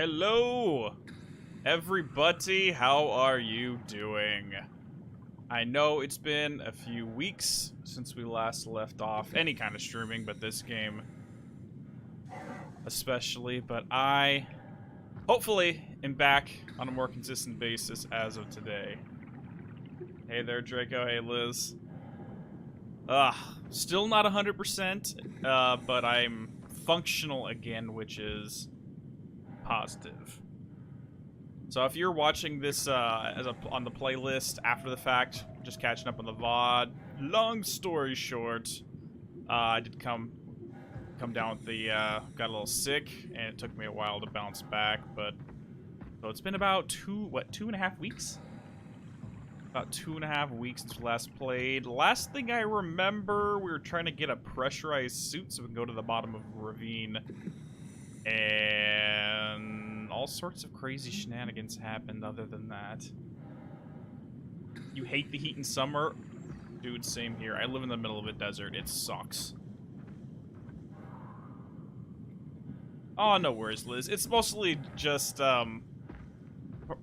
Hello, everybody. How are you doing? I know it's been a few weeks since we last left off any kind of streaming, but this game especially. But I, hopefully, am back on a more consistent basis as of today. Hey there, Draco. Hey, Liz. Still not 100%, but I'm functional again, which is positive. So if you're watching this on the playlist after the fact, just catching up on the VOD, long story short, I did come down with the, got a little sick, and it took me a while to bounce back, but, so it's been about 2.5 weeks? About 2.5 weeks since we last played. Last thing I remember, we were trying to get a pressurized suit so we can go to the bottom of a ravine. And all sorts of crazy shenanigans happened other than that. You hate the heat in summer? Dude, same here. I live in the middle of a desert. It sucks. Oh, no worries, Liz. It's mostly just,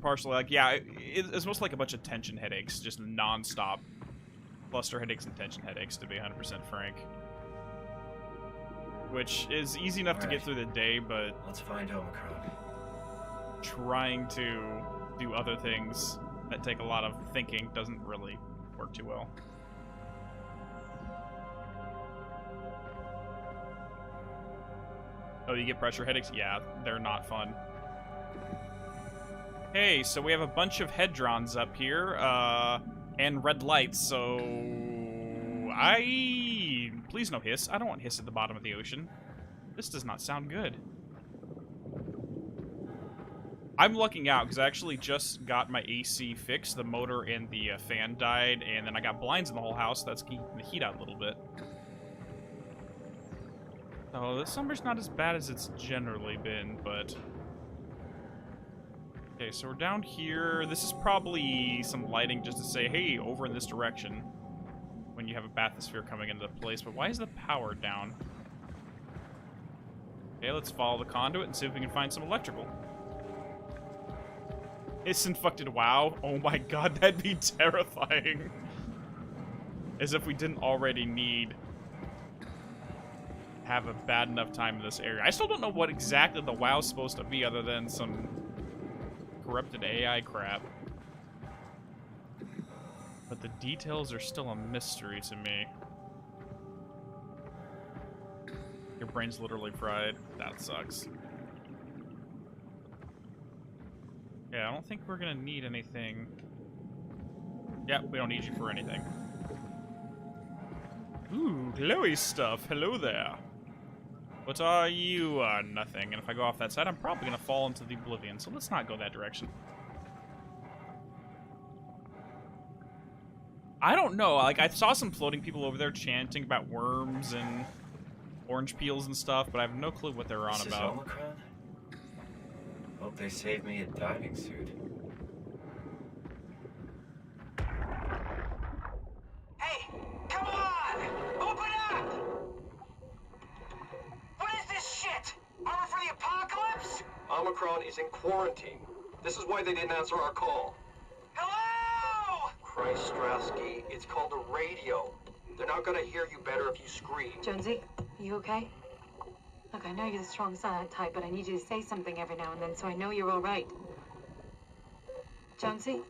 partially, like, yeah, it's mostly like a bunch of tension headaches, just non-stop cluster headaches and tension headaches, to be 100% frank. Which is easy enough to get through the day, but let's find Omicron. Trying to do other things that take a lot of thinking doesn't really work too well. Oh, you get pressure headaches? Yeah, they're not fun. Hey, so we have a bunch of hedrons up here, and red lights, so please no hiss. I don't want hiss at the bottom of the ocean. This does not sound good. I'm lucking out, because I actually just got my AC fixed. The motor and the fan died, and then I got blinds in the whole house, so that's keeping the heat out a little bit. So this summer's not as bad as it's generally been, but... Okay, so we're down here. This is probably some lighting just to say, hey, over in this direction. When you have a bathysphere coming into place. But why is the power down? Okay, let's follow the conduit and see if we can find some electrical. It's infected. Wow. Oh my god, that'd be terrifying. As if we didn't already need have a bad enough time in this area. I still don't know what exactly the WoW's supposed to be other than some corrupted AI crap. But the details are still a mystery to me. Your brain's literally fried. That sucks. Yeah, I don't think we're gonna need anything. Yeah, we don't need you for anything. Ooh, glowy stuff. Hello there. What are you? Nothing. And if I go off that side, I'm probably gonna fall into the oblivion, so let's not go that direction. I don't know, like, I saw some floating people over there chanting about worms and orange peels and stuff, but I have no clue what they're on about. This is Omicron? Hope they saved me a diving suit. Hey, come on! Open up! What is this shit? Armor for the apocalypse? Omicron is in quarantine. This is why they didn't answer our call. Hello! Christ, Strasky, it's called a radio. They're not gonna hear you better if you scream. Jonesy, you okay? Look, I know you're the strong silent type, but I need you to say something every now and then so I know you're all right. Jonesy?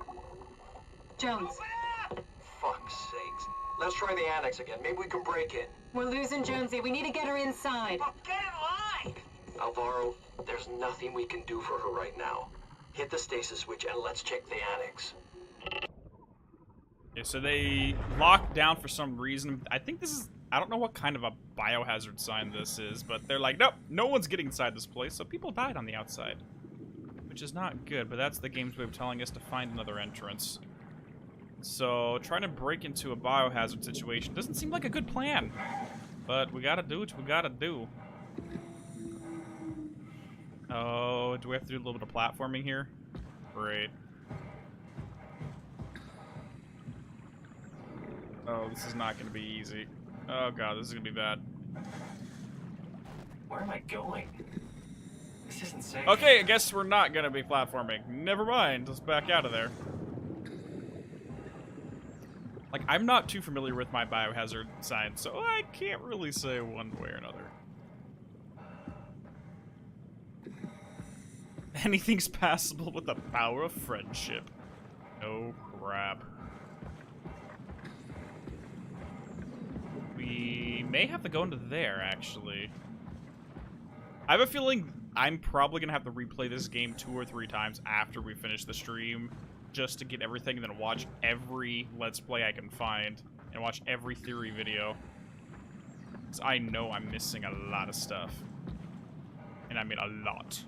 Jones. Open up! Fuck's sakes. Let's try the annex again. Maybe we can break in. We're losing Jonesy. We need to get her inside. Well, get in line! Alvaro, there's nothing we can do for her right now. Hit the stasis switch and let's check the annex. Yeah, so they locked down for some reason. I think this is... I don't know what kind of a biohazard sign this is, but they're like, nope, no one's getting inside this place, so people died on the outside. Which is not good, but that's the game's way of telling us to find another entrance. So, trying to break into a biohazard situation doesn't seem like a good plan. But we gotta do what we gotta do. Oh, do we have to do a little bit of platforming here? Great. Oh, this is not gonna be easy. Oh god, this is gonna be bad. Where am I going? This isn't safe. Okay, I guess we're not gonna be platforming. Never mind, let's back out of there. Like, I'm not too familiar with my biohazard science, so I can't really say one way or another. Anything's passable with the power of friendship. Oh, crap. We may have to go into there, actually. I have a feeling I'm probably going to have to replay this game 2 or 3 times after we finish the stream, just to get everything, and then watch every Let's Play I can find, and watch every theory video. Because I know I'm missing a lot of stuff. And I mean a lot.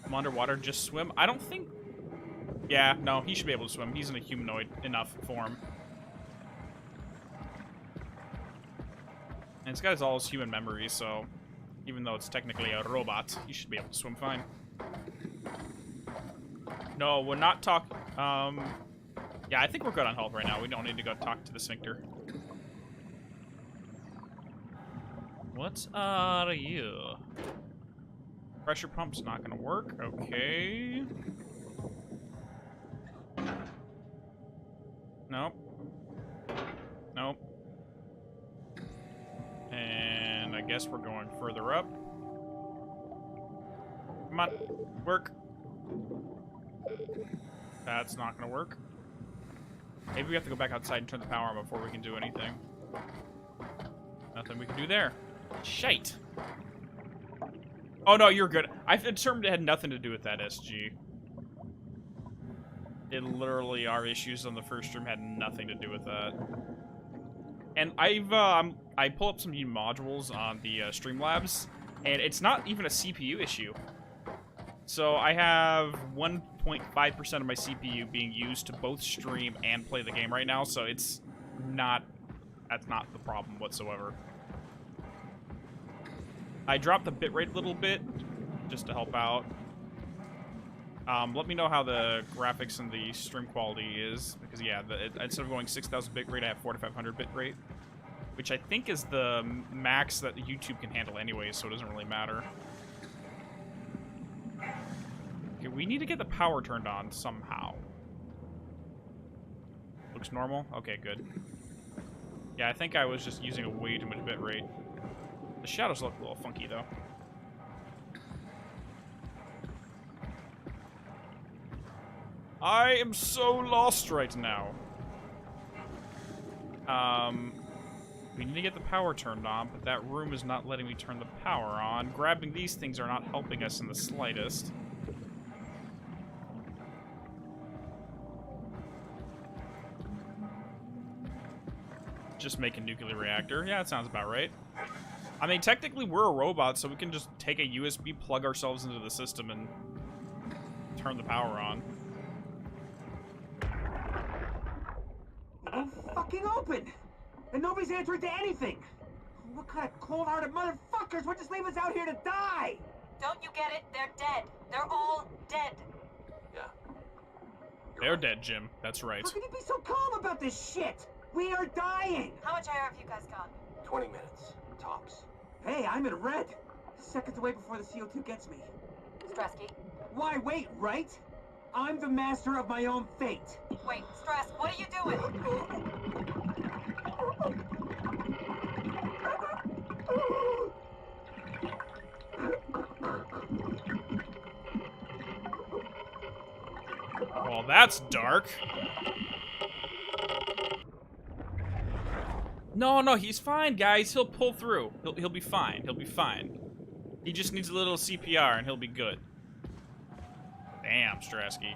I'm underwater, just swim? I don't think... Yeah, no, he should be able to swim. He's in a humanoid enough form. And it's got all his human memories, so even though it's technically a robot, he should be able to swim fine. No, we're not talking... Yeah, I think we're good on health right now. We don't need to go talk to the sphincter. What are you? Pressure pump's not gonna work. Okay. Nope. Nope. And I guess we're going further up. Come on, work. That's not gonna work. Maybe we have to go back outside and turn the power on before we can do anything. Nothing we can do there. Shite. Oh no, you're good. I determined it had nothing to do with that SG. It literally, our issues on the first stream had nothing to do with that. And I pull up some new modules on the Streamlabs, and it's not even a CPU issue. So I have 1.5% of my CPU being used to both stream and play the game right now, so it's not... That's not the problem whatsoever. I dropped the bitrate a little bit, just to help out. Let me know how the graphics and the stream quality is, because yeah, instead of going 6,000 bitrate, I have 4,500 bitrate, which I think is the max that YouTube can handle anyway, so it doesn't really matter. Okay, we need to get the power turned on somehow. Looks normal? Okay, good. Yeah, I think I was just using a way too much bitrate. The shadows look a little funky, though. I am so lost right now. We need to get the power turned on, but that room is not letting me turn the power on. Grabbing these things are not helping us in the slightest. Just make a nuclear reactor. Yeah, that sounds about right. I mean, technically, we're a robot, so we can just take a USB, plug ourselves into the system, and turn the power on. It won't fucking open! And nobody's answering to anything! What kind of cold-hearted motherfuckers would just leave us out here to die? Don't you get it? They're dead. They're all dead. Yeah. They're dead, Jim. That's right. How can you be so calm about this shit? We are dying! How much air have you guys got? 20 minutes, tops. Hey, I'm in red. Seconds away before the CO2 gets me. Stresky. Why wait, right? I'm the master of my own fate. Wait, Stress, what are you doing? Well, that's dark. No, he's fine, guys. He'll pull through. He'll be fine. He'll be fine. He just needs a little CPR, and he'll be good. Damn, Strasky.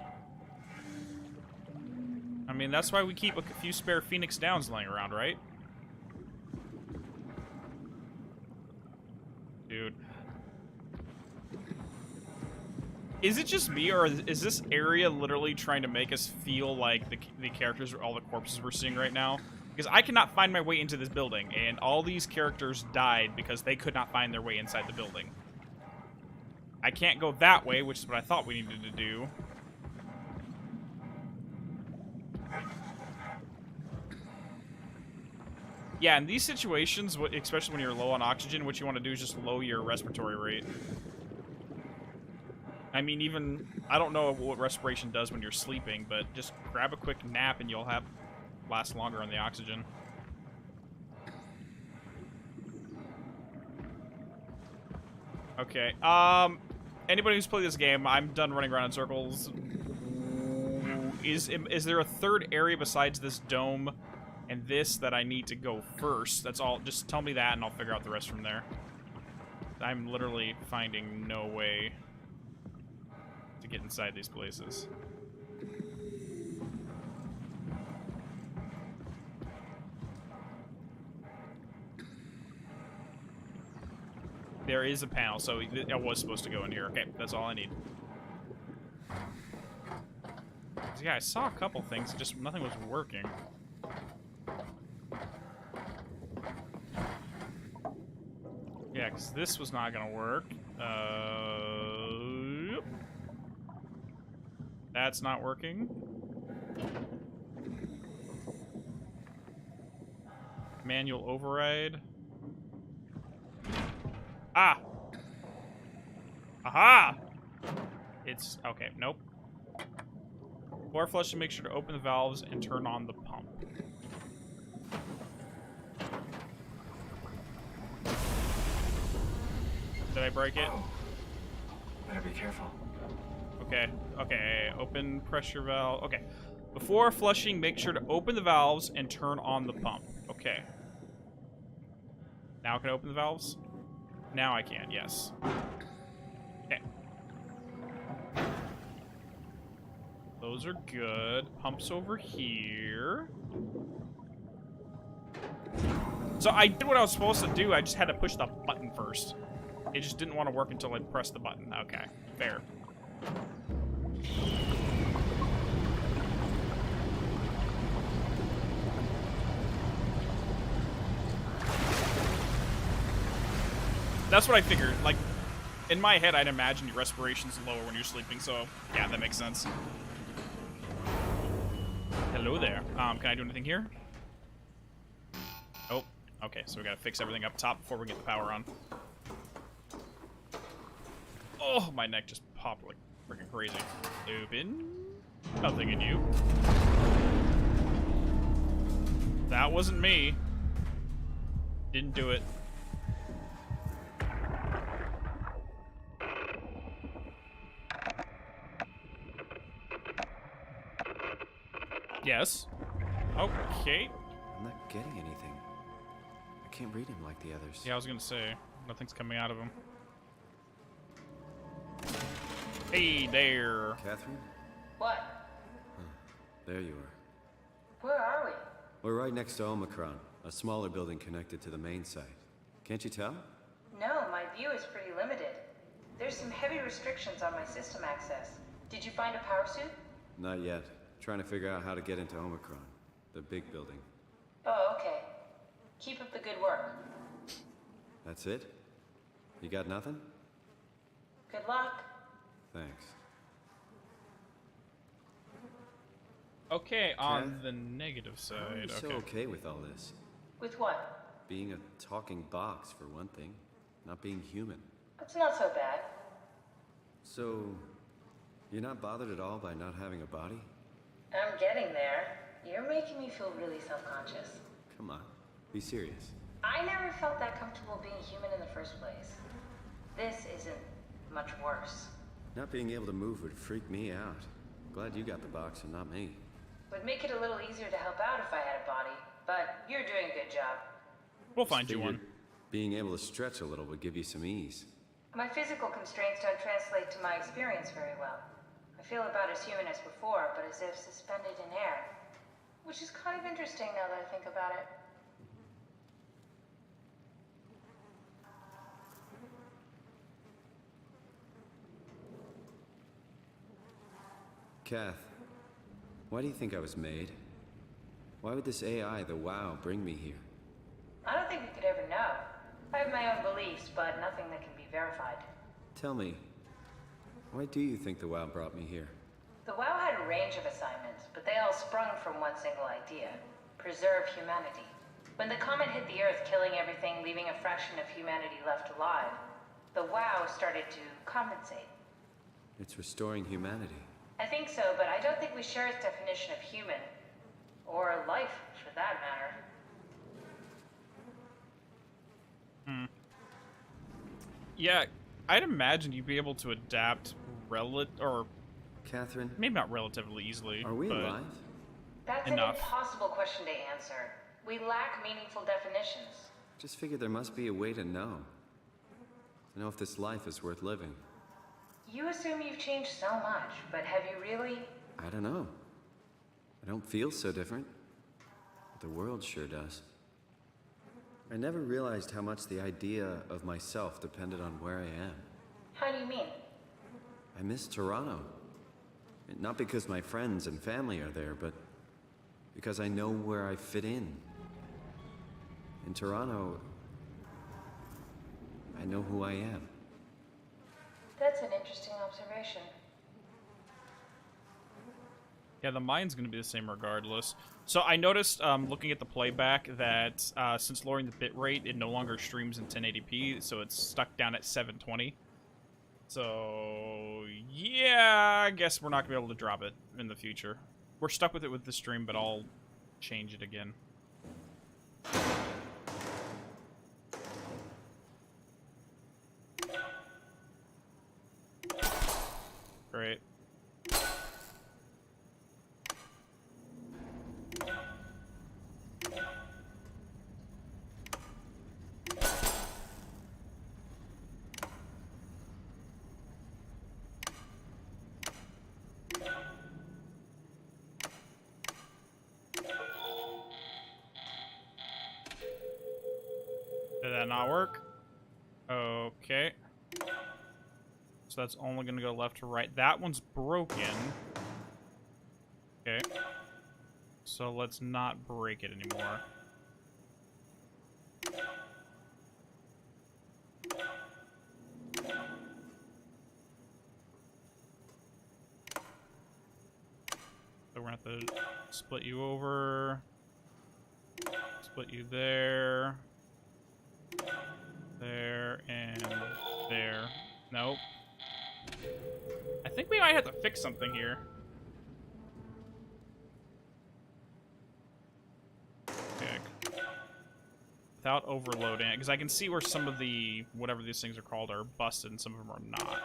I mean, that's why we keep a few spare Phoenix Downs laying around, right? Dude. Is it just me, or is this area literally trying to make us feel like the characters, all the corpses we're seeing right now? Because I cannot find my way into this building, and all these characters died because they could not find their way inside the building. I can't go that way, which is what I thought we needed to do. Yeah, in these situations, especially when you're low on oxygen, what you want to do is just lower your respiratory rate. I mean, even, I don't know what respiration does when you're sleeping, but just grab a quick nap and you'll last longer on the oxygen. Okay, anybody who's played this game, I'm done running around in circles. Is there a third area besides this dome and this that I need to go first? That's all. Just tell me that and I'll figure out the rest from there. I'm literally finding no way to get inside these places. There is a panel, so I was supposed to go in here. Okay, that's all I need. Yeah, I saw a couple things, just nothing was working. Yeah, because this was not gonna work. That's not working. Manual override. Ah! Aha! It's okay, nope. Before flushing, make sure to open the valves and turn on the pump. Did I break it? Better be careful. Okay, okay, open pressure valve. Okay. Before flushing, make sure to open the valves and turn on the pump. Okay. Now I can open the valves? Now I can, yes. Okay. Those are good. Pump's over here. So I did what I was supposed to do, I just had to push the button first. It just didn't want to work until I pressed the button. Okay, fair. That's what I figured. Like, in my head, I'd imagine your respiration's lower when you're sleeping, so yeah, that makes sense. Hello there. Can I do anything here? Oh, okay, so we gotta fix everything up top before we get the power on. Oh, my neck just popped like freaking crazy. Open. Nothing in you. That wasn't me. Didn't do it. Yes. Okay. I'm not getting anything. I can't read him like the others. Yeah, I was gonna say, nothing's coming out of him. Hey there. Catherine? What? There you are. Where are we? We're right next to Omicron, a smaller building connected to the main site. Can't you tell? No, my view is pretty limited. There's some heavy restrictions on my system access. Did you find a power suit? Not yet. Trying to figure out how to get into Omicron, the big building. Oh, okay. Keep up the good work. That's it? You got nothing? Good luck. Thanks. Okay, on Kath? the negative How are you side. so Okay. okay with all this? With what? Being a talking box, for one thing. Not being human. It's not so bad. So, you're not bothered at all by not having a body? I'm getting there. You're making me feel really self-conscious. Come on, be serious. I never felt that comfortable being human in the first place. This isn't much worse. Not being able to move would freak me out. Glad you got the box and not me. Would make it a little easier to help out if I had a body, but you're doing a good job. We'll find you Figured one. being able to stretch a little would give you some ease. My physical constraints don't translate to my experience very well. I feel about as human as before, but as if suspended in air. Which is kind of interesting now that I think about it. Kath, why do you think I was made? Why would this AI, the WoW, bring me here? I don't think we could ever know. I have my own beliefs, but nothing that can be verified. Tell me, why do you think the WoW brought me here? The WoW had a range of assignments, but they all sprung from one single idea. Preserve humanity. When the comet hit the Earth, killing everything, leaving a fraction of humanity left alive, the WoW started to compensate. It's restoring humanity. I think so, but I don't think we share its definition of human. Or life, for that matter. Yeah, I'd imagine you'd be able to adapt or Catherine, maybe not relatively easily. are we but alive? That's Enough. an impossible question to answer. We lack meaningful definitions. Just figured there must be a way to know. To know if this life is worth living. You assume you've changed so much, but have you really? I don't know. I don't feel so different. But the world sure does. I never realized how much the idea of myself depended on where I am. How do you mean? I miss Toronto. Not because my friends and family are there, but because I know where I fit in. In Toronto, I know who I am. That's an interesting observation. Yeah, the mind's going to be the same regardless. So I noticed, looking at the playback, that since lowering the bitrate, it no longer streams in 1080p, so it's stuck down at 720. So, yeah, I guess we're not going to be able to drop it in the future. We're stuck with it with the stream, but I'll change it again. Great. Did that not work? Okay. So that's only going to go left to right. That one's broken. Okay. So let's not break it anymore. So we're going to have to split you over. Split you there. There and there. Nope. I think we might have to fix something here. Okay. Without overloading it, because I can see where some of the, whatever these things are called, are busted and some of them are not.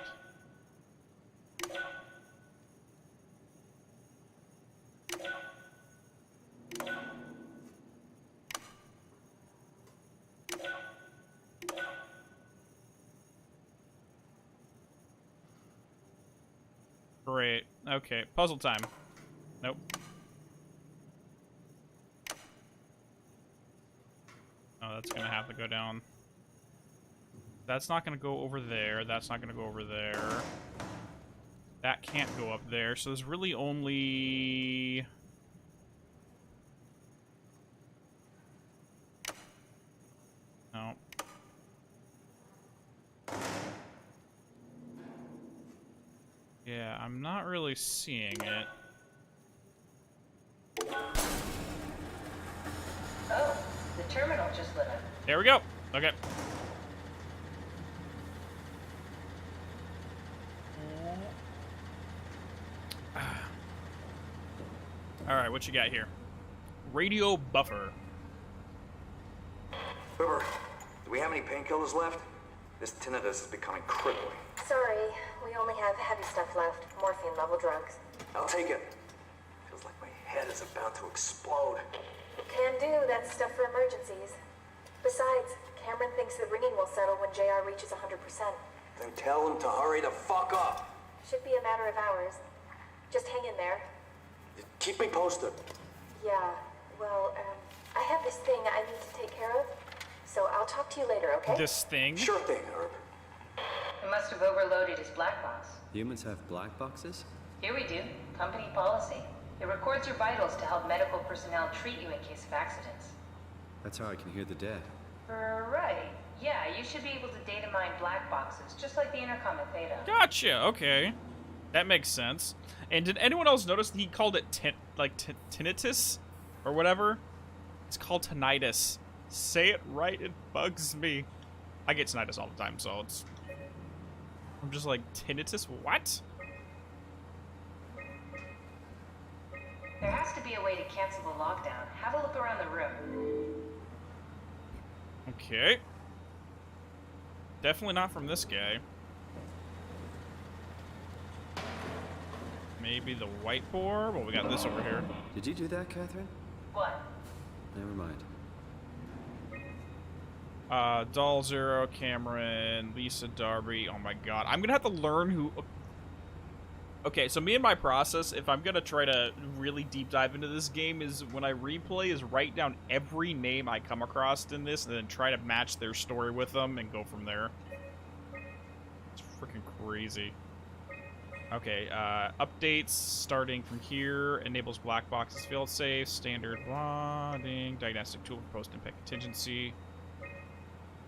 Great. Okay, puzzle time. Nope. Oh, that's gonna have to go down. That's not gonna go over there. That's not gonna go over there. That can't go up there. So there's really only... No. Yeah, I'm not really seeing it. Oh, the terminal just lit up. There we go. Okay. Alright, what you got here? Radio buffer. River, do we have any painkillers left? This tinnitus is becoming crippling. Sorry, we only have heavy stuff left. Morphine level drugs. I'll take it. Feels like my head is about to explode. Can do, that's stuff for emergencies. Besides, Cameron thinks the ringing will settle when JR reaches 100%. Then tell him to hurry the fuck up. Should be a matter of hours. Just hang in there. Keep me posted. Yeah, well, I have this thing I need to take care of, so I'll talk to you later, okay? This thing? Sure thing, Herb. It must have overloaded his black box. Humans have black boxes? Here we do. Company policy. It records your vitals to help medical personnel treat you in case of accidents. That's how I can hear the dead. Right. Yeah, you should be able to data mine black boxes, just like the intercom at Theta. Gotcha, okay. That makes sense. And did anyone else notice that he called it tinnitus? Or whatever? It's called tinnitus. Say it right, it bugs me. I get tinnitus all the time, so it's... I'm just like, tinnitus? What? There has to be a way to cancel the lockdown. Have a look around the room. Okay. Definitely not from this guy. Maybe the whiteboard? Well, we got this over here. Did you do that, Catherine? What? Never mind. Doll Zero, Cameron, Lisa, Darby. Oh my god. I'm gonna have to learn who... Okay, so me and my process, if I'm gonna try to really deep dive into this game, is when I replay, is write down every name I come across in this, and then try to match their story with them, and go from there. It's freaking crazy. Okay, updates starting from here. Enables black boxes fail-safe, standard bonding, diagnostic tool for post-impact contingency.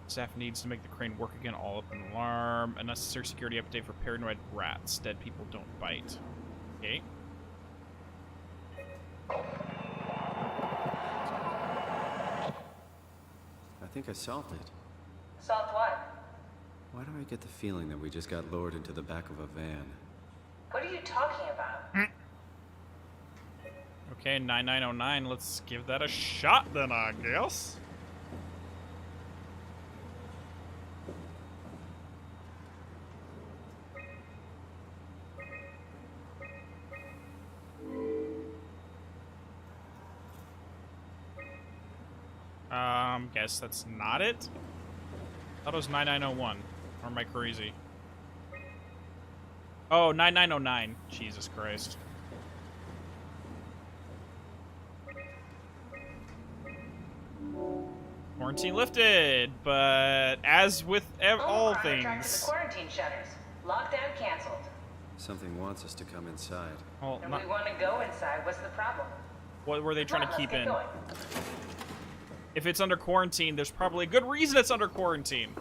Staff needs to make the crane work again, all up an alarm. A necessary security update for paranoid rats. Dead people don't bite. Okay. I think I solved it. Solved what? Why do I get the feeling that we just got lowered into the back of a van? What are you talking about? Okay, 9909. Let's give that a shot then, I guess. Guess that's not it. Thought it was 9901. Or am I crazy? Oh, 9909. Jesus Christ. Quarantine lifted, but as with all I'm attracted things. to quarantine shutters. Lockdown canceled. Something wants us to come inside. Well, And not, we want to go inside. What's the problem? what were they Come trying on, to keep let's in? get going. If it's under quarantine, there's probably a good reason it's under quarantine.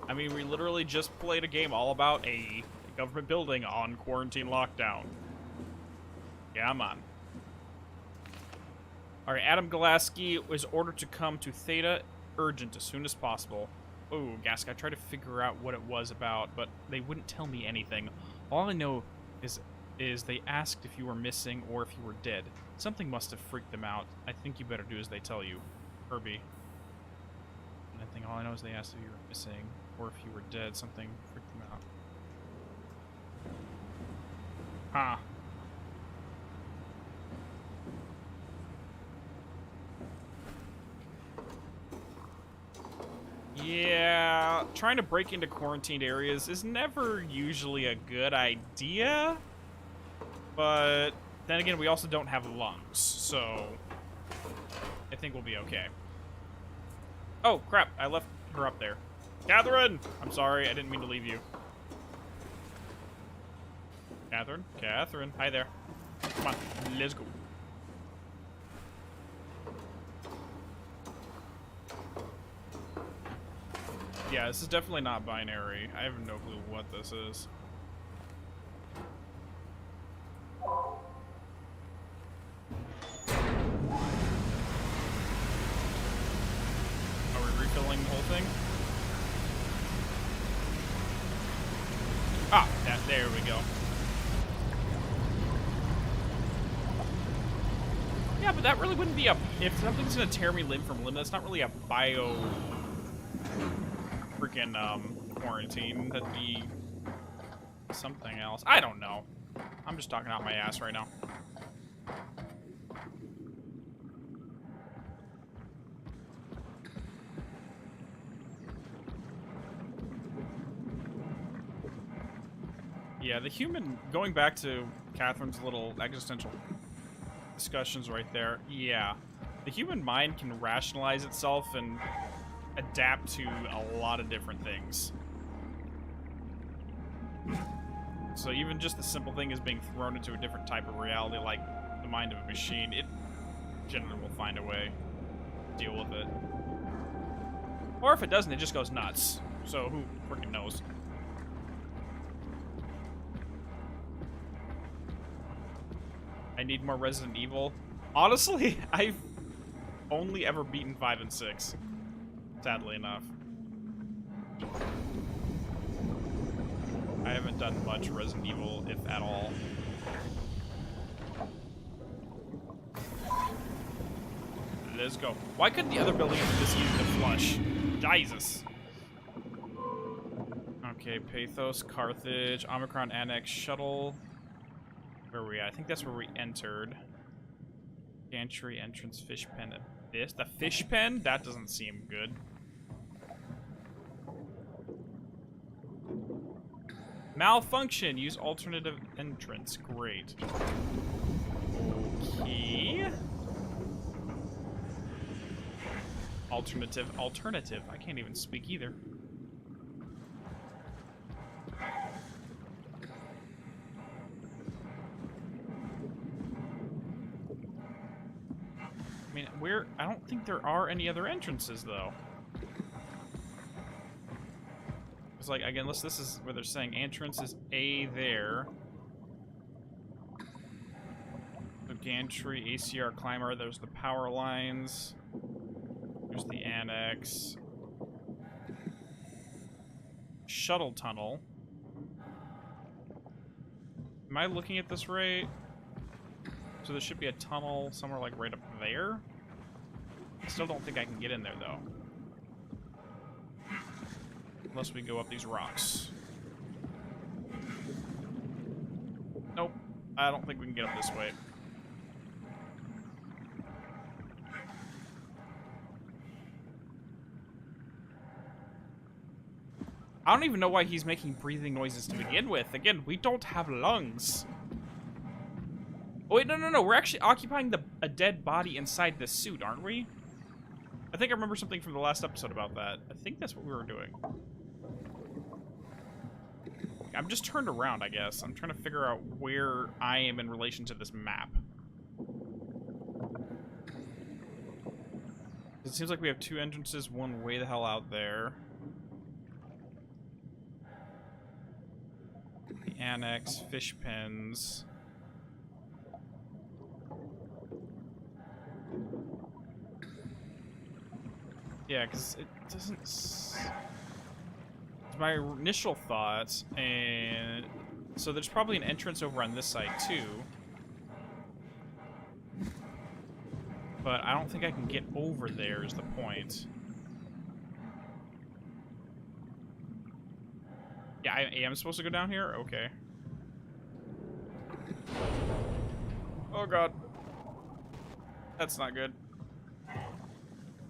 I mean, we literally just played a game all about a government building on quarantine lockdown. Yeah, I'm on. Alright, Adam Galaski was ordered to come to Theta urgent as soon as possible. Oh, Gask, I tried to figure out what it was about, but they wouldn't tell me anything. All I know is they asked if you were missing or if you were dead. Something must have freaked them out. I think you better do as they tell you. Herbie. And I think all I know is they asked if you were missing or if you were dead. Something freaked them out. Huh. Yeah, trying to break into quarantined areas is never usually a good idea. But then again, we also don't have lungs, so I think we'll be okay. Oh, crap, I left her up there. Catherine! I'm sorry, I didn't mean to leave you. Catherine? Catherine, hi there. Come on, let's go. Yeah, this is definitely not binary. I have no clue what this is. Are we refilling the whole thing? Ah, there we go. Yeah, but that really wouldn't be a... If something's gonna tear me limb from limb, that's not really a bio... freaking, quarantine. That'd be... something else. I don't know. I'm just talking out my ass right now. Yeah, the human, going back to Catherine's little existential discussions right there, yeah. The human mind can rationalize itself and adapt to a lot of different things. So even just the simple thing is being thrown into a different type of reality, like the mind of a machine, it generally will find a way to deal with it. Or if it doesn't, it just goes nuts. So who freaking knows? I need more Resident Evil. Honestly, only ever beaten 5 and 6. Sadly enough. I haven't done much Resident Evil, if at all. Let's go. Why couldn't the other building have this use the flush? Jesus. Okay, Pathos, Carthage, Omicron Annex, Shuttle. Where are we at? I think that's where we entered. Gantry, entrance, fish pen, abyss. The fish pen? That doesn't seem good. Malfunction. Use alternative entrance. Great. Okay. Alternative. I can't even speak either. I mean, I don't think there are any other entrances, though. It's like, again, unless this is where they're saying entrance is A there. The gantry, ACR climber, there's the power lines. There's the annex. Shuttle tunnel. Am I looking at this right? So there should be a tunnel somewhere like right up there. I still don't think I can get in there though. Unless we go up these rocks. Nope. I don't think we can get up this way. I don't even know why he's making breathing noises to begin with. Again, we don't have lungs. Oh, wait, no. We're actually occupying a dead body inside this suit, aren't we? I think I remember something from the last episode about that. I think that's what we were doing. I'm just turned around, I guess. I'm trying to figure out where I am in relation to this map. It seems like we have 2 entrances, one way the hell out there. The annex, fish pens. Yeah, because it doesn't... It's my initial thoughts, and... So there's probably an entrance over on this side, too. But I don't think I can get over there, is the point. Yeah, I am supposed to go down here? Okay. Oh, God. That's not good.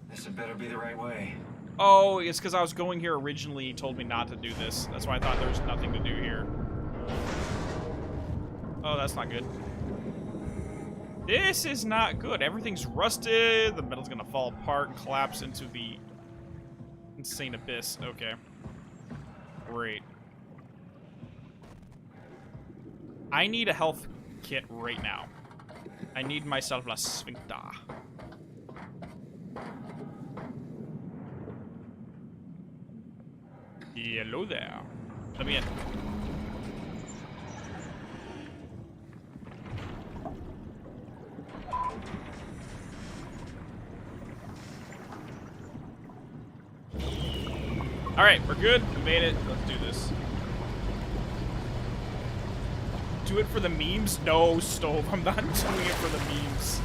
This had better be the right way. Oh, it's because I was going here originally. He told me not to do this. That's why I thought there was nothing to do here. Oh, that's not good. This is not good. Everything's rusted. The metal's gonna fall apart and collapse into the insane abyss. Okay. Great. I need a health kit right now. I need myself a sphincter. Hello there. Let me in. Alright, we're good. We made it. Let's do this. Do it for the memes? No, Stove. I'm not doing it for the memes.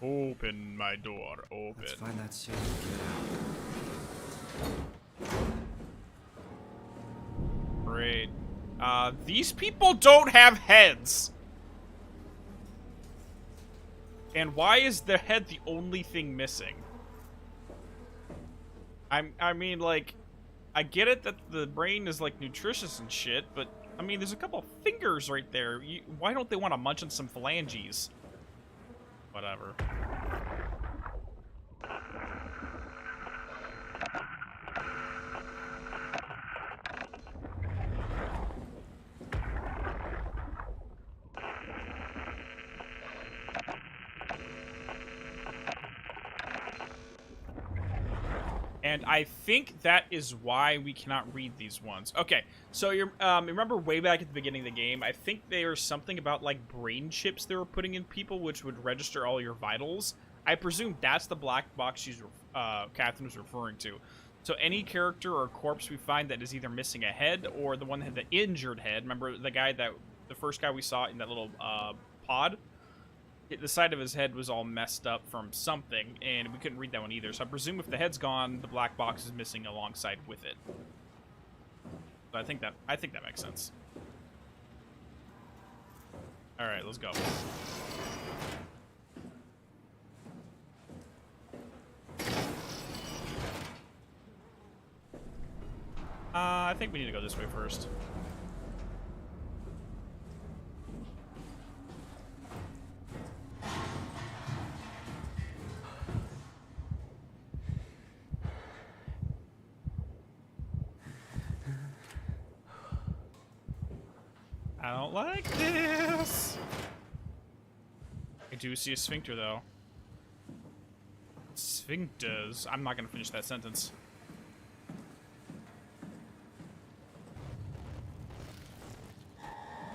Open my door. Open. Let's find that suit and get out. Great. These people don't have heads. And why is their head the only thing missing? I mean, like, I get it that the brain is, like, nutritious and shit, but, I mean, there's a couple fingers right there. Why don't they want to munch on some phalanges? Whatever. And I think that is why we cannot read these ones. Okay, so you remember way back at the beginning of the game, I think there's something about, like, brain chips they were putting in people, which would register all your vitals. I presume that's the black box Catherine was referring to. So any character or corpse we find that is either missing a head or the one that had the injured head. Remember the first guy we saw in that little pod? The side of his head was all messed up from something, and we couldn't read that one either. So I presume if the head's gone, the black box is missing alongside with it. So I think that makes sense. All right, let's go. I think we need to go this way first. I don't like this. I do see a sphincter, though. Sphincters. I'm not gonna finish that sentence.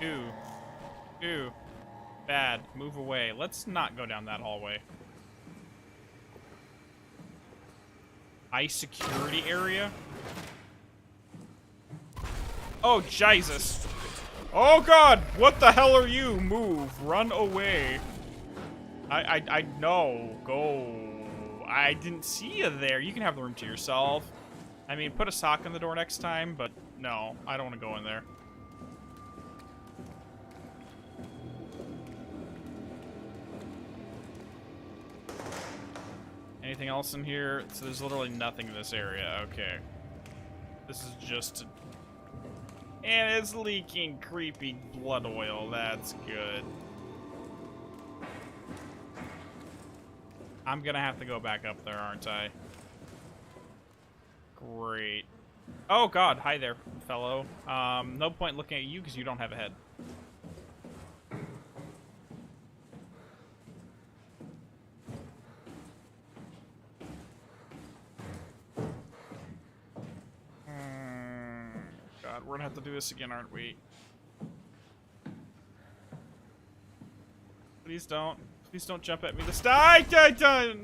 Ew. Ew. Bad. Move away. Let's not go down that hallway. Ice security area? Oh, Jesus. Oh, God! What the hell are you? Move. Run away. No. Go. I didn't see you there. You can have the room to yourself. I mean, put a sock on the door next time, but no. I don't want to go in there. Anything else in here? So there's literally nothing in this area. Okay. This is just... And it's leaking creepy blood oil. That's good. I'm gonna have to go back up there, aren't I? Great. Oh, God. Hi there, fellow. No point looking at you because you don't have a head. We're gonna have to do this again, aren't we? Please don't. Please don't jump at me this time.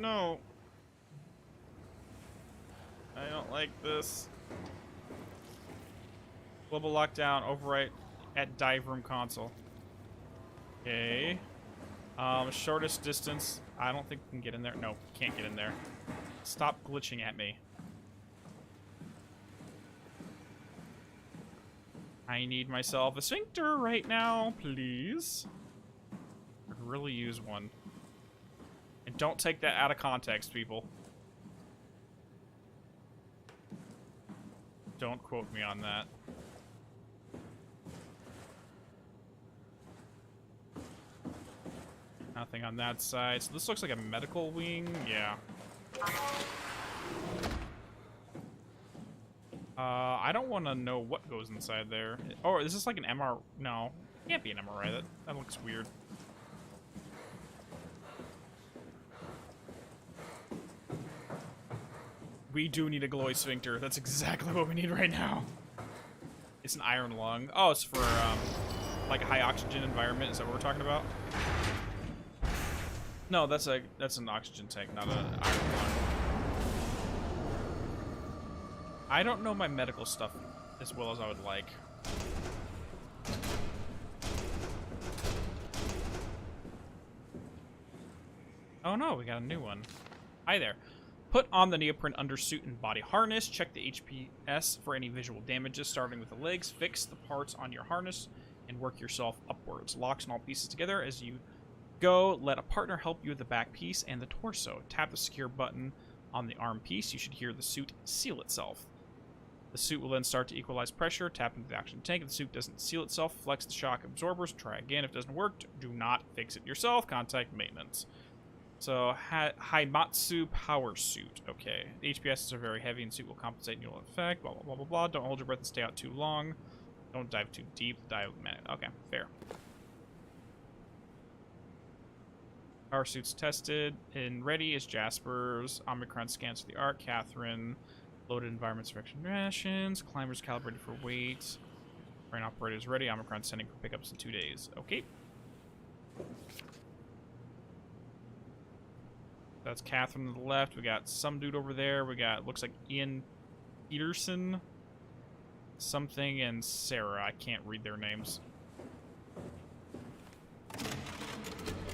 No. I don't like this. Global lockdown, overwrite at dive room console. Okay. Shortest distance. I don't think we can get in there. No, can't get in there. Stop glitching at me. I need myself a sphincter right now, please. I could really use one. And don't take that out of context, people. Don't quote me on that. Nothing on that side. So this looks like a medical wing. Yeah. I don't want to know what goes inside there. Oh, is this like an MR? No, it can't be an MRI. That looks weird. We do need a glowy sphincter. That's exactly what we need right now. It's an iron lung. Oh, it's for like a high oxygen environment. Is that what we're talking about? No, that's an oxygen tank, not an iron lung. I don't know my medical stuff as well as I would like. Oh no, we got a new one. Hi there. Put on the neoprene undersuit and body harness. Check the HPS for any visual damages, starting with the legs. Fix the parts on your harness and work yourself upwards. Lock small pieces together as you go. Let a partner help you with the back piece and the torso. Tap the secure button on the arm piece. You should hear the suit seal itself. The suit will then start to equalize pressure. Tap into the oxygen tank. If the suit doesn't seal itself, flex the shock absorbers. Try again. If it doesn't work, do not fix it yourself. Contact maintenance. So, Haimatsu power suit. Okay. The HPSs are very heavy and suit will compensate and you'll effect. Blah, blah, blah, blah, blah. Don't hold your breath and stay out too long. Don't dive too deep. Dive a minute. Okay, fair. Power suit's tested. And ready is Jasper's. Omicron scans for the arc. Catherine. Loaded environment direction rations. Climbers calibrated for weight. Train operators ready. Omicron sending for pickups in 2 days. Okay. That's Catherine to the left. We got some dude over there. We got, looks like Ian Peterson. Something and Sarah. I can't read their names.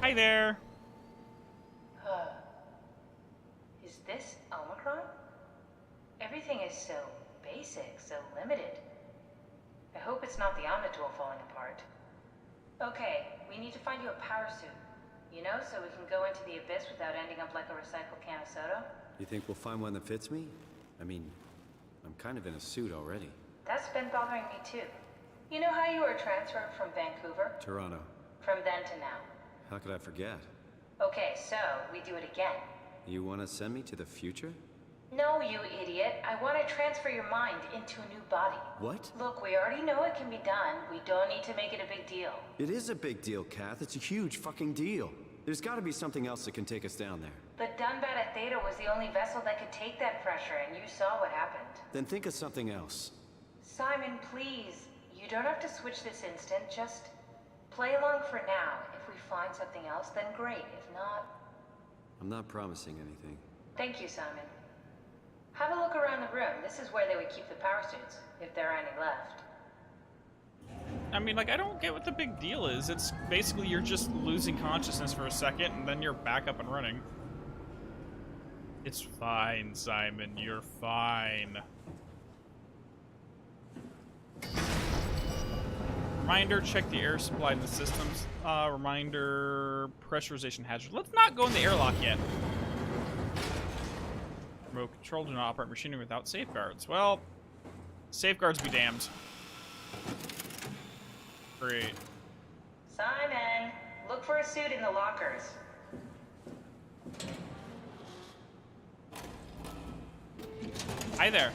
Hi there. Is this Omicron? Everything is so basic, so limited. I hope it's not the Omnitool falling apart. Okay, we need to find you a power suit. You know, so we can go into the abyss without ending up like a recycled can of soda. You think we'll find one that fits me? I mean, I'm kind of in a suit already. That's been bothering me too. You know how you were transferred from Vancouver? Toronto. From then to now. How could I forget? Okay, so we do it again. You want to send me to the future? No, you idiot. I want to transfer your mind into a new body. What? Look, we already know it can be done. We don't need to make it a big deal. It is a big deal, Kath. It's a huge fucking deal. There's got to be something else that can take us down there. But Dunbat at Theta was the only vessel that could take that pressure, and you saw what happened. Then think of something else. Simon, please. You don't have to switch this instant. Just play along for now. If we find something else, then great. If not... I'm not promising anything. Thank you, Simon. Have a look around the room. This is where they would keep the power suits, if there are any left. I mean, like, I don't get what the big deal is. It's basically you're just losing consciousness for a second, and then you're back up and running. It's fine, Simon. You're fine. Reminder, check the air supply in the systems. Reminder, pressurization hazard. Let's not go in the airlock yet. Remote control, do not operate machinery without safeguards. Well, safeguards be damned. Great. Simon, look for a suit in the lockers. Hi there.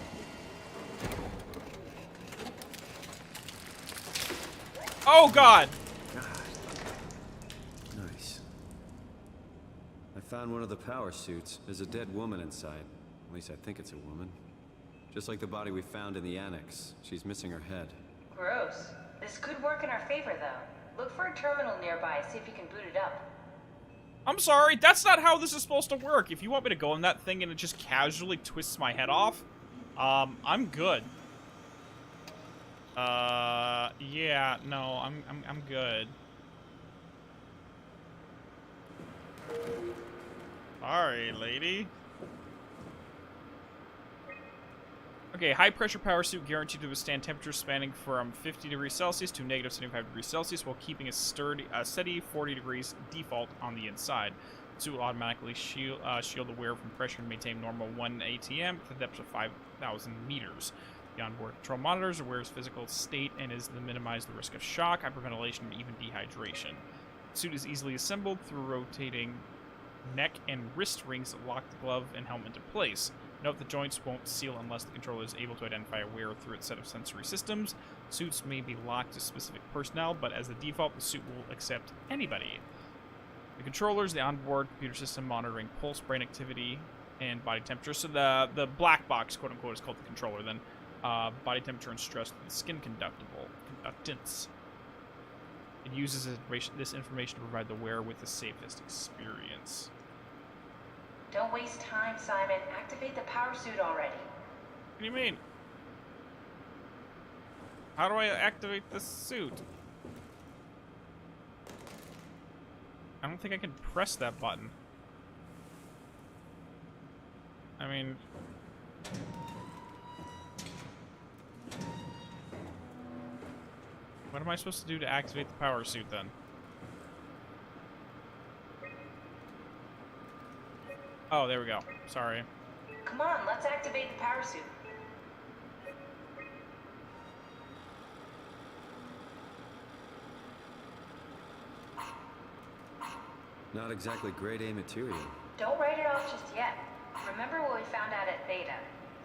Oh, God! God. Nice. I found one of the power suits. There's a dead woman inside. At least I think it's a woman. Just like the body we found in the annex. She's missing her head. Gross. This could work in our favor, though. Look for a terminal nearby, see if you can boot it up. I'm sorry, that's not how this is supposed to work. If you want me to go on that thing and it just casually twists my head off, I'm good. Yeah, no, I'm good. Sorry, lady. Okay, high pressure power suit guaranteed to withstand temperatures spanning from 50 degrees Celsius to negative 75 degrees Celsius while keeping a steady 40 degrees default on the inside. The suit will automatically shield the wearer from pressure and maintain normal 1 ATM to the depth of 5,000 meters. The onboard control monitors the wearer's physical state and is to minimize the risk of shock, hyperventilation, and even dehydration. The suit is easily assembled through rotating neck and wrist rings that lock the glove and helmet into place. Note the joints won't seal unless the controller is able to identify a wearer through its set of sensory systems. Suits may be locked to specific personnel, but as the default, the suit will accept anybody. The controllers, the onboard computer system monitoring pulse, brain activity, and body temperature. So the black box, quote unquote, is called the controller. Then body temperature and stress, the skin conductance. It uses this information to provide the wearer with the safest experience. Don't waste time, Simon. Activate the power suit already. What do you mean? How do I activate this suit? I don't think I can press that button. I mean... What am I supposed to do to activate the power suit then? Oh, there we go. Sorry. Come on, let's activate the power suit. Not exactly grade A material. Don't write it off just yet. Remember what we found out at Theta?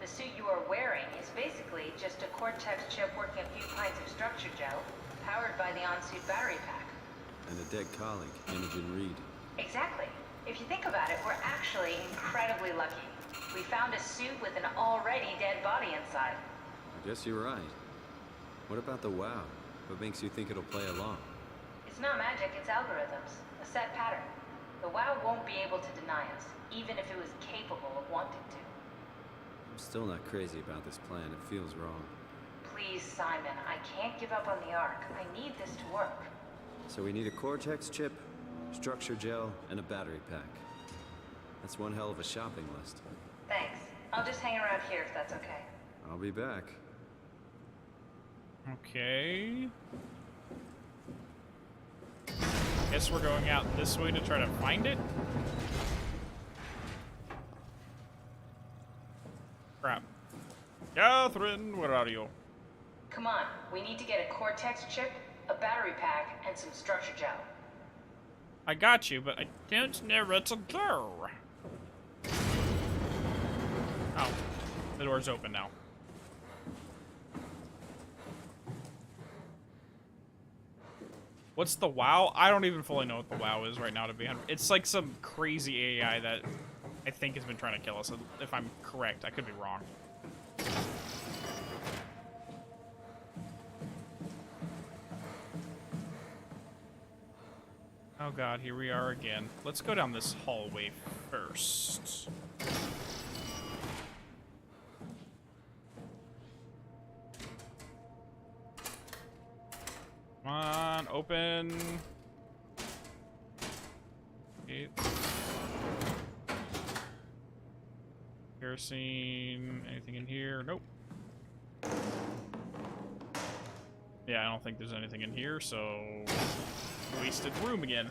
The suit you are wearing is basically just a Cortex chip working a few pints of structure gel, powered by the on-suit battery pack. And a dead colleague, Imogen Reed. Exactly. If you think about it, we're actually incredibly lucky. We found a suit with an already dead army inside. I guess you're right. What about the WoW? What makes you think it'll play along? It's not magic, it's algorithms. A set pattern. The WoW won't be able to deny us, even if it was capable of wanting to. I'm still not crazy about this plan. It feels wrong. Please, Simon, I can't give up on the Ark. I need this to work. So we need a Cortex chip, structure gel, and a battery pack. That's one hell of a shopping list. Thanks. I'll just hang around here if that's okay. I'll be back. Okay. Guess we're going out this way to try to find it. Crap. Catherine, where are you? Come on, we need to get a Cortex chip, a battery pack, and some structure gel. I got you, but I don't know where to go. Oh, the door's open now. What's the WoW? I don't even fully know what the WoW is right now, to be honest. It's like some crazy AI that I think has been trying to kill us. If I'm correct, I could be wrong. Oh god, here we are again. Let's go down this hallway first. Come on, open. Okay. Kerosene. Anything in here? Nope. Yeah, I don't think there's anything in here, so wasted room again.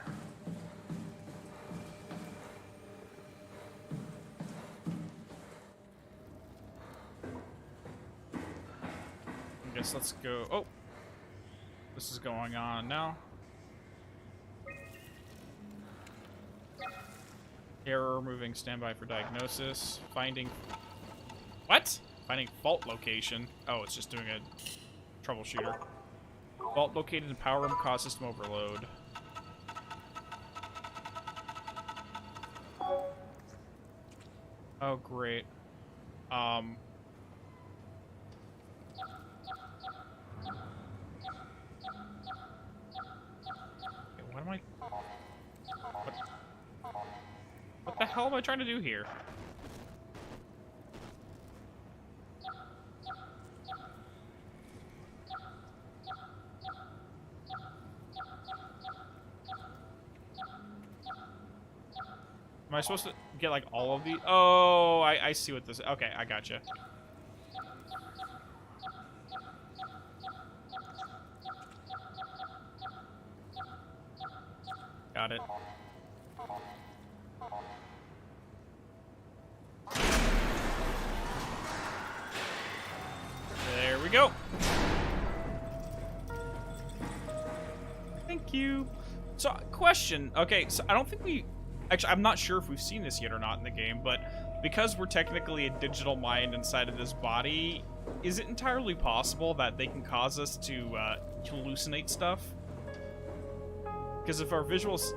I guess let's go. Oh, this is going on now. Error, moving, standby for diagnosis. Finding. What? Finding fault location. Oh, it's just doing a troubleshooter. Fault located in power room, cause system overload. Oh, great. Okay, what am I... What the hell am I trying to do here? Am I supposed to get, like, all of the... Oh, I see what this... Okay, I gotcha. Got it. There we go. Thank you. So, question. Okay, so I don't think we... Actually, I'm not sure if we've seen this yet or not in the game, but because we're technically a digital mind inside of this body, is it entirely possible that they can cause us to hallucinate stuff? Because if our visuals...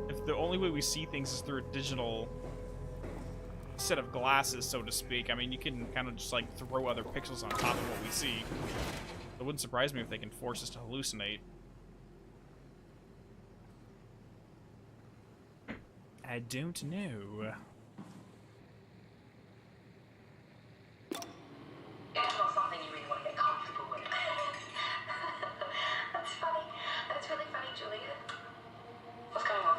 If the only way we see things is through a digital set of glasses, so to speak, I mean, you can kind of just, like, throw other pixels on top of what we see. It wouldn't surprise me if they can force us to hallucinate. I don't know. It's not something you really want to get comfortable with. That's funny. That's really funny, Julia. What's going on?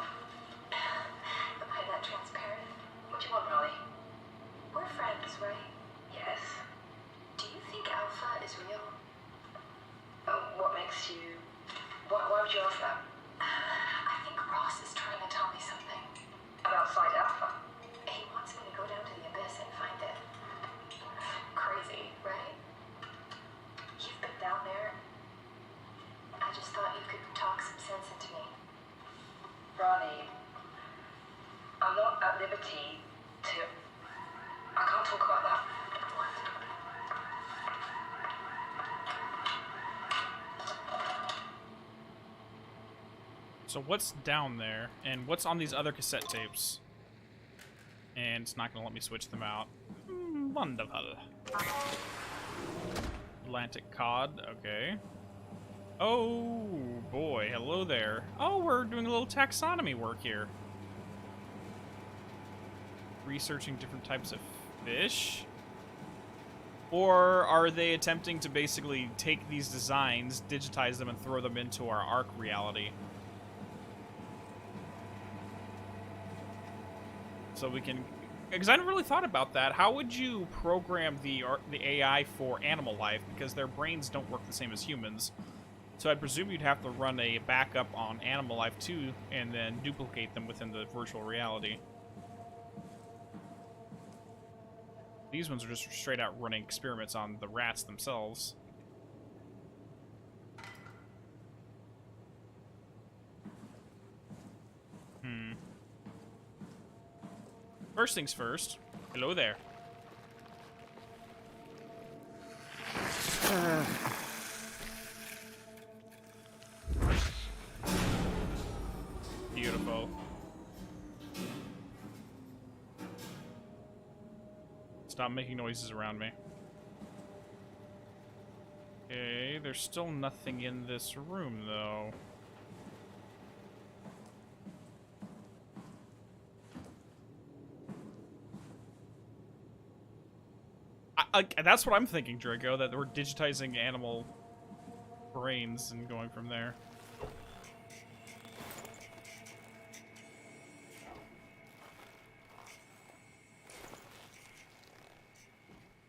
Am I that transparent? What do you want, Molly? We're friends, right? Yes. Do you think Alpha is real? What makes you... Why would you ask that? I think Ross is trying to tell me something. About Side Alpha? He wants me to go down to the Abyss and find it. Crazy, right? You've been down there. I just thought you could talk some sense into me. Ronnie, I'm not at liberty to... I can't talk about that. So what's down there, and what's on these other cassette tapes? And it's not going to let me switch them out. Wonderful. Atlantic cod. Okay. Oh boy, hello there. Oh, we're doing a little taxonomy work here. Researching different types of fish. Or are they attempting to basically take these designs, digitize them, and throw them into our ARC reality? So we can... Because I never really thought about that. How would you program the AI for animal life? Because their brains don't work the same as humans. So I'd presume you'd have to run a backup on animal life too, and then duplicate them within the virtual reality. These ones are just straight out running experiments on the rats themselves. First things first. Hello there. Beautiful. Stop making noises around me. Okay, there's still nothing in this room, though. That's what I'm thinking, Draco, that we're digitizing animal brains and going from there.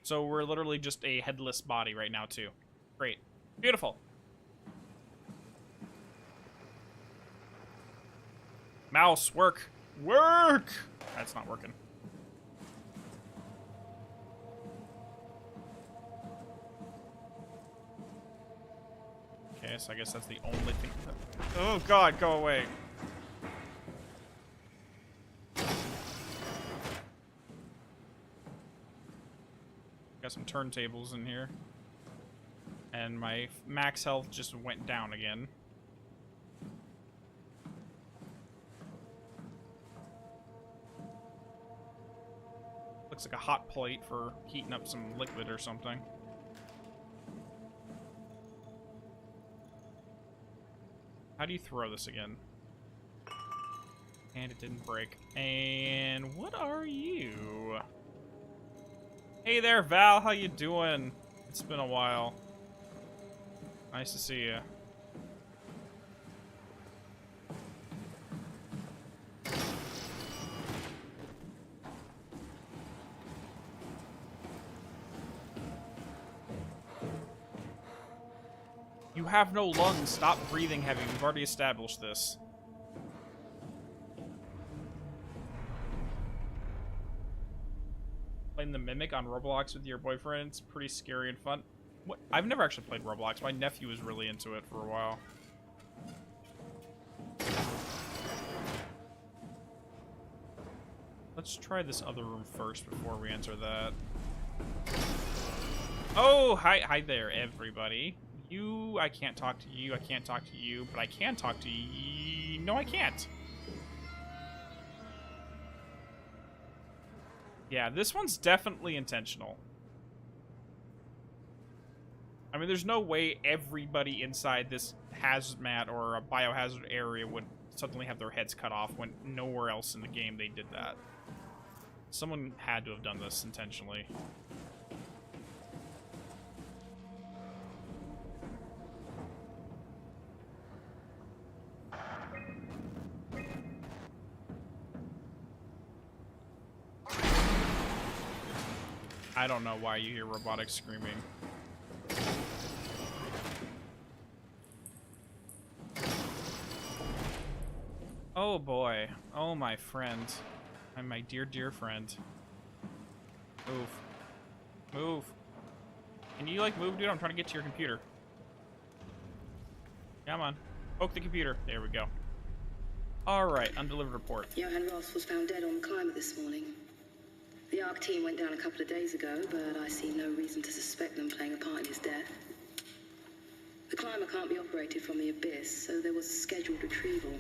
So we're literally just a headless body right now, too. Great. Beautiful. Mouse, work. Work! That's not working. Okay, so I guess that's the only thing. Oh god, go away. Got some turntables in here. And my max health just went down again. Looks like a hot plate for heating up some liquid or something. How do you throw this again? And it didn't break. And what are you? Hey there, Val. How you doing? It's been a while. Nice to see you. You have no lungs. Stop breathing heavy. We've already established this. Playing the Mimic on Roblox with your boyfriend, it's pretty scary and fun. What? I've never actually played Roblox. My nephew was really into it for a while. Let's try this other room first before we enter that. Oh, hi there, everybody. You, I can't talk to you, I can't talk to you, but I can talk to you. No, I can't. Yeah, this one's definitely intentional. I mean, there's no way everybody inside this hazmat or a biohazard area would suddenly have their heads cut off when nowhere else in the game they did that. Someone had to have done this intentionally. I don't know why you hear robotics screaming. Oh boy. Oh my friend. And my dear, dear friend. Move. Move. Can you, like, move, dude? I'm trying to get to your computer. Come on. Poke the computer. There we go. Alright, undelivered report. Johann Ross was found dead on the climber this morning. The ARC team went down a couple of days ago, but I see no reason to suspect them playing a part in his death. The climber can't be operated from the abyss, so there was a scheduled retrieval.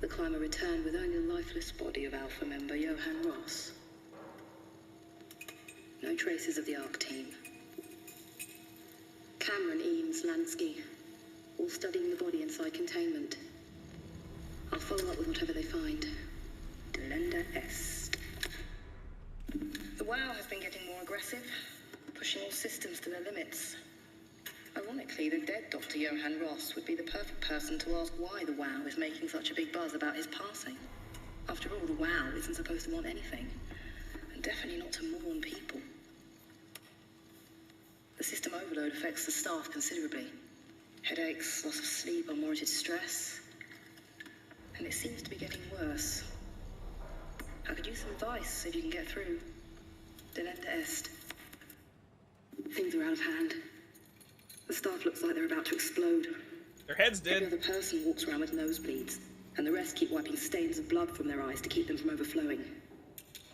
The climber returned with only the lifeless body of Alpha member Johann Ross. No traces of the ARC team. Zelensky, all studying the body inside containment. I'll follow up with whatever they find. Delenda Est. The WoW has been getting more aggressive, pushing all systems to their limits. Ironically, the dead Dr. Johann Ross would be the perfect person to ask why the WoW is making such a big buzz about his passing. After all, the WoW isn't supposed to want anything, and definitely not to mourn people. The system overload affects the staff considerably. Headaches, loss of sleep, unwarranted stress. And it seems to be getting worse. I could use some advice if you can get through. Delenda Est. Things are out of hand. The staff looks like they're about to explode. Their head's dead. Every other person walks around with nosebleeds, and the rest keep wiping stains of blood from their eyes to keep them from overflowing.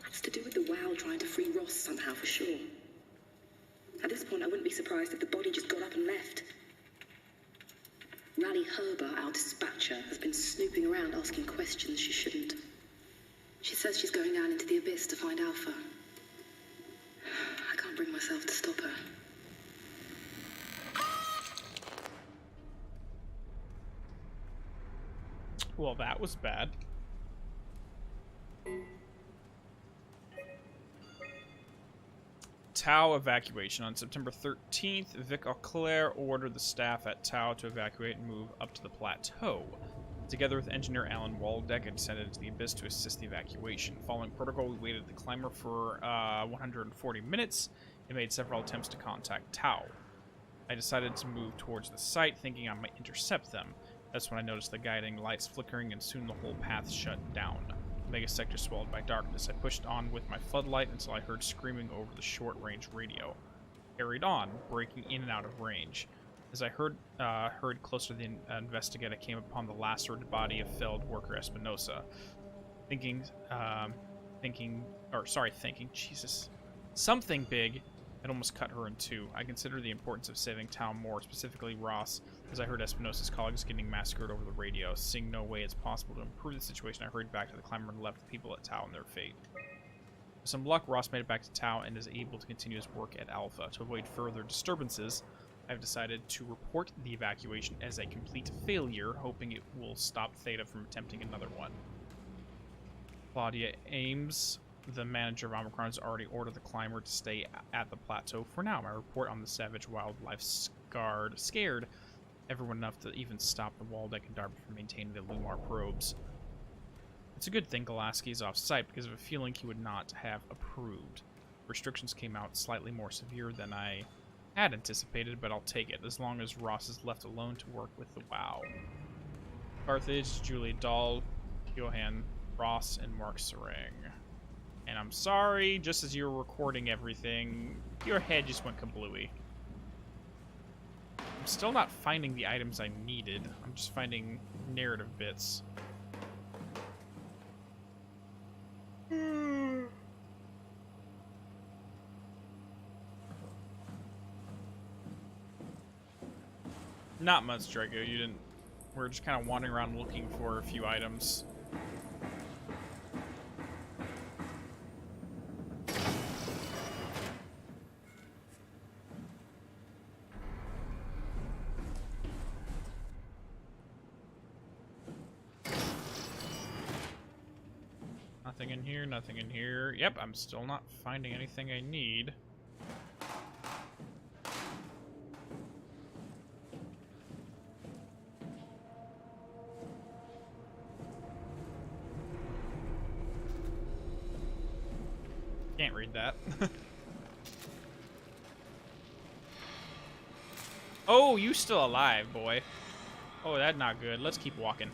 That's to do with the WoW trying to free Ross somehow, for sure. At this point, I wouldn't be surprised if the body just got up and left. Rally Herber, our dispatcher, has been snooping around asking questions she shouldn't. She says she's going down into the abyss to find Alpha. I can't bring myself to stop her. Well, that was bad. Tau evacuation. On September 13th, Vic Auclair ordered the staff at Tau to evacuate and move up to the plateau. Together with engineer Alan Waldeck, I descended into the abyss to assist the evacuation. Following protocol, we waited the climber for 140 minutes and made several attempts to contact Tau. I decided to move towards the site, thinking I might intercept them. That's when I noticed the guiding lights flickering, and soon the whole path shut down. The mega sector swallowed by darkness. I pushed on with my floodlight until I heard screaming over the short-range radio. Carried on, breaking in and out of range. As I hurried closer to the investigate, I came upon the lacerated body of felled worker Espinosa. Thinking, Jesus. Something big had almost cut her in two. I considered the importance of saving Tau more, specifically Ross, as I heard Espinosa's colleagues getting massacred over the radio. Seeing no way it's possible to improve the situation, I hurried back to the climber and left the people at Tau in their fate. With some luck, Ross made it back to Tau and is able to continue his work at Alpha. To avoid further disturbances, I've decided to report the evacuation as a complete failure, hoping it will stop Theta from attempting another one. Claudia Ames, the manager of Omicron, has already ordered the climber to stay at the plateau for now. My report on the savage wildlife scared everyone enough to even stop the Waldeck and Darby from maintaining the Lumar probes. It's a good thing Golaski is off-site, because of a feeling he would not have approved. Restrictions came out slightly more severe than I had anticipated, but I'll take it, as long as Ross is left alone to work with the WoW. Carthage, Julie Dahl, Johann Ross, and Mark Serang. And I'm sorry, just as you were recording everything, your head just went kablooey. I'm still not finding the items I needed. I'm just finding narrative bits. Not much, Drago. You didn't... We're just kind of wandering around looking for a few items. Nothing in here, nothing in here. Yep, I'm still not finding anything I need. Can't read that. Oh, you still alive, boy. Oh, that's not good. Let's keep walking.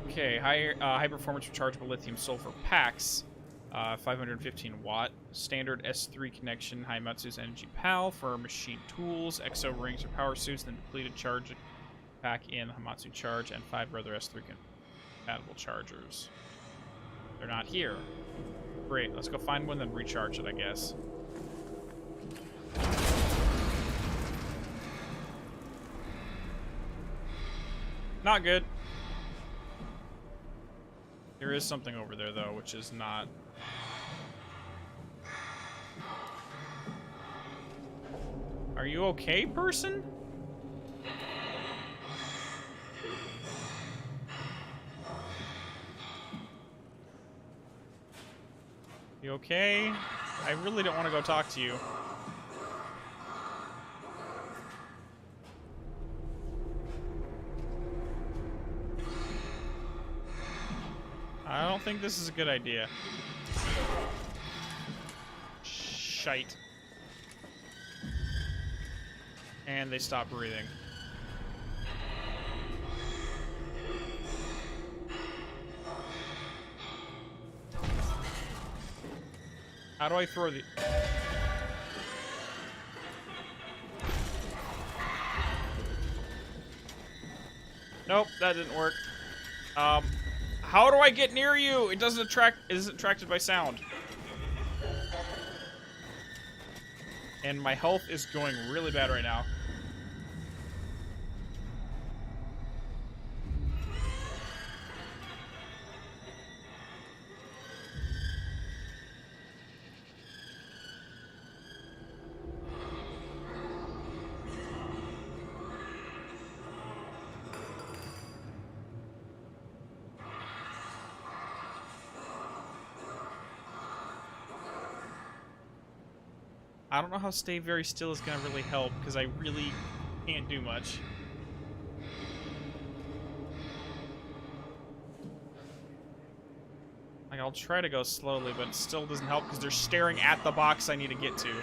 Okay, high performance rechargeable lithium sulfur packs, 515 watt, standard S3 connection, Haimatsu's Energy PAL for machine tools, exo rings or power suits, then depleted charge pack in Haimatsu charge, and 5 other S3 compatible chargers. They're not here. Great, let's go find one, then recharge it, I guess. Not good. There is something over there, though, which is not Are you okay, person? You okay? I really don't want to go talk to you. I don't think this is a good idea. Shite. And they stop breathing. How do I throw the... Nope, that didn't work. How do I get near you? It doesn't attract... It isn't attracted by sound. And my health is going really bad right now. I don't know how stay very still is gonna really help, because I really can't do much. Like, I'll try to go slowly, but it still doesn't help, because they're staring at the box I need to get to.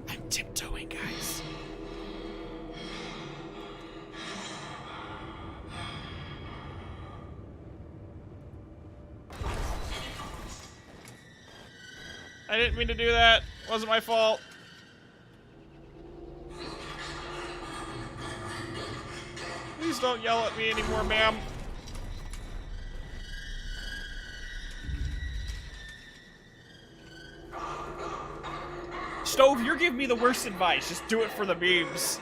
I'm tiptoeing, guys. I didn't mean to do that. It wasn't my fault. Please don't yell at me anymore, ma'am. Stove, you're giving me the worst advice. Just do it for the memes.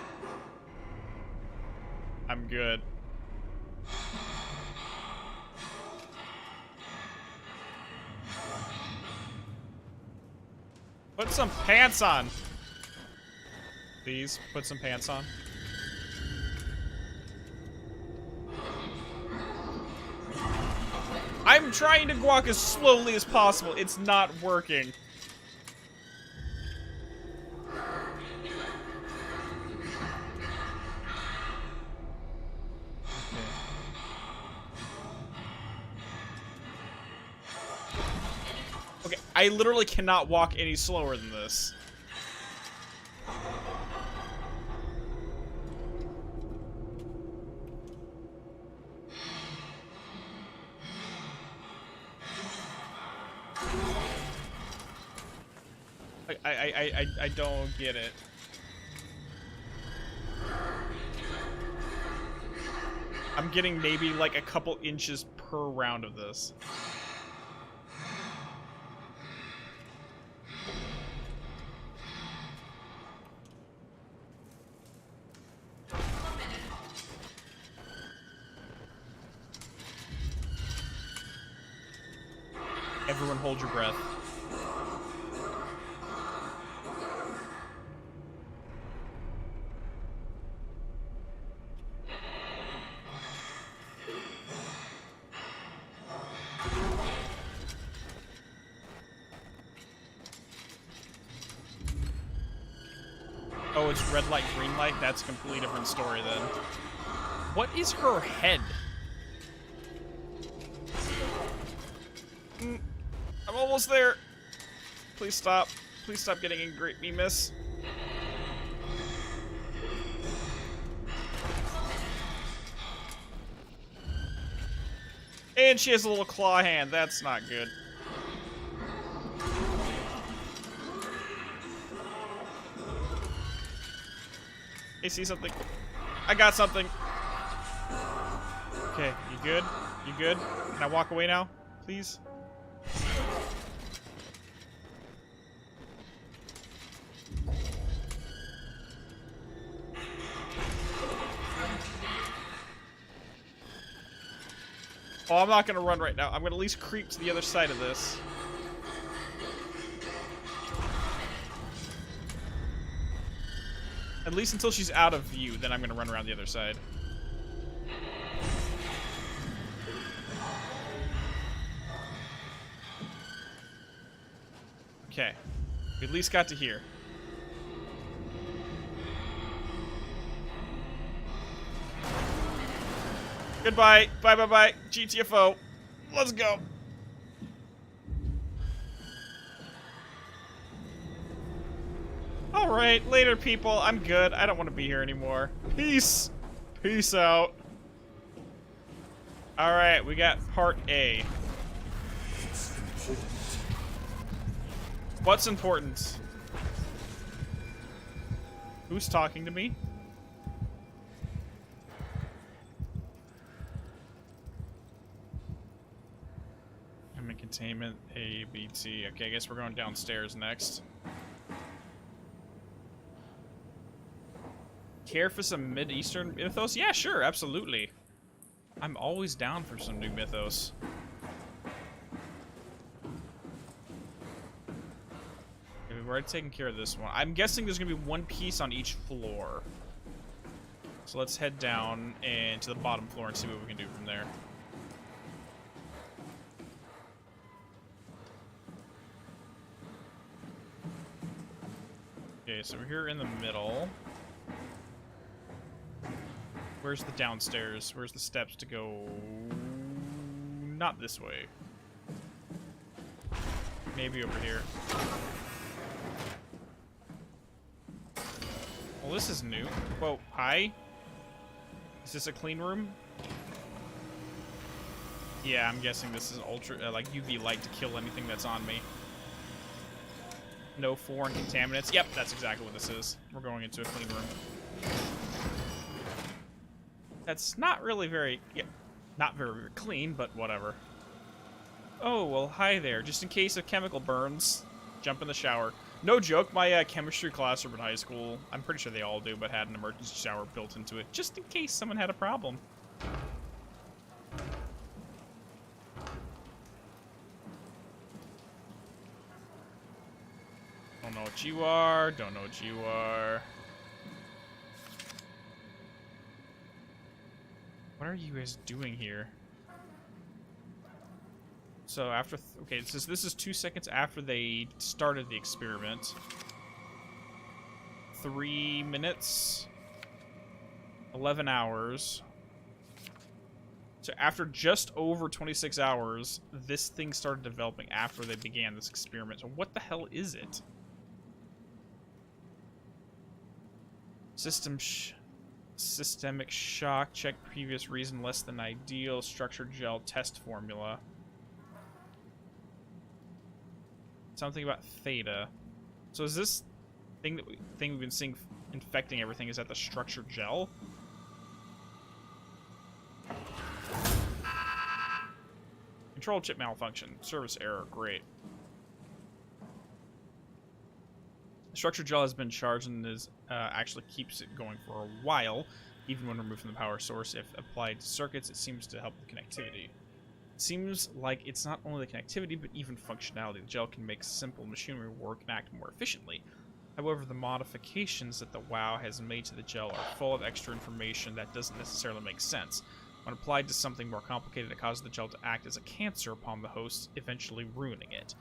I'm good. Put some pants on. Please, put some pants on. I'm trying to walk as slowly as possible. It's not working. Okay, I literally cannot walk any slower than this. I don't get it. I'm getting maybe like a couple inches per round of this. Everyone hold your breath. Oh, it's red light, green light? That's a completely different story then. What is her head? I'm almost there. Please stop. Please stop getting angry at me, miss. And she has a little claw hand. That's not good. Hey, see something? I got something. Okay, you good? You good? Can I walk away now, please? Oh, I'm not gonna run right now. I'm gonna at least creep to the other side of this. At least until she's out of view, then I'm gonna run around the other side. Okay. We at least got to here. Goodbye. Bye, bye, bye. GTFO. Let's go. Alright, later, people. I'm good. I don't want to be here anymore. Peace. Peace out. Alright, we got part A. What's important? Who's talking to me? I'm in containment, A, B, T. Okay, I guess we're going downstairs next. Care for some Mid-Eastern mythos? Yeah, sure, absolutely. I'm always down for some new mythos. Okay, we've already taken care of this one. I'm guessing there's gonna be one piece on each floor. So let's head down and to the bottom floor and see what we can do from there. Okay, so we're here in the middle. Where's the downstairs? Where's the steps to go? Not this way. Maybe over here. Well, this is new. Whoa, hi? Is this a clean room? Yeah, I'm guessing this is ultra, like UV light to kill anything that's on me. No foreign contaminants. Yep, that's exactly what this is. We're going into a clean room. That's not really very, yeah, not very clean, but whatever. Oh, well, hi there. Just in case of chemical burns, jump in the shower. No joke, my chemistry classroom in high school, I'm pretty sure they all do, but had an emergency shower built into it, just in case someone had a problem. Don't know what you are, don't know what you are. What are you guys doing here? So after, okay, this is 2 seconds after they started the experiment. 3 minutes, 11 hours. So after just over 26 hours, this thing started developing after they began this experiment. So what the hell is it? Systemic shock, check previous reason less than ideal, structured gel test formula. Something about theta. So is this thing we've been seeing infecting everything, is that the structured gel? Control chip malfunction, service error, great. Structured gel has been charged and is actually keeps it going for a while, even when removed from the power source. If applied to circuits, it seems to help the connectivity. It seems like it's not only the connectivity, but even functionality. The gel can make simple machinery work and act more efficiently. However, the modifications that the WoW has made to the gel are full of extra information that doesn't necessarily make sense. When applied to something more complicated, it causes the gel to act as a cancer upon the host, eventually ruining it.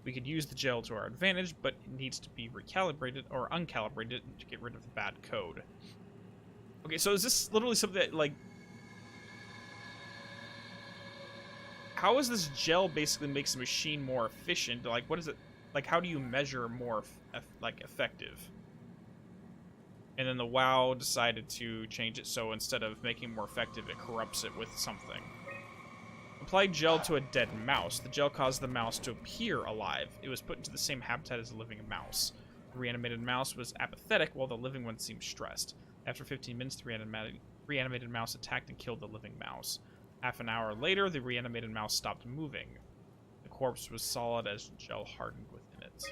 We could use the gel to our advantage, but it needs to be recalibrated or uncalibrated to get rid of the bad code. Okay, so is this literally something that, like... How is this gel basically makes the machine more efficient? Like, what is it... Like, how do you measure more, effective? And then the WoW decided to change it so instead of making it more effective, it corrupts it with something. Applied gel to a dead mouse. The gel caused the mouse to appear alive. It was put into the same habitat as a living mouse. The reanimated mouse was apathetic, while the living one seemed stressed. After 15 minutes, the reanimated mouse attacked and killed the living mouse. Half an hour later, the reanimated mouse stopped moving. The corpse was solid as gel hardened within it.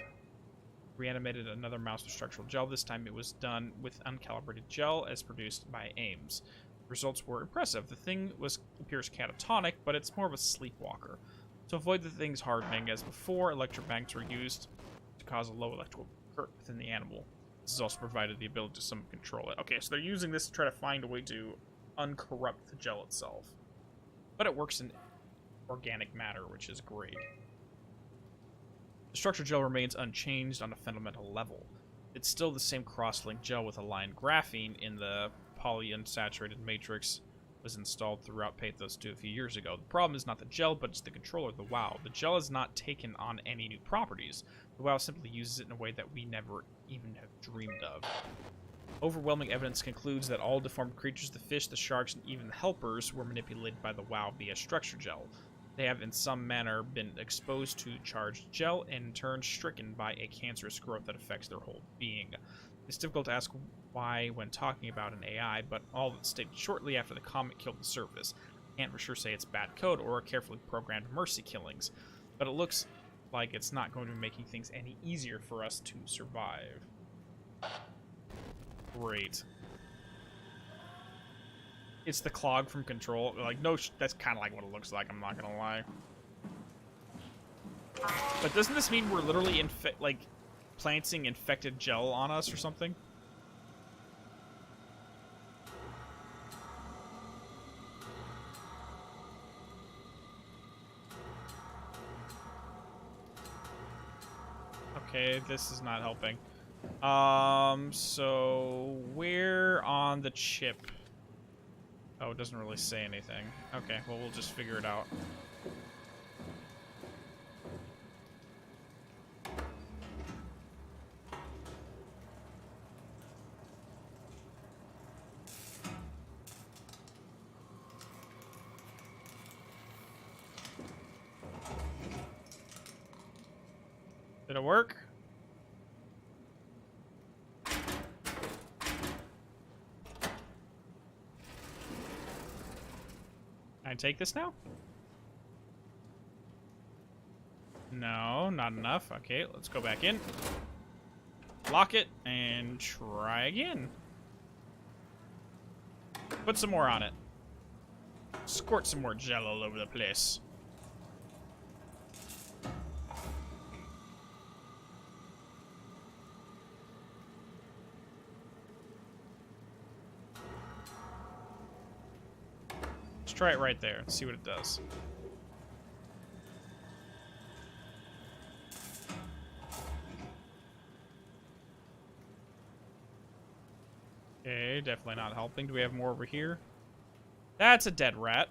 Reanimated another mouse with structural gel. This time it was done with uncalibrated gel as produced by Ames. Results were impressive. The thing appears catatonic, but it's more of a sleepwalker. To avoid the thing's hardening, as before, electromagnets were used to cause a low electrical current within the animal. This has also provided the ability to somewhat control it. Okay, so they're using this to try to find a way to uncorrupt the gel itself. But it works in organic matter, which is great. The structure gel remains unchanged on a fundamental level. It's still the same cross-linked gel with aligned graphene in the polyunsaturated matrix was installed throughout Pathos 2 a few years ago. The problem is not the gel, but it's the controller, the WoW. The gel has not taken on any new properties. The WoW simply uses it in a way that we never even have dreamed of. Overwhelming evidence concludes that all deformed creatures, the fish, the sharks, and even the helpers, were manipulated by the WoW via structure gel. They have in some manner been exposed to charged gel and in turn stricken by a cancerous growth that affects their whole being. It's difficult to ask why when talking about an AI, but all that's stated shortly after the comet killed the surface. Can't for sure say it's bad code or carefully programmed mercy killings, but it looks like it's not going to be making things any easier for us to survive. Great. It's the clog from Control. Like, no, that's kind of like what it looks like, I'm not gonna lie. But doesn't this mean we're literally planting infected gel on us or something? Okay, this is not helping. So where on the chip? Oh, it doesn't really say anything. Okay, well, we'll just figure it out. Did it work? Can I take this now? No, not enough. Okay, let's go back in. Lock it and try again. Put some more on it. Squirt some more gel all over the place. Let's try it right there and see what it does. Okay, definitely not helping. Do we have more over here? That's a dead rat.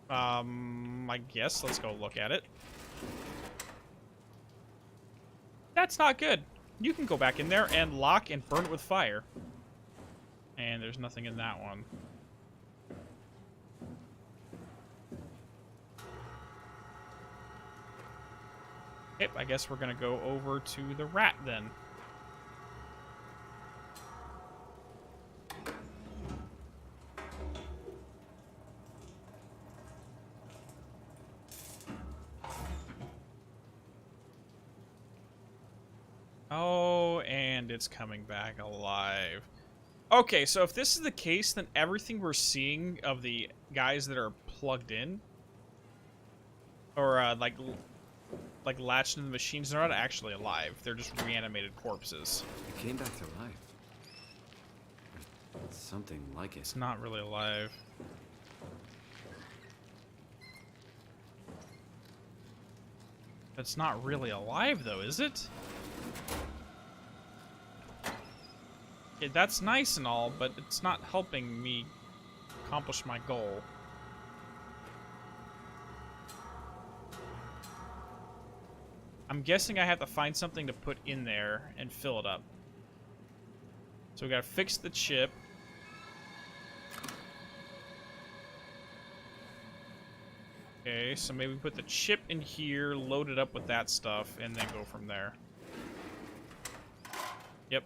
I guess let's go look at it. That's not good. You can go back in there and lock and burn it with fire. And there's nothing in that one. Yep, I guess we're gonna go over to the rat then. Oh, and it's coming back alive. Okay, so if this is the case, then everything we're seeing of the guys that are plugged in, or like latched into the machines, they're not actually alive. They're just reanimated corpses. It came back to life. There's something like it. It's not really alive. It's not really alive, though, is it? Yeah, that's nice and all, but it's not helping me accomplish my goal. I'm guessing I have to find something to put in there and fill it up. So we gotta fix the chip. Okay, so maybe put the chip in here, load it up with that stuff, and then go from there. Yep.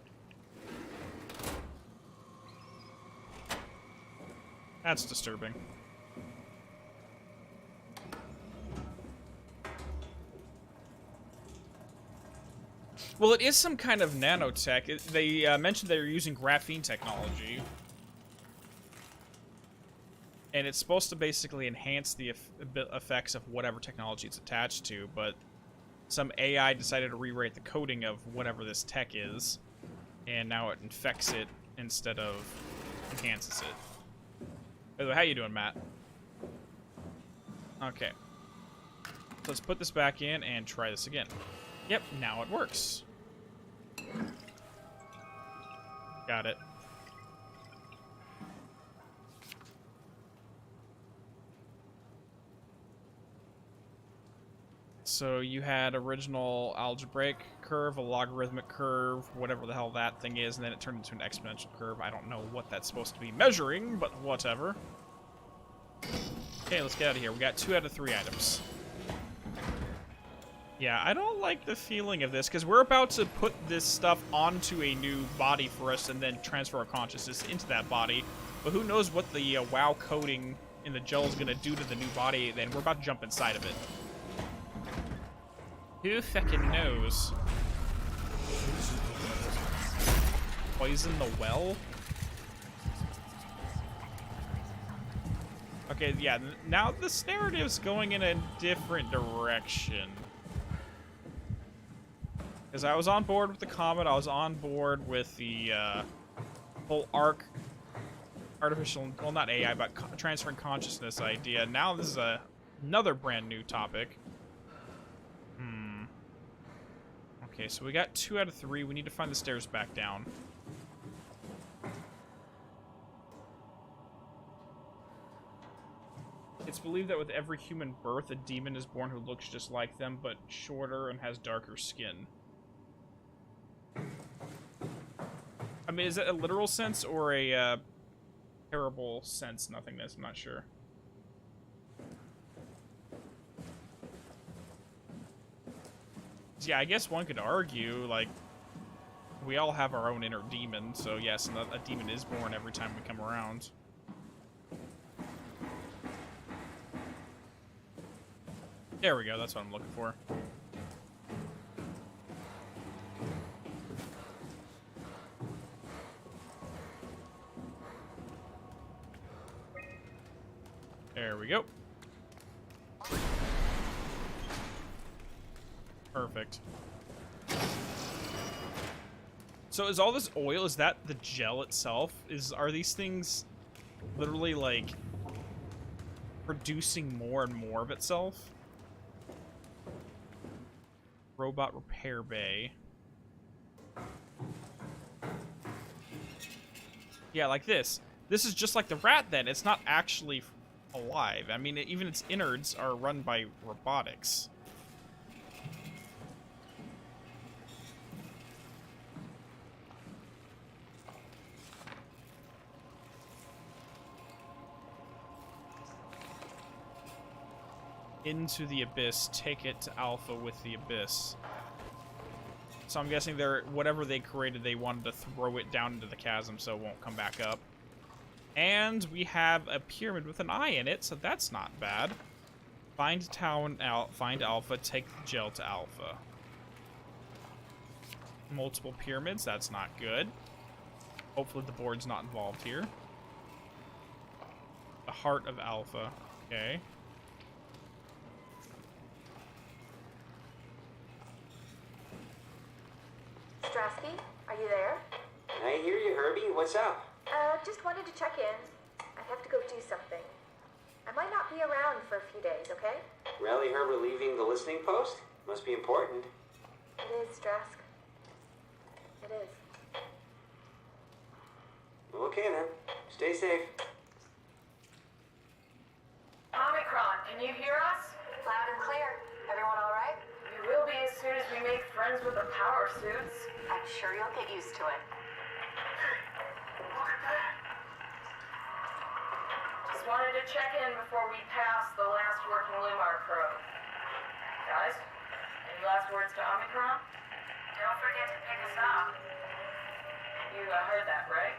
That's disturbing. Well, it is some kind of nanotech. They mentioned they were using graphene technology. And it's supposed to basically enhance the effects of whatever technology it's attached to, but some AI decided to rewrite the coding of whatever this tech is, and now it infects it instead of enhances it. By the way, how you doing, Matt? Okay. Let's put this back in and try this again. Yep, now it works. Got it. So you had original algebraic curve, a logarithmic curve, whatever the hell that thing is, and then it turned into an exponential curve. I don't know what that's supposed to be measuring, but whatever. Okay, let's get out of here. We got 2 out of 3 items. Yeah, I don't like the feeling of this, because we're about to put this stuff onto a new body for us and then transfer our consciousness into that body. But who knows what the WoW coding in the gel is going to do to the new body, then we're about to jump inside of it. Who fucking knows? Poison the well? Okay, yeah, now this narrative's going in a different direction. Because I was on board with the comet, I was on board with the whole artificial, well, not AI, but transferring consciousness idea. Now this is another brand new topic. Okay, so we got 2 out of 3. We need to find the stairs back down. It's believed that with every human birth, a demon is born who looks just like them, but shorter and has darker skin. I mean, is that a literal sense or a parable sense nothingness? I'm not sure. Yeah, I guess one could argue, like, we all have our own inner demon, so yes, a demon is born every time we come around. There we go, that's what I'm looking for. There we go. Perfect. So is all this oil, is that the gel itself? Are these things literally, like, producing more and more of itself? Robot repair bay. Yeah, like this. This is just like the rat then. It's not actually alive. I mean, even its innards are run by robotics. Into the abyss, take it to Alpha with the abyss. So I'm guessing whatever they created, they wanted to throw it down into the chasm so it won't come back up. And we have a pyramid with an eye in it, so that's not bad. Find Tau and find Alpha, take the gel to Alpha. Multiple pyramids, that's not good. Hopefully the board's not involved here. The heart of Alpha, okay. Strasky, are you there? I hear you, Herbie. What's up? Just wanted to check in. I have to go do something. I might not be around for a few days, okay? Rally Herbert leaving the listening post? Must be important. It is, Strask. It is. Okay then. Stay safe. Omicron, can you hear us? Loud and clear. Everyone all right? We will be as soon as we make friends with the power suits. I'm sure you'll get used to it. Just wanted to check in before we pass the last working Lumar probe. Guys, any last words to Omicron? Don't forget to pick us up. You heard that, right?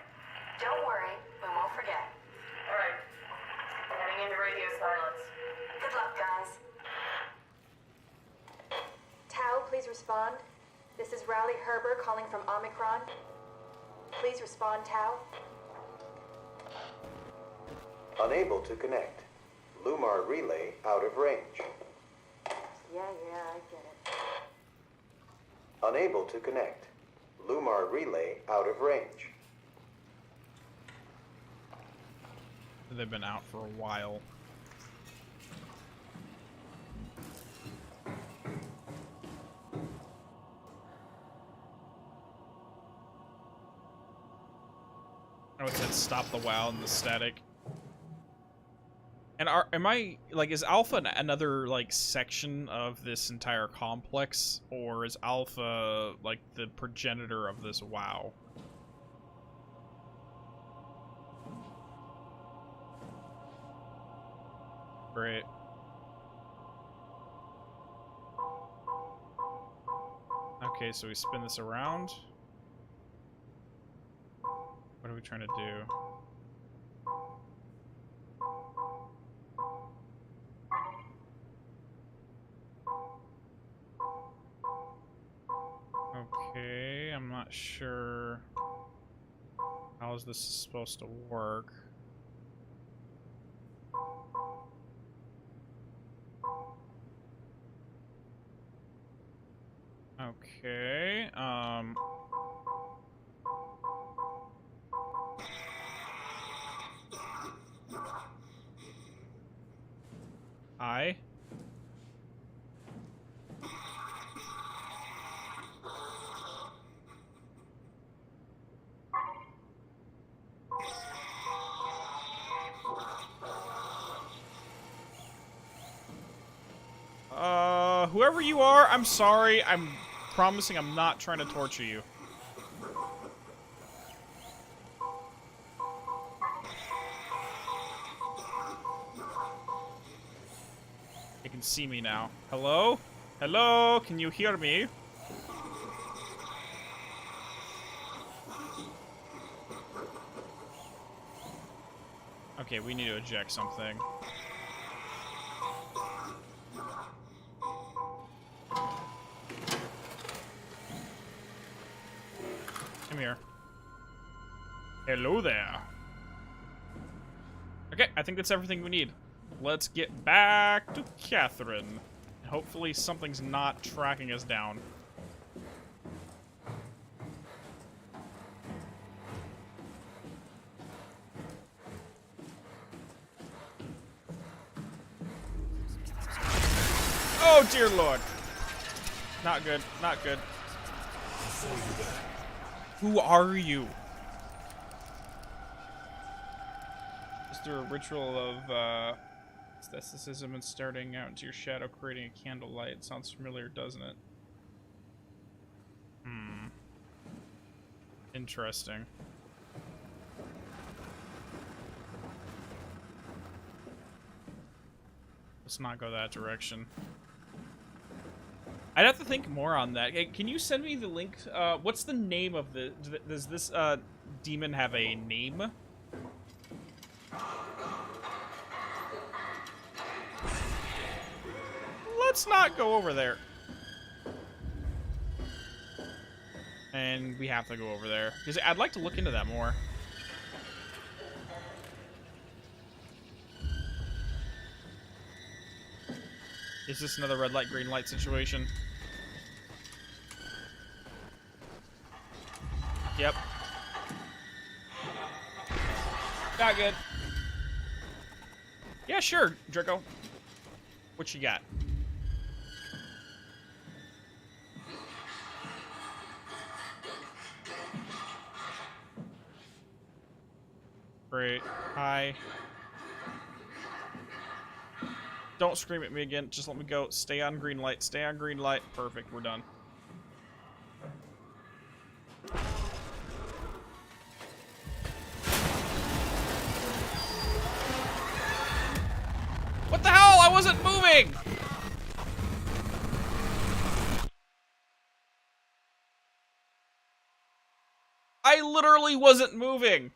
Don't worry, we won't forget. All right. Heading into radio silence. Good luck, guys. Tau, please respond. This is Rowley Herber calling from Omicron. Please respond, Tau. Unable to connect. Lumar relay out of range. Yeah, I get it. Unable to connect. Lumar relay out of range. They've been out for a while. Oh, it said stop the WoW and the static. And am I, like, is Alpha another, like, section of this entire complex? Or is Alpha, like, the progenitor of this WoW? Great. Okay, so we spin this around. What are we trying to do? Okay, I'm not sure how is this supposed to work. Okay, Hi. Whoever you are, I'm sorry. I'm promising I'm not trying to torture you. You can see me now. Hello? Hello? Can you hear me? Okay, we need to eject something. Come here. Hello there. Okay, I think that's everything we need. Let's get back to Catherine. Hopefully something's not tracking us down. Oh, dear Lord. Not good. Not good. Who are you? Just through a ritual of aestheticism and starting out into your shadow, creating a candlelight. Sounds familiar, doesn't it? Hmm. Interesting. Let's not go that direction. I'd have to think more on that. Hey, can you send me the link? What's the name of the... Does this demon have a name? Let's not go over there. And we have to go over there. Because I'd like to look into that more. Is this another red light, green light situation? Yep. Not good. Yeah, sure, Draco. What you got? Great. Hi. Don't scream at me again. Just let me go. Stay on green light. Stay on green light. Perfect. We're done. What the hell? I wasn't moving! I literally wasn't moving!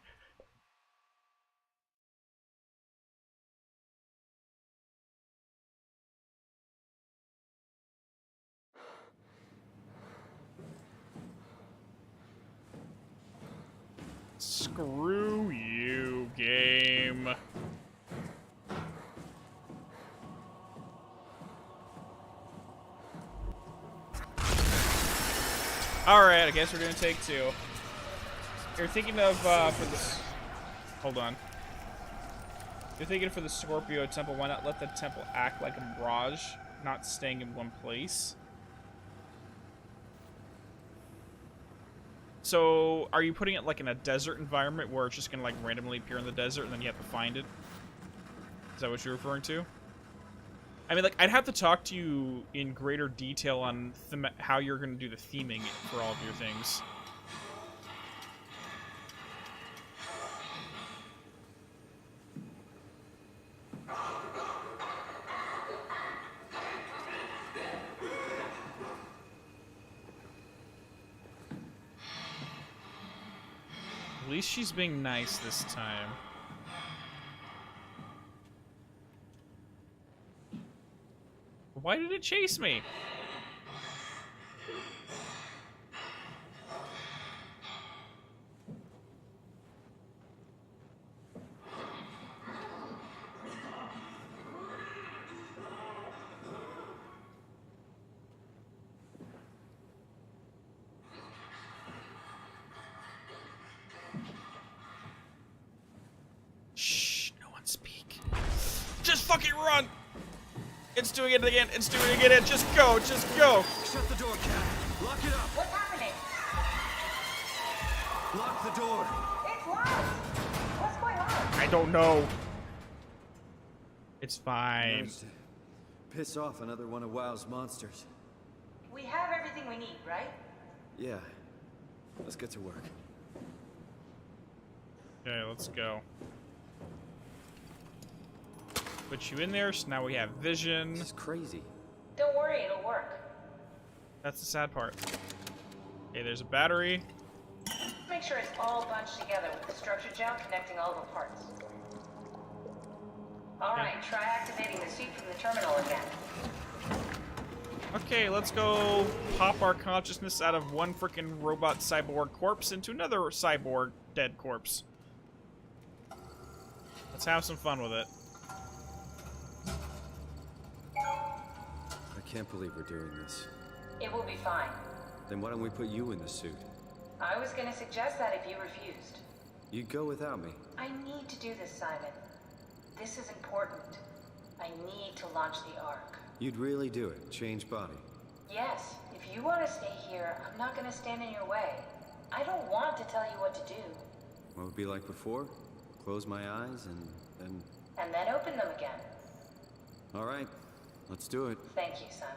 Screw you, game. Alright, I guess we're doing take 2. You're thinking of, for this... Hold on. You're thinking for the Scorpio temple, why not let the temple act like a mirage, not staying in one place? So, are you putting it like in a desert environment where it's just gonna like randomly appear in the desert and then you have to find it? Is that what you're referring to? I mean, like, I'd have to talk to you in greater detail on how you're gonna do the theming for all of your things. At least she's being nice this time. Why did it chase me? Shh, no one speak. Just fucking run! It's doing it again, it's doing it again, just go, just go! Shut the door, Cat. Lock it up. What's happening? Lock the door. It's locked. What's going on? I don't know. It's fine. Managed to piss off another one of WoW's monsters. We have everything we need, right? Yeah. Let's get to work. Okay, let's go. Put you in there, so now we have vision. This is crazy. Don't worry, it'll work. That's the sad part. Okay, there's a battery. Make sure it's all bunched together with the structure gel connecting all the parts. Alright, try activating the suit from the terminal again. Okay, let's go pop our consciousness out of one freaking robot cyborg corpse into another cyborg dead corpse. Let's have some fun with it. I can't believe we're doing this. It will be fine. Then why don't we put you in the suit? I was gonna suggest that if you refused. You'd go without me. I need to do this, Simon. This is important. I need to launch the Ark. You'd really do it. Change body. Yes, if you want to stay here, I'm not gonna stand in your way. I don't want to tell you what to do. What would it be like before? Close my eyes and then... And then open them again. All right. Let's do it. Thank you, Simon.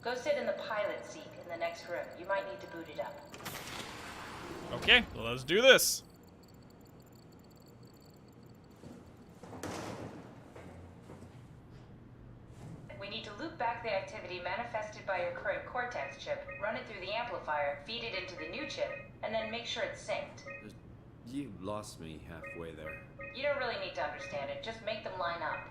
Go sit in the pilot seat in the next room. You might need to boot it up. Okay, let's do this. We need to loop back the activity manifested by your current Cortex chip, run it through the amplifier, feed it into the new chip, and then make sure it's synced. You lost me halfway there. You don't really need to understand it, just make them line up.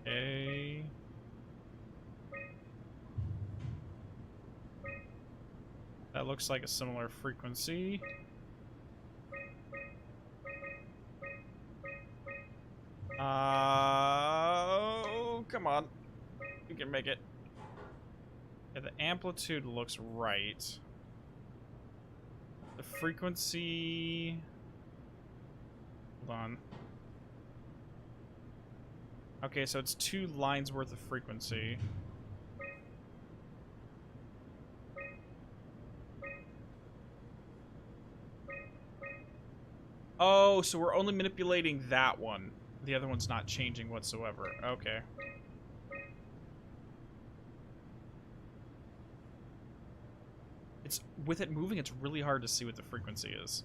Okay. That looks like a similar frequency. Oh, come on. You can make it. Yeah, the amplitude looks right. The frequency... Hold on. Okay, so it's 2 lines worth of frequency. Oh, so we're only manipulating that one. The other one's not changing whatsoever. Okay. It's with it moving, it's really hard to see what the frequency is.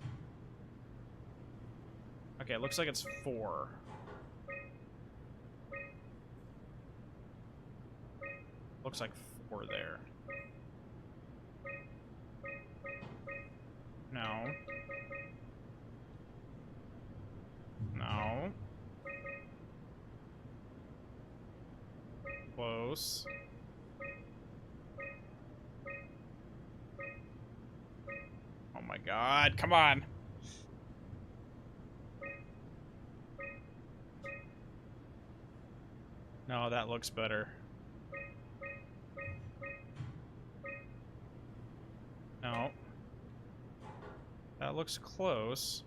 Okay, it looks like it's 4. Looks like 4 there. No. No. Close. Oh my god, come on. No, that looks better. No. That looks close.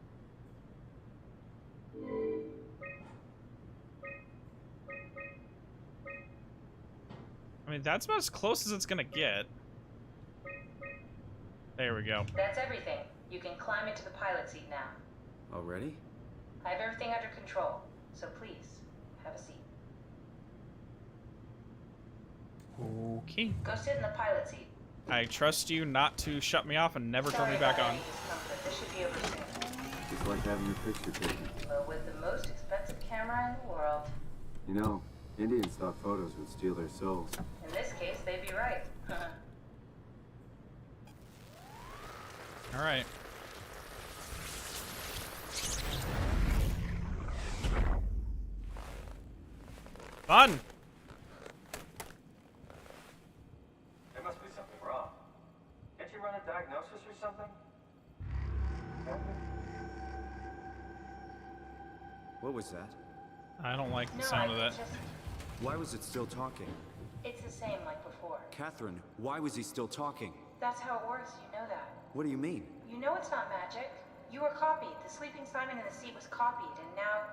I mean, that's about as close as it's gonna get. There we go. That's everything. You can climb into the pilot seat now. Already? I have everything under control, so please, have a seat. Okay. Go sit in the pilot seat. I trust you not to shut me off and never turn Sorry me back about on. any discomfort. This should be over soon. It's like having your picture taken. Well, with the most expensive camera in the world. You know, Indians thought photos would steal their souls. In this case, they'd be right. All right. Fun. There must be something wrong. Can't you run a diagnosis or something? What was that? I don't like the No, sound of I that. just... Why was it still talking? It's the same like before. Catherine, why was he still talking? That's how it works, you know that. What do you mean? You know it's not magic. You were copied. The sleeping Simon in the seat was copied, and now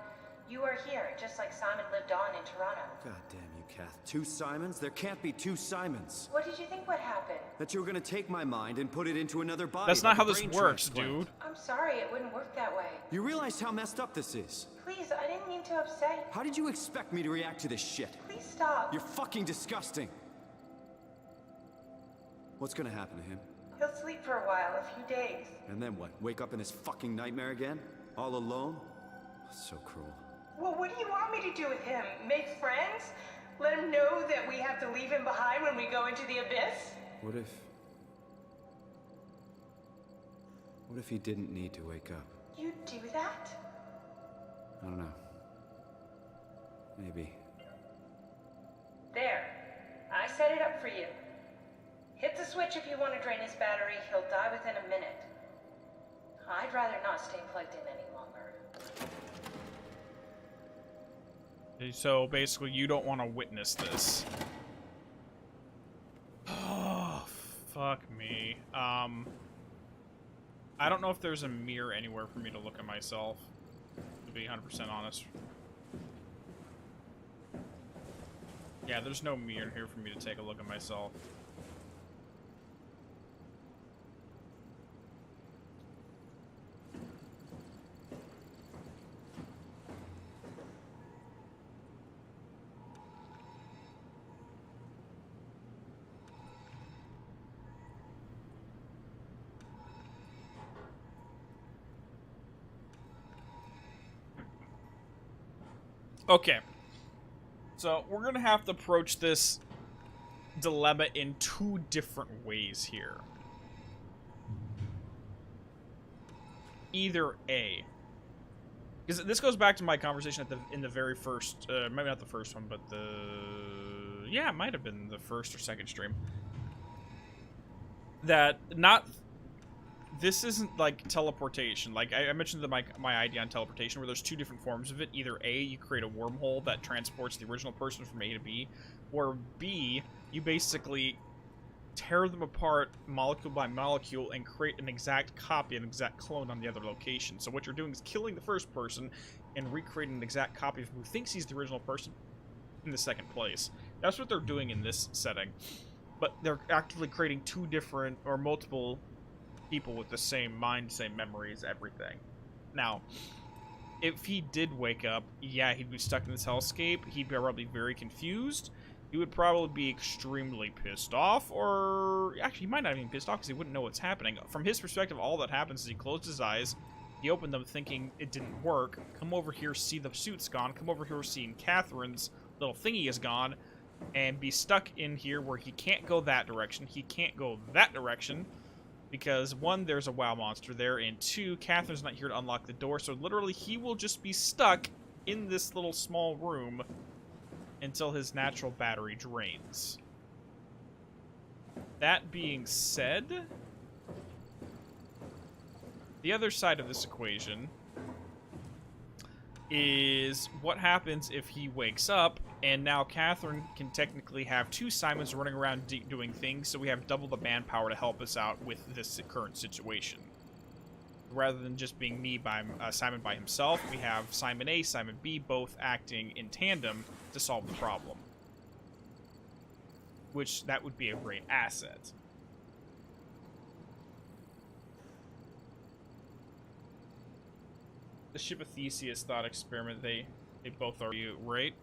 you are here, just like Simon lived on in Toronto. God damn you, Kath. 2 Simons? There can't be 2 Simons. What did you think would happen? That you were gonna take my mind and put it into another body. That's not like how a this brain works, transplant. dude. I'm sorry, it wouldn't work that way. You realize how messed up this is? Please, I didn't mean to upset you. How did you expect me to react to this shit? Please stop. You're fucking disgusting. What's gonna happen to him? He'll sleep for a while, a few days. And then what? Wake up in this fucking nightmare again? All alone? So cruel. Well, what do you want me to do with him? Make friends? Let him know that we have to leave him behind when we go into the abyss? What if he didn't need to wake up? You'd do that? I don't know. Maybe. There. I set it up for you. Hit the switch if you want to drain his battery. He'll die within a minute. I'd rather not stay plugged in any longer. So basically, you don't want to witness this. Oh, fuck me. I don't know if there's a mirror anywhere for me to look at myself, to be 100% honest. Yeah, there's no mirror here for me to take a look at myself. Okay. So, we're going to have to approach this dilemma in 2 different ways here. Either A. Because this goes back to my conversation in the very first, maybe not the first one, but yeah, it might have been the first or second stream. That this isn't like teleportation. Like I mentioned my idea on teleportation, where there's 2 different forms of it. Either A, you create a wormhole that transports the original person from A to B, or B, you basically tear them apart molecule by molecule and create an exact copy, an exact clone on the other location. So what you're doing is killing the first person and recreating an exact copy of who thinks he's the original person in the second place. That's what they're doing in this setting. But they're actively creating 2 different or multiple people with the same mind, same memories, everything. Now, if he did wake up, yeah, he'd be stuck in this hellscape. He'd be probably very confused. He would probably be extremely pissed off, or actually, he might not even be pissed off because he wouldn't know what's happening. From his perspective, all that happens is he closed his eyes, he opened them thinking it didn't work. Come over here, see the suit's gone. Come over here, seeing Catherine's little thingy is gone, and be stuck in here where he can't go that direction. He can't go that direction. Because, 1, there's a WoW monster there, and 2, Catherine's not here to unlock the door, so literally he will just be stuck in this little small room until his natural battery drains. That being said, the other side of this equation is what happens if he wakes up, and now Catherine can technically have 2 Simons running around doing things, so we have double the manpower to help us out with this current situation. Rather than just being me by Simon by himself, we have Simon A, Simon B, both acting in tandem to solve the problem. Which, that would be a great asset. The ship of Theseus thought experiment, they both are you, right?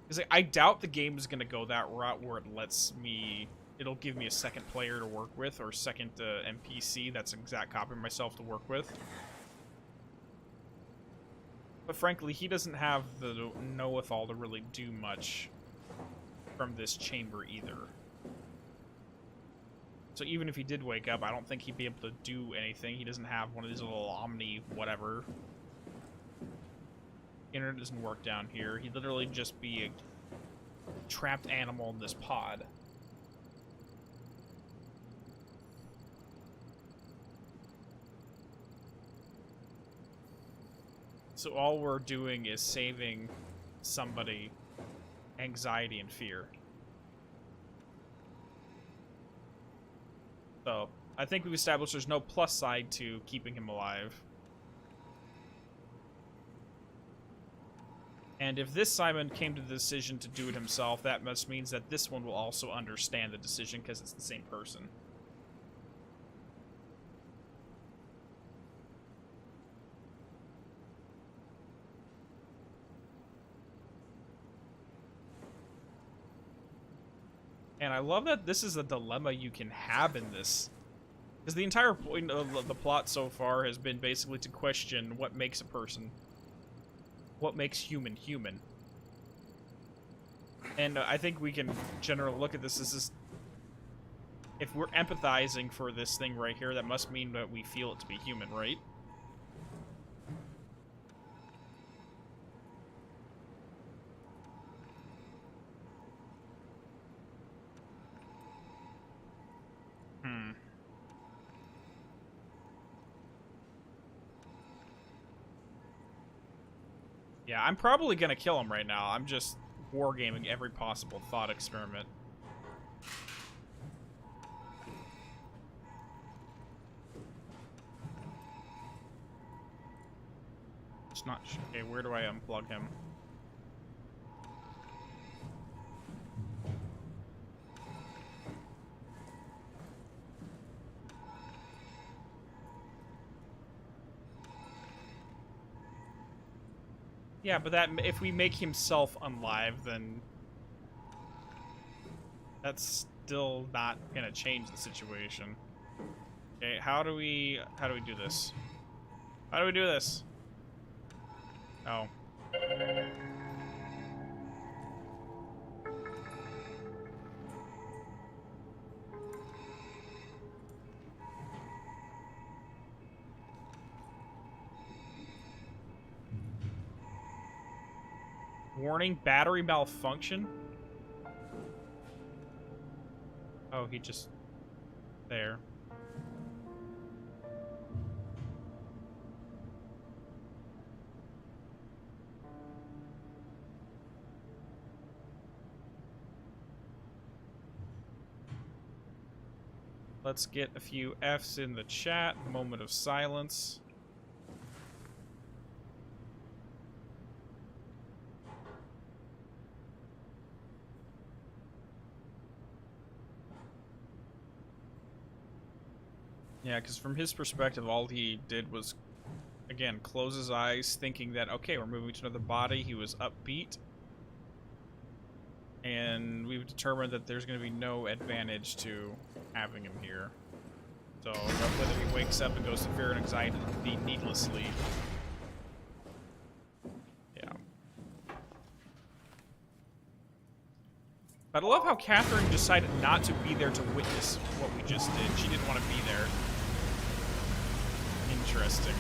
Because I doubt the game is going to go that route where it lets me... It'll give me a second player to work with, or second NPC that's an exact copy of myself to work with. But frankly, he doesn't have the know-with-all to really do much from this chamber either. So even if he did wake up, I don't think he'd be able to do anything. He doesn't have one of these little omni-whatever. Internet doesn't work down here. He'd literally just be a trapped animal in this pod. So all we're doing is saving somebody anxiety and fear. So, I think we've established there's no plus side to keeping him alive. And if this Simon came to the decision to do it himself, that must means that this one will also understand the decision because it's the same person. And I love that this is a dilemma you can have in this. Because the entire point of the plot so far has been basically to question what makes a person. What makes human human. And I think we can generally look at this as if we're empathizing for this thing right here, that must mean that we feel it to be human, right? Yeah, I'm probably gonna kill him right now. I'm just wargaming every possible thought experiment. It's not... Okay, where do I unplug him? Yeah, but that if we make himself unlive, then that's still not gonna change the situation. Okay, how do we do this? How do we do this? Oh. Warning, battery malfunction? Oh, he just... there. Let's get a few F's in the chat. Moment of silence. Yeah, because from his perspective, all he did was, again, close his eyes, thinking that, okay, we're moving to another body. He was upbeat. And we've determined that there's going to be no advantage to having him here. So, whether he wakes up and goes to fear and anxiety needlessly. Yeah. But I love how Catherine decided not to be there to witness what we just did. She didn't want to be there. Interesting.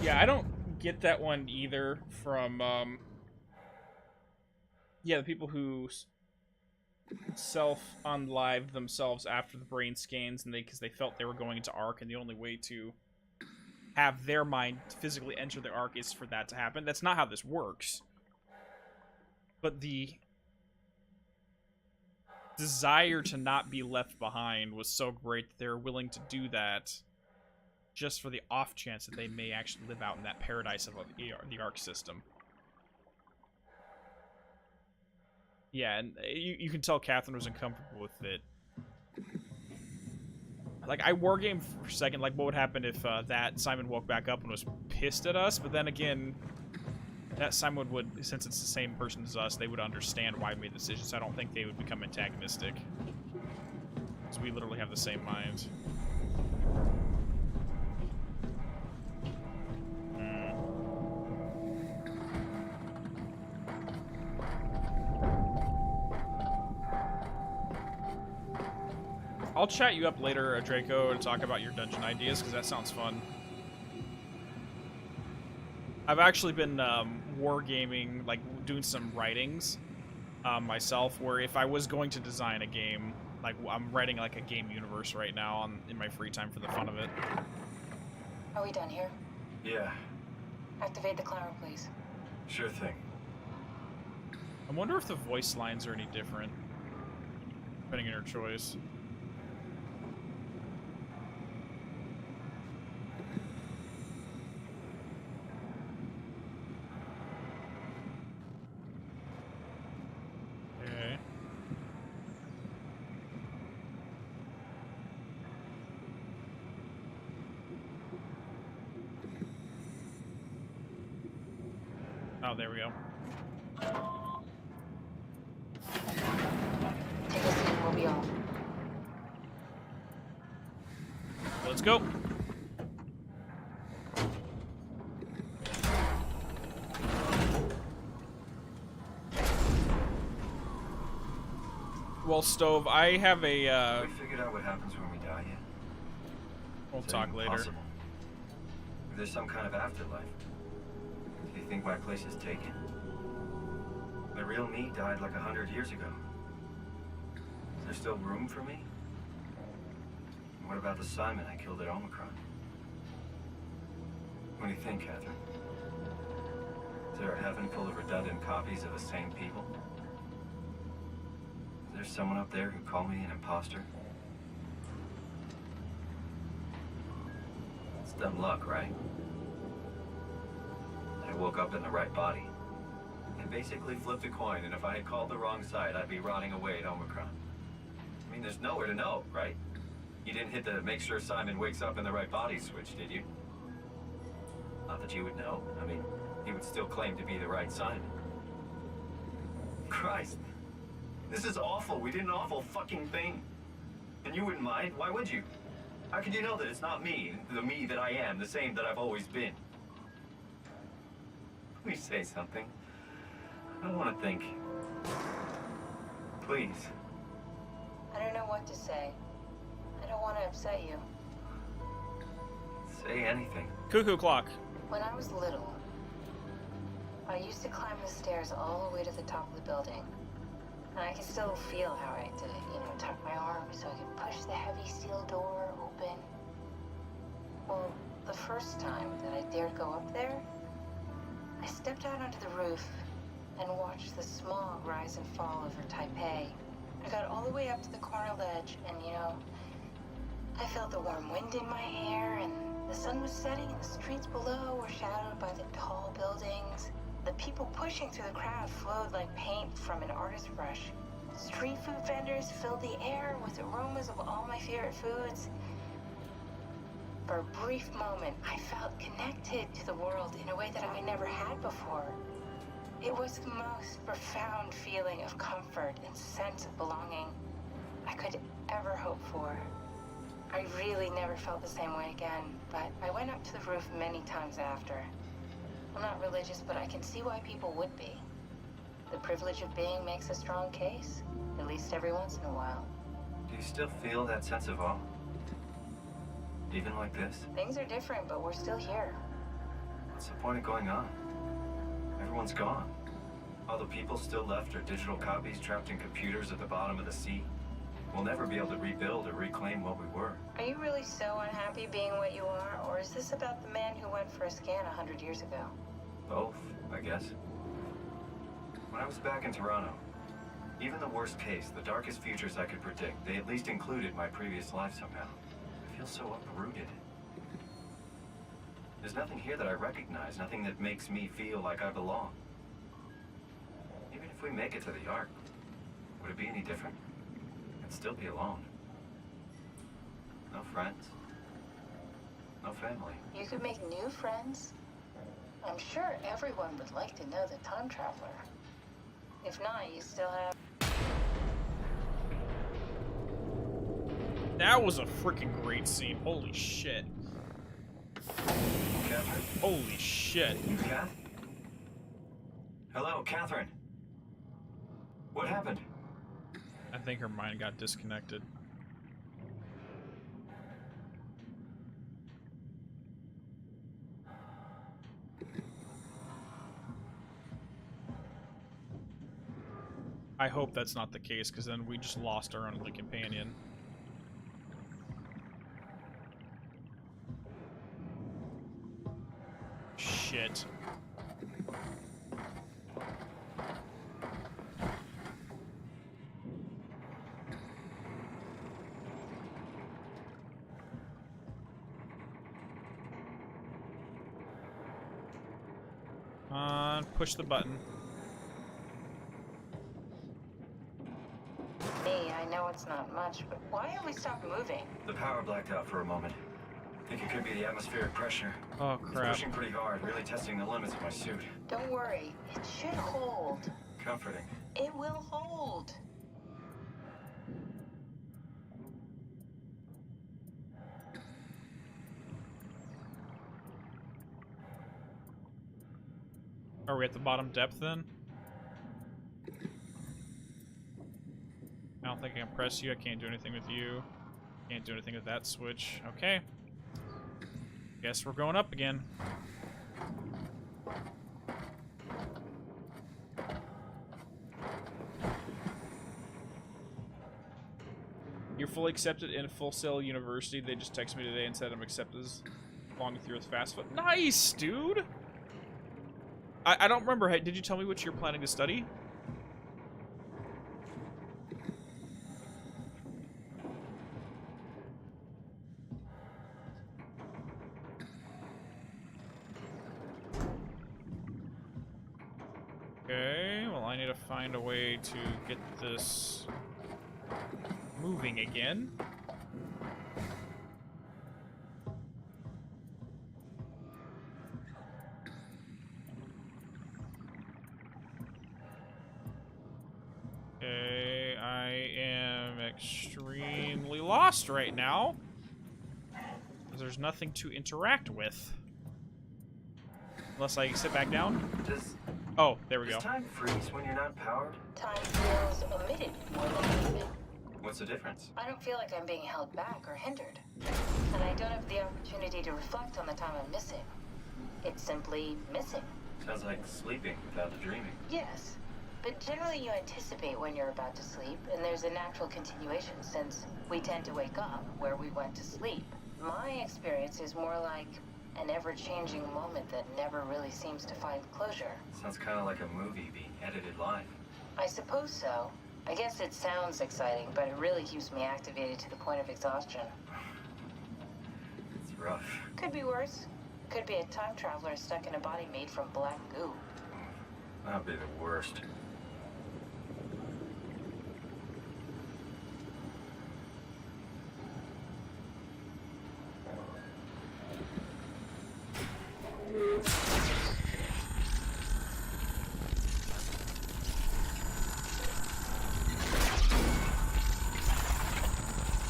Yeah, I don't get that one either from, yeah, the people who self-unlived themselves after the brain scans, and because they felt they were going into Ark, and the only way to have their mind physically enter the Ark is for that to happen. That's not how this works. But the desire to not be left behind was so great that they're willing to do that just for the off chance that they may actually live out in that paradise of the Ark system. Yeah, and you can tell Catherine was uncomfortable with it. Like, I wargamed for a second, like, what would happen if that Simon woke back up and was pissed at us, but then again, that Simon would, since it's the same person as us, they would understand why we made the decision, so I don't think they would become antagonistic. Because we literally have the same mind. I'll chat you up later, Draco, to talk about your dungeon ideas, because that sounds fun. I've actually been wargaming, like, doing some writings myself, where if I was going to design a game, like, I'm writing, like, a game universe right now in my free time for the fun of it. Are we done here? Yeah, Activate the cloud, please. sure thing. I wonder if the voice lines are any different, depending on your choice. Oh, there we go. Take us in, we'll be off. Let's go. Well, Stove, I have a, Have we figured out what happens when we die yet? We'll Is it talk later. impossible? If there's some kind of afterlife, do you think my place is taken? The real me died like 100 years ago. Is there still room for me? And what about the Simon I killed at Omicron? What do you think, Catherine? Is there a heaven full of redundant copies of the same people? Is there someone up there who called me an imposter? It's dumb luck, right? I woke up in the right body. I basically flipped a coin, and if I had called the wrong side, I'd be rotting away at Omicron. I mean, there's nowhere to know, right? You didn't hit the make sure Simon wakes up in the right body switch, did you? Not that you would know. I mean, he would still claim to be the right Simon. Christ. This is awful. We did an awful fucking thing. And you wouldn't mind? Why would you? How could you know that it's not me, the me that I am, the same that I've always been? Please say something. I don't want to think. Please. I don't know what to say. I don't want to upset you. Say anything. Cuckoo clock. When I was little, I used to climb the stairs all the way to the top of the building. And I can still feel how I had to, tuck my arms so I could push the heavy steel door open. Well, the first time that I dared go up there, I stepped out onto the roof and watched the smog rise and fall over Taipei. I got all the way up to the corner ledge, and I felt the warm wind in my hair, and the sun was setting, and the streets below were shadowed by the tall buildings. The people pushing through the crowd flowed like paint from an artist's brush. Street food vendors filled the air with aromas of all my favorite foods. For a brief moment, I felt connected to the world in a way that I never had before. It was the most profound feeling of comfort and sense of belonging I could ever hope for. I really never felt the same way again, but I went up to the roof many times after. I'm not religious, but I can see why people would be. The privilege of being makes a strong case, at least every once in a while. Do you still feel that sense of awe? Even like this? Things are different, but we're still here. What's the point of going on? Everyone's gone. All the people still left are digital copies trapped in computers at the bottom of the sea. We'll never be able to rebuild or reclaim what we were. Are you really so unhappy being what you are, or is this about the man who went for a scan 100 years ago? Both, I guess. When I was back in Toronto, even the worst case, the darkest futures I could predict, they at least included my previous life somehow. I feel so uprooted. There's nothing here that I recognize, nothing that makes me feel like I belong. Even if we make it to the Ark, would it be any different? I'd still be alone. No friends. No family. You could make new friends. I'm sure everyone would like to know the time traveler. If not, you still have... That was a freaking great scene. Holy shit. Catherine? Holy shit. You Kath? Hello, Catherine. What happened? I think her mind got disconnected. I hope that's not the case, because then we just lost our only companion. Shit. Push the button. Hey, I know it's not much, but why have we stopped moving? The power blacked out for a moment. Think it could be the atmospheric pressure. Oh, crap. It's pushing pretty hard, really testing the limits of my suit. Don't worry, it should hold. Comforting. It will hold. Are we at the bottom depth then? I don't think I can press you. I can't do anything with you. Can't do anything with that switch. Okay. Guess we're going up again. You're fully accepted in Full Sail University. They just texted me today and said I'm accepted as long through with fast foot. Nice, dude! I don't remember. Did you tell me what you're planning to study? Okay, well I need to find a way to get this moving again. Okay, I am extremely lost right now. There's nothing to interact with. Unless I sit back down. Oh, there we go. Does time freeze when you're not powered? Time feels omitted more than moving. What's the difference? I don't feel like I'm being held back or hindered. And I don't have the opportunity to reflect on the time I'm missing. It's simply missing. Sounds like sleeping without the dreaming. Yes. But generally you anticipate when you're about to sleep, and there's a natural continuation since we tend to wake up where we went to sleep. My experience is more like an ever-changing moment that never really seems to find closure. Sounds kind of like a movie being edited live. I suppose so. I guess it sounds exciting, but it really keeps me activated to the point of exhaustion. It's rough. Could be worse. Could be a time traveler stuck in a body made from black goo. That'd be the worst.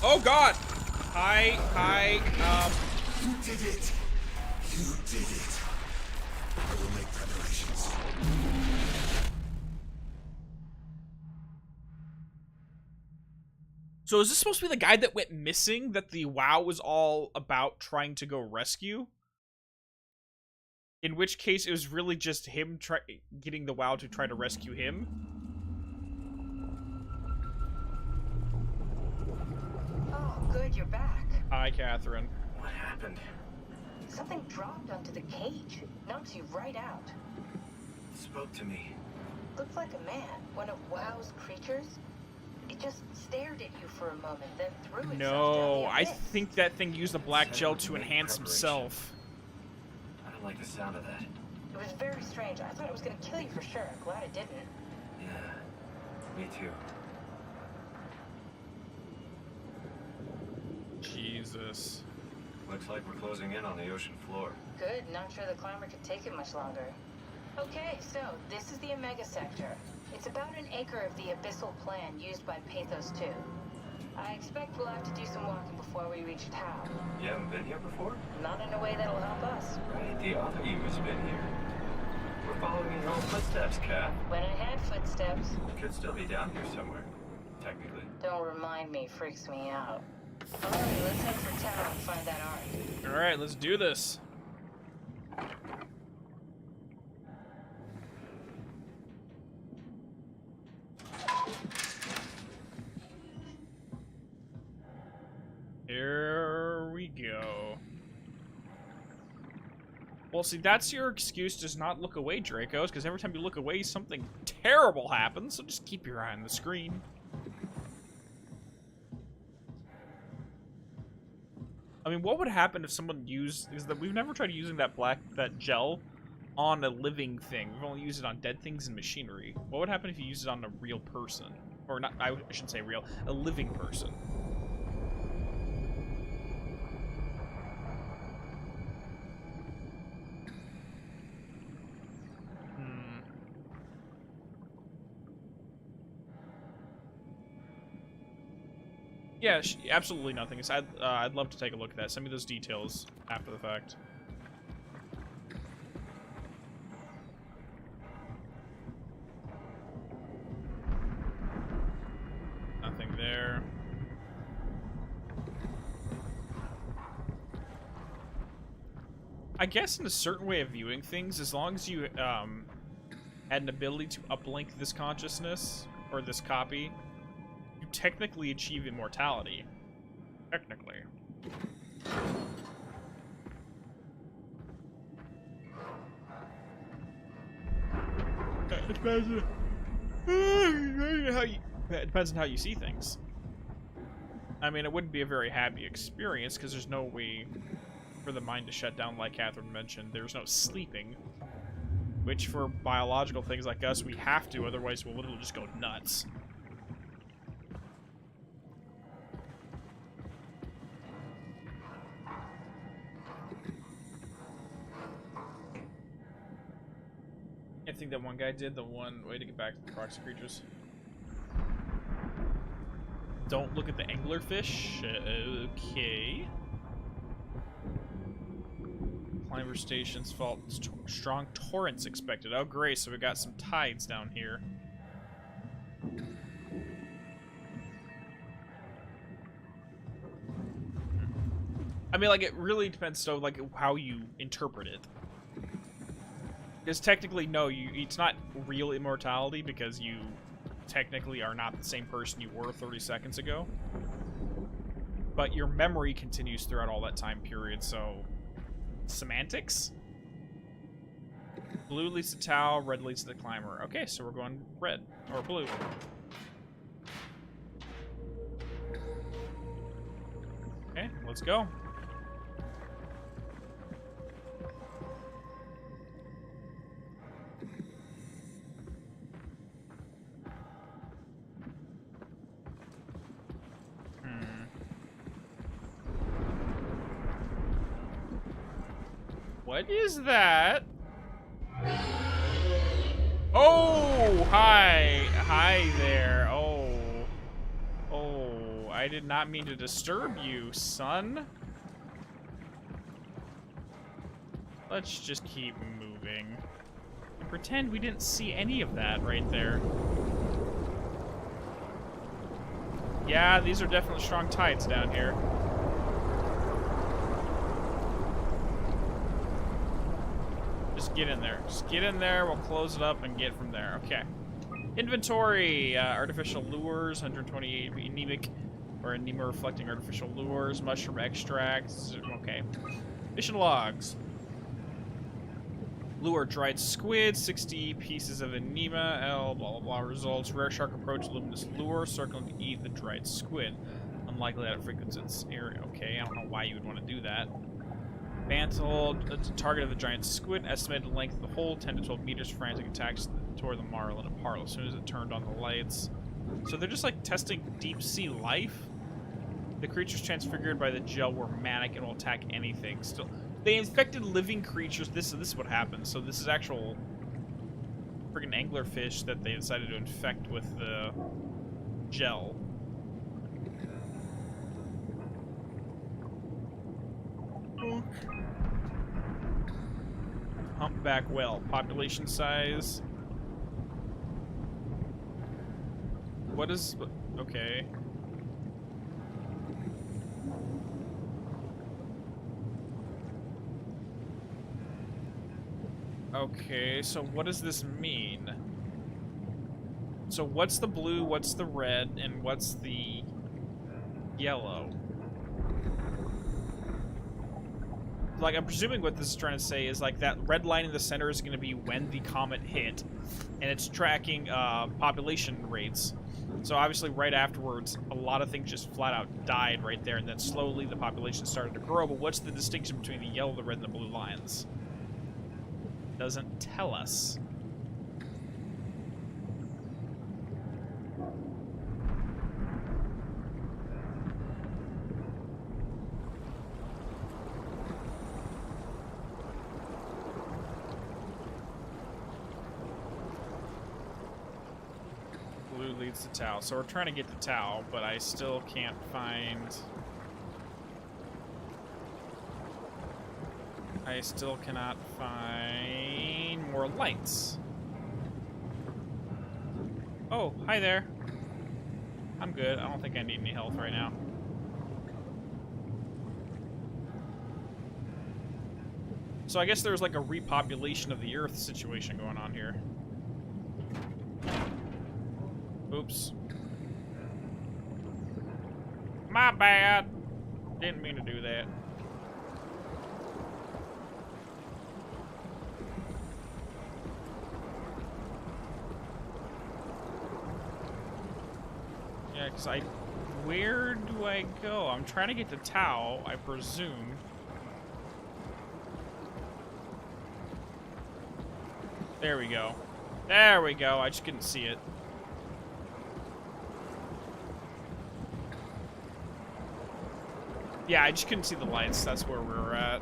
Oh god! You did it! You did it! I will make preparations. So is this supposed to be the guy that went missing that the WoW was all about trying to go rescue? In which case, it was really just him getting the WoW to try to rescue him. Oh, good, you're back. Hi, Catherine. What happened? Something dropped onto the cage. Knocks you right out. It spoke to me. Looked like a man, one of WoW's creatures. It just stared at you for a moment, then threw itself No, down the I abyss. think that thing used the black gel to enhance himself. I don't like the sound of that. It was very strange. I thought it was gonna kill you for sure. Glad it didn't. Yeah, me too. Jesus. Looks like we're closing in on the ocean floor. Good, not sure the climber could take it much longer. Okay, so this is the Omega Sector. It's about an acre of the abyssal plan used by Pathos 2. I expect we'll have to do some walking before we reach Tau. You haven't been here before? Not in a way that'll help us. Right, the other you has been here. We're following your own footsteps, Kat. When I had footsteps. Could still be down here somewhere, technically. Don't remind me, freaks me out. Alright, let's head for Tau and find that ark. Alright, let's do this. Here we go. Well, see, that's your excuse to not look away, Dracos, because every time you look away, something terrible happens, so just keep your eye on the screen. I mean, what would happen if someone used... Is that we've never tried using that gel on a living thing. We've only used it on dead things and machinery. What would happen if you used it on a real person? Or not, I shouldn't say real, a living person. Yeah, absolutely nothing. I'd love to take a look at that. Send me those details after the fact. Nothing there. I guess in a certain way of viewing things, as long as you had an ability to uplink this consciousness, or this copy, you technically achieve immortality. Technically. It depends on how you see things. I mean, it wouldn't be a very happy experience, because there's no way for the mind to shut down, like Catherine mentioned. There's no sleeping. Which, for biological things like us, we have to, otherwise we'll literally just go nuts. I think that one guy did the one way to get back to the proxy creatures. Don't look at the anglerfish. Okay. Climber station's fault. Strong torrents expected. Oh, great. So we got some tides down here. I mean, like, it really depends, so, like, how you interpret it. Because technically, no, it's not real immortality, because you technically are not the same person you were 30 seconds ago. But your memory continues throughout all that time period, so... Semantics? Blue leads to Tau, red leads to the climber. Okay, so we're going red, or blue. Okay, let's go. What is that? Oh, hi. Hi there. Oh. Oh, I did not mean to disturb you, son. Let's just keep moving. And pretend we didn't see any of that right there. Yeah, these are definitely strong tides down here. Just get in there. Just get in there. We'll close it up and get from there. Okay. Inventory. Artificial lures. 128 anemic or anema reflecting artificial lures. Mushroom extracts. Okay. Mission logs. Lure dried squid. 60 pieces of anema. L. Blah blah blah. Results. Rare shark approach luminous lure. Circling to eat the dried squid. Unlikely that it frequents its area. Okay. I don't know why you would want to do that. Mantle, the target of the giant squid, estimated length of the hole, 10 to 12 meters, frantic attacks toward the marlin apart as soon as it turned on the lights. So they're just like testing deep sea life? The creatures transfigured by the gel were manic and will attack anything. Still, they infected living creatures. This is what happens. So this is actual friggin' anglerfish that they decided to infect with the gel. Humpback whale. Population size. What is... Okay. Okay, so what does this mean? So what's the blue, what's the red, and what's the yellow? Like, I'm presuming what this is trying to say is, like, that red line in the center is going to be when the comet hit, and it's tracking population rates. So obviously right afterwards, a lot of things just flat out died right there, and then slowly the population started to grow. But what's the distinction between the yellow, the red, and the blue lines? Doesn't tell us. Leads to Tau. So we're trying to get to Tau, but I still can't find... I still cannot find more lights. Oh, hi there. I'm good. I don't think I need any health right now. So I guess there's like a repopulation of the Earth situation going on here. Oops. My bad. Didn't mean to do that. Yeah, because where do I go? I'm trying to get to Tau, I presume. There we go. There we go. I just couldn't see it. Yeah, I just couldn't see the lights. That's where we were at.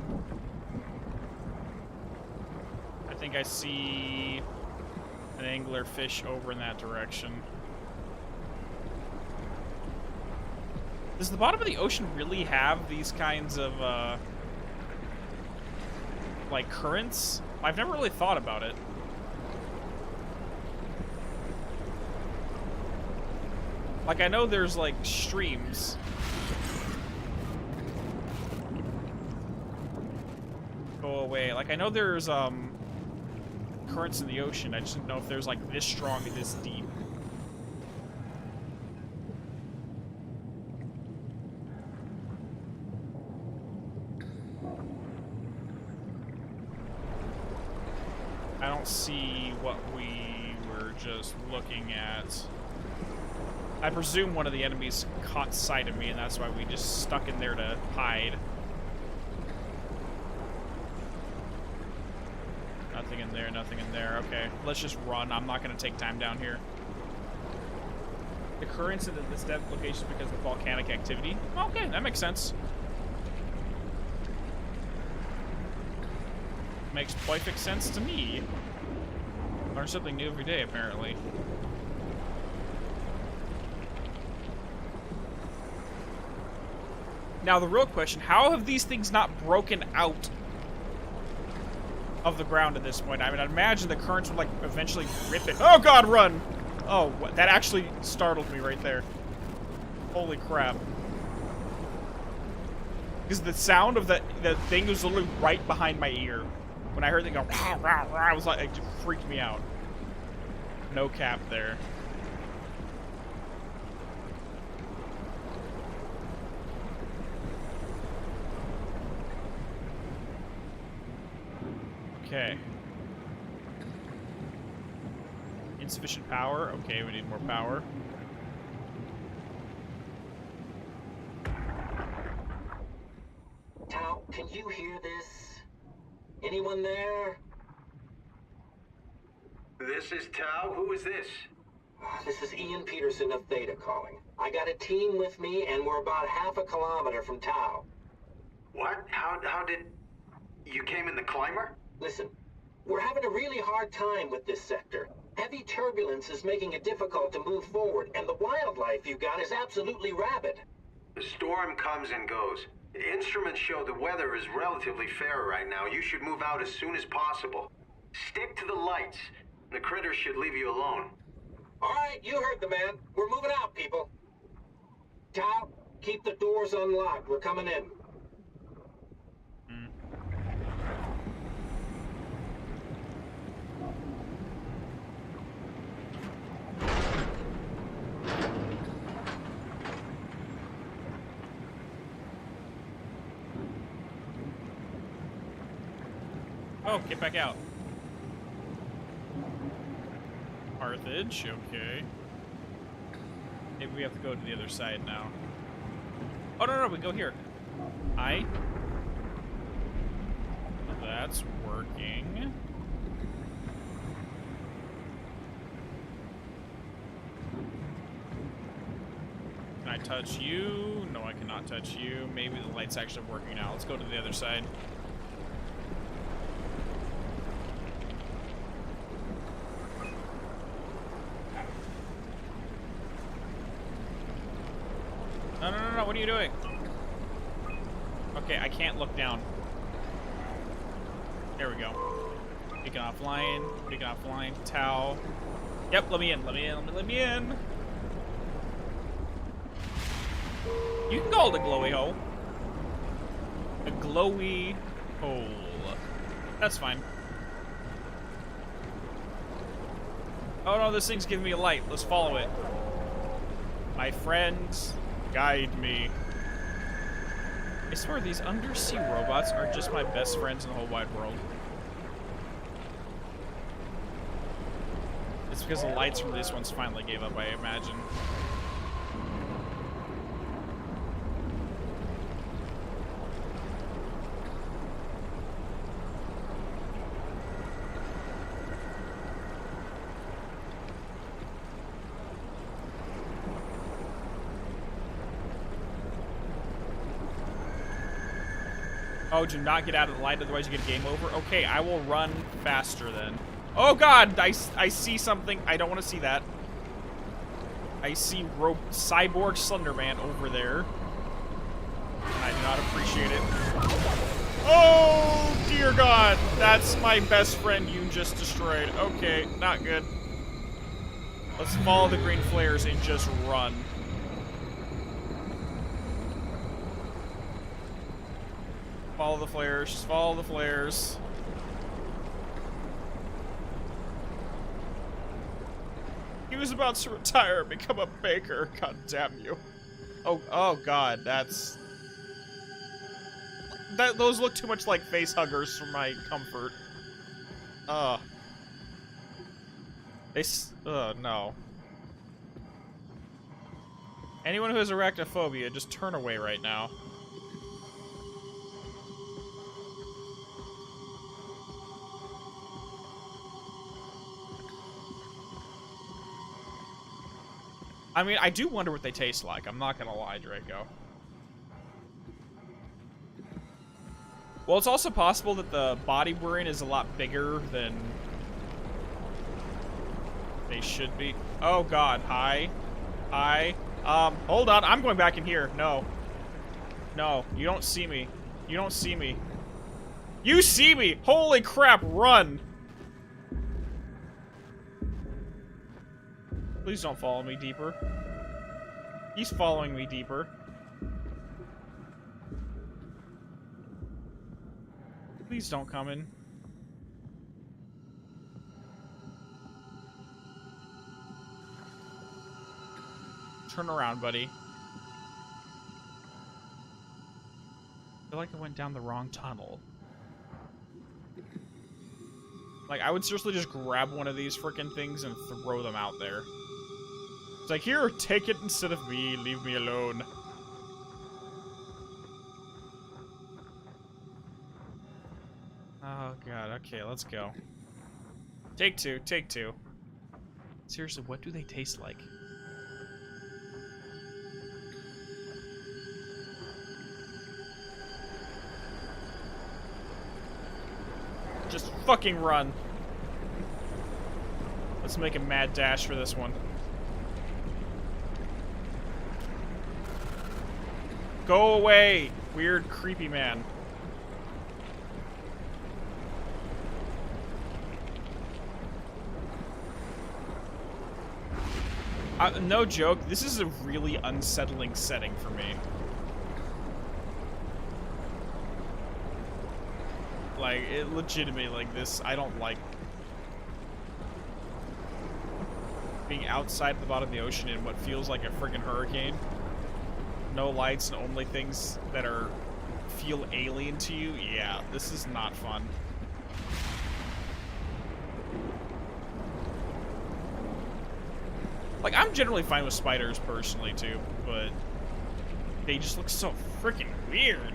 I think I see an anglerfish over in that direction. Does the bottom of the ocean really have these kinds of, like, currents? I've never really thought about it. Like, I know there's, like, streams. Go away. Like, I know there's, currents in the ocean. I just didn't know if there's, like, this strong and this deep. I don't see what we were just looking at. I presume one of the enemies caught sight of me, and that's why we just stuck in there to hide. Nothing in there, nothing in there. Okay, let's just run. I'm not going to take time down here. The currents in this depth location is because of volcanic activity. Okay, that makes sense. Makes perfect sense to me. Learn something new every day, apparently. Now, the real question, how have these things not broken out of the ground at this point? I mean, I'd imagine the currents would, like, eventually rip it. Oh, God, run! Oh, that actually startled me right there. Holy crap. Because the sound of the thing was literally right behind my ear. When I heard them go, rah, rah, rah, I was like, it just freaked me out. No cap there. Okay. Insufficient power. Okay, we need more power. Tao, can you hear this? Anyone there? This is Tao. Who is this? This is Ian Peterson of Theta calling. I got a team with me, and we're about half a kilometer from Tao. What? How did... You came in the climber? Listen, we're having a really hard time with this sector. Heavy turbulence is making it difficult to move forward, and the wildlife you got is absolutely rabid. The storm comes and goes. Instruments show the weather is relatively fair right now. You should move out as soon as possible. Stick to the lights. The critters should leave you alone. All right, you heard the man. We're moving out, people. Tao, keep the doors unlocked. We're coming in. Oh, get back out. Carthage, okay. Maybe we have to go to the other side now. Oh, no, we go here. That's working. Can I touch you? No, I cannot touch you. Maybe the light's actually working now. Let's go to the other side. No, what are you doing? Okay, I can't look down. There we go. Beacon offline, Tau. Yep, let me in. You can call it a glowy hole. A glowy hole. That's fine. Oh no, this thing's giving me a light. Let's follow it. My friends, guide me. I swear these undersea robots are just my best friends in the whole wide world. It's because the lights from this one's finally gave up, I imagine. Oh, do not get out of the light, otherwise you get game over? Okay, I will run faster then. Oh god, I see something. I don't want to see that. I see Cyborg Slenderman over there. And I do not appreciate it. Oh, dear god. That's my best friend you just destroyed. Okay, not good. Let's follow the green flares and just run. Follow the flares, just follow the flares. He was about to retire and become a baker, god damn you. Oh god, those look too much like face huggers for my comfort. No. Anyone who has arachnophobia, just turn away right now. I mean, I do wonder what they taste like. I'm not gonna lie, Draco. Well, it's also possible that the body we're in is a lot bigger than they should be. Oh god, hi. Hold on, I'm going back in here. No. No, you don't see me. You don't see me. You see me! Holy crap, run! Please don't follow me deeper. He's following me deeper. Please don't come in. turn around, buddy. I feel like I went down the wrong tunnel. Like, I would seriously just grab one of these frickin' things and throw them out there. It's like, here, take it instead of me. Leave me alone. Oh, God. Okay, let's go. Take two. Take two. Seriously, what do they taste like? Just fucking run. Let's make a mad dash for this one. Go away, weird, creepy man. No joke, this is a really unsettling setting for me. Like, it legitimately, like, this, I don't like being outside the bottom of the ocean in what feels like a friggin' hurricane. No lights and only things that feel alien to you. Yeah, this is not fun. Like, I'm generally fine with spiders personally too, but they just look so freaking weird.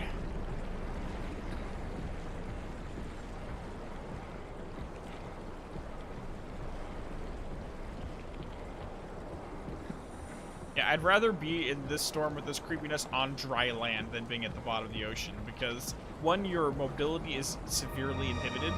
Yeah, I'd rather be in this storm with this creepiness on dry land than being at the bottom of the ocean, because one, your mobility is severely inhibited.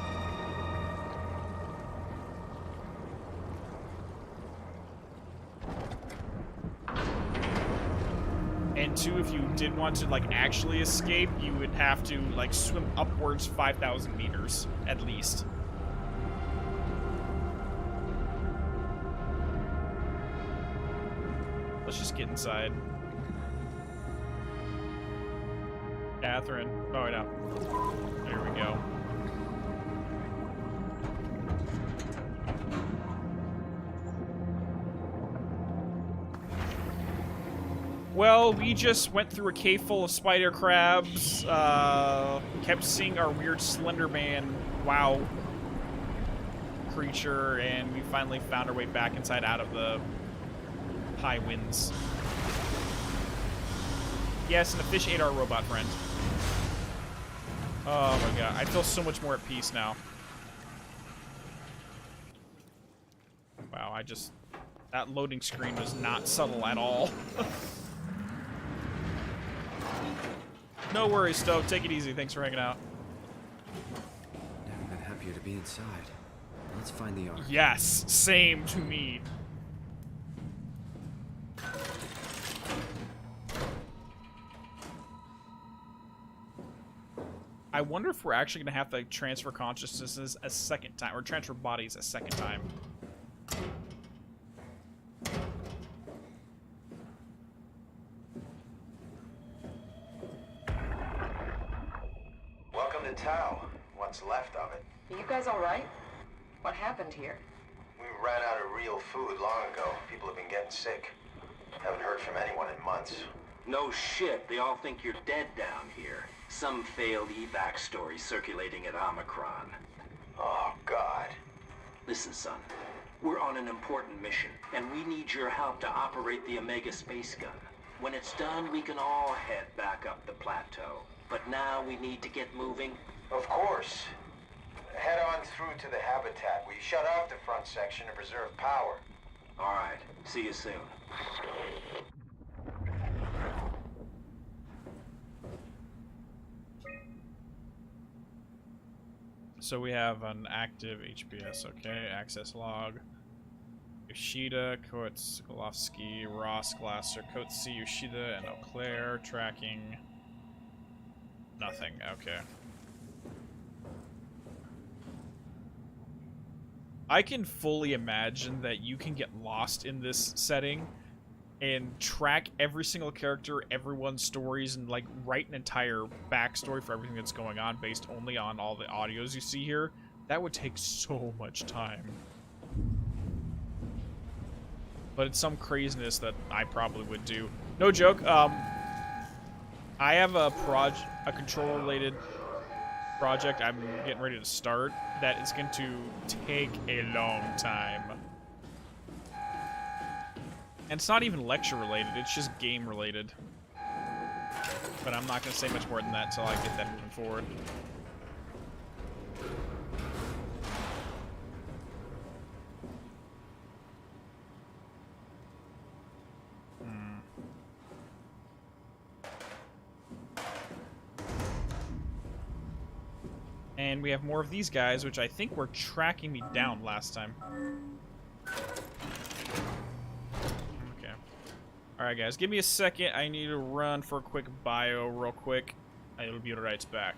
And two, if you did want to, like, actually escape, you would have to, like, swim upwards 5,000 meters, at least. Let's just get inside. Catherine. Oh, I know. There we go. Well, we just went through a cave full of spider crabs, kept seeing our weird Slender Man wow creature, and we finally found our way back inside out of the high winds. Yes, and the fish ate our robot friend. Oh my god, I feel so much more at peace now. Wow, that loading screen was not subtle at all. No worries, Stove. Take it easy. Thanks for hanging out. Never been happier to be inside. Let's find the Ark. Yes, same to me. I wonder if we're actually going to have to transfer consciousnesses a second time, or transfer bodies a second time. Welcome to Tau. What's left of it. Are you guys all right? What happened here? We ran out of real food long ago. People have been getting sick. Haven't heard from anyone in months. No shit, they all think you're dead down here. Some failed evac story circulating at Omicron. Oh, God. Listen, son. We're on an important mission, and we need your help to operate the Omega space gun. When it's done, we can all head back up the plateau. But now we need to get moving. Of course. Head on through to the habitat. We shut off the front section to preserve power. All right. See you soon. So we have an active HPS, okay, access log. Yoshida, Koetskolovsky, Ross, Glasser, Kotsi, Yoshida, and Eau Claire, tracking. Nothing, okay. I can fully imagine that you can get lost in this setting and track every single character, everyone's stories, and like write an entire backstory for everything that's going on based only on all the audios you see here. That would take so much time. but it's some craziness that I probably would do. No joke. I have a control-related project I'm getting ready to start that is going to take a long time. And it's not even lecture-related, it's just game-related. But I'm not going to say much more than that until I get that moving forward. And we have more of these guys, which I think were tracking me down last time. Okay. Alright, guys. Give me a second. I need to run for a quick bio real quick. I'll be right back.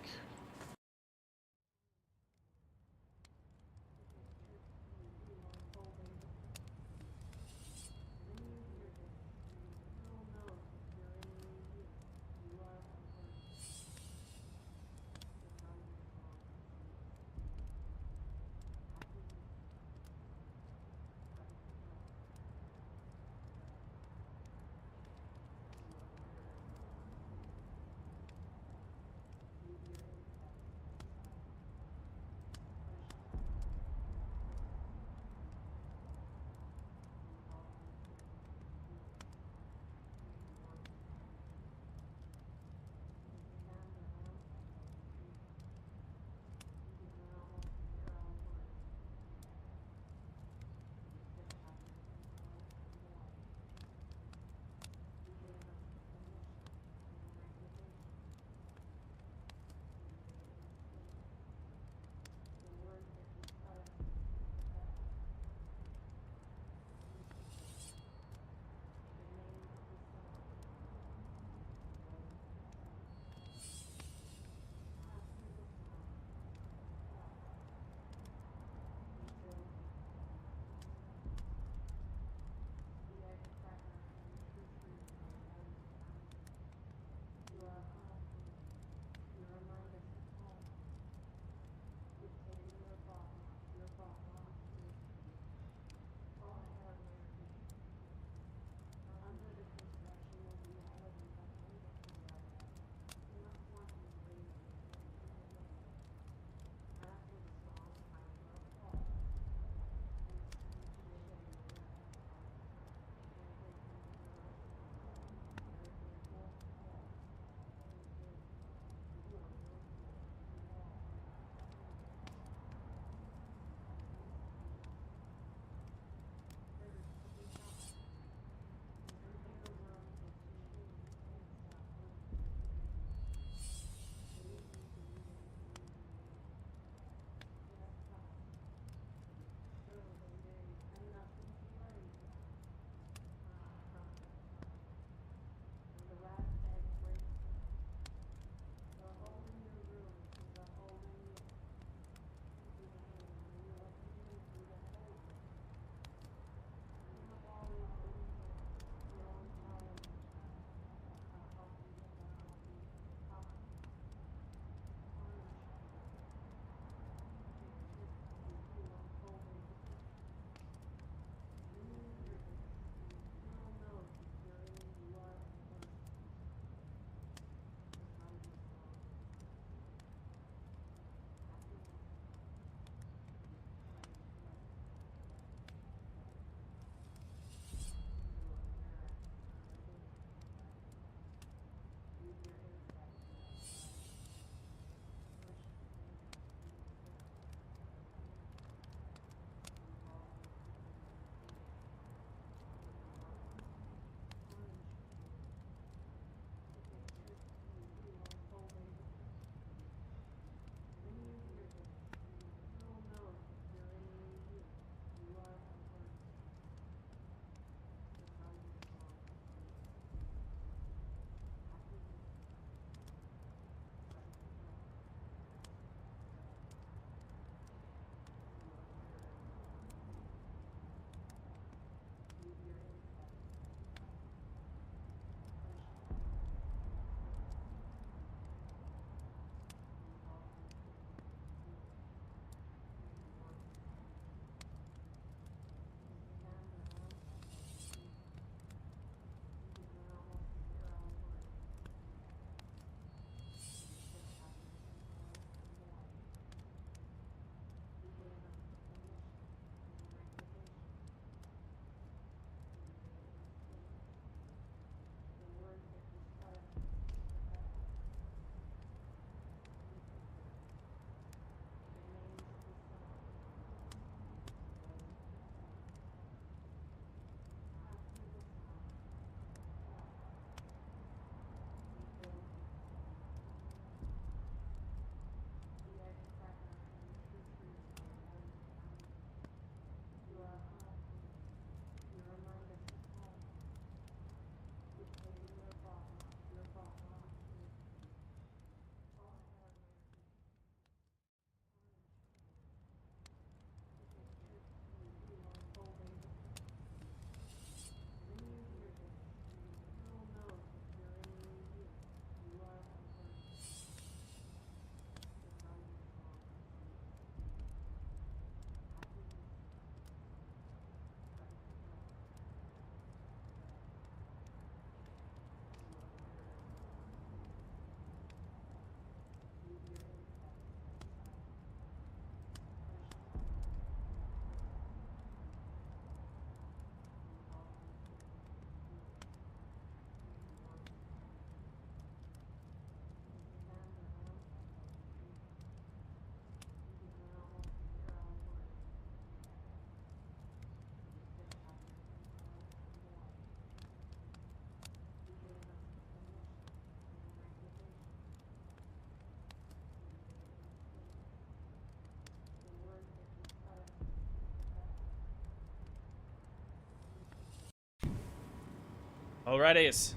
Alrighty,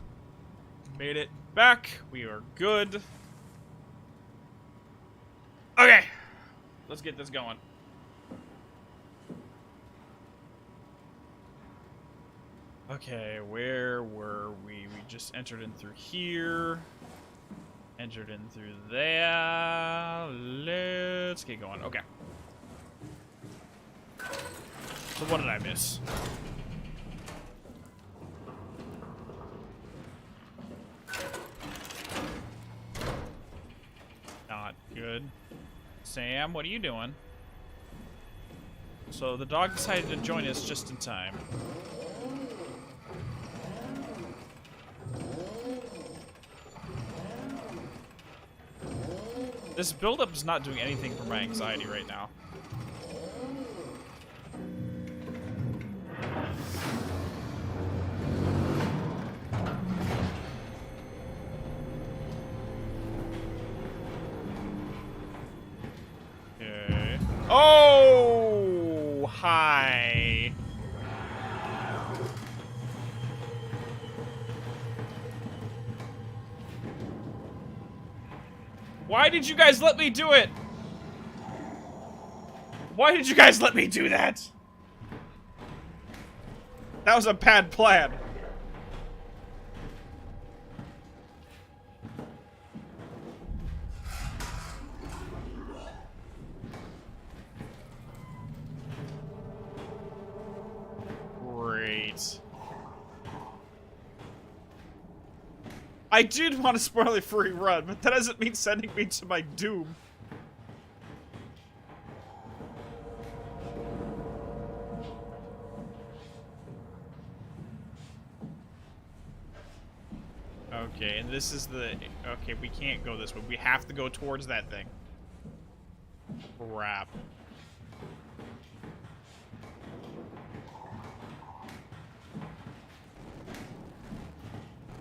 made it back. We are good. Okay, let's get this going. Okay, where were we? We just entered in through here. Entered in through there. Let's get going. Okay. So what did I miss? Not good. Sam, what are you doing? So the dog decided to join us just in time. This buildup is not doing anything for my anxiety right now. Okay. Oh, hi. Why did you guys let me do it? Why did you guys let me do that? That was a bad plan. Great. I did want a spoiler-free run, but that doesn't mean sending me to my doom. Okay, and this is the... Okay, we can't go this way. We have to go towards that thing. Crap.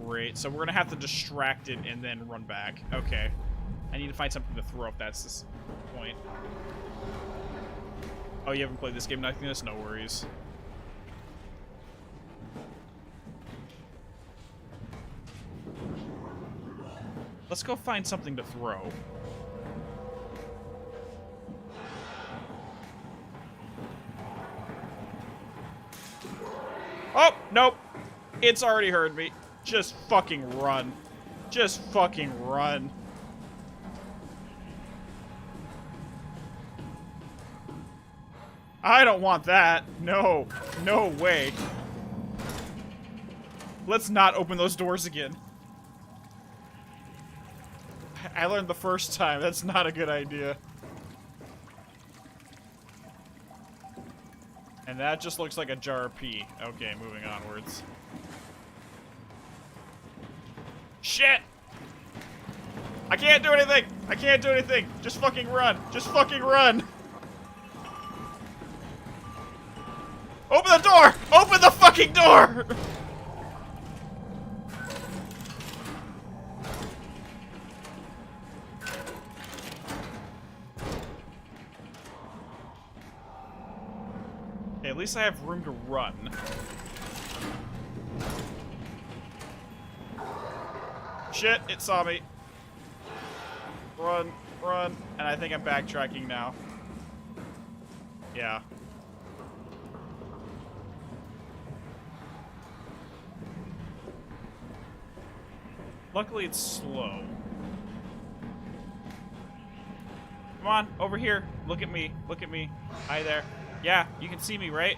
Great, so we're gonna have to distract it and then run back. Okay. I need to find something to throw if that's this point. Oh, you haven't played this game, Nothingness? No worries. Let's go find something to throw. Oh, nope. It's already heard me. Just fucking run. Just fucking run. I don't want that. No. No way. Let's not open those doors again. I learned the first time. That's not a good idea. And that just looks like a jar of pee. Okay, moving onwards. Shit! I can't do anything! I can't do anything! Just fucking run! Just fucking run! Open the door! Open the fucking door! Okay, at least I have room to run. Shit, it saw me. Run, run. And I think I'm backtracking now. Yeah. Luckily, it's slow. Come on, over here. Look at me. Look at me. Hi there. Yeah, you can see me, right?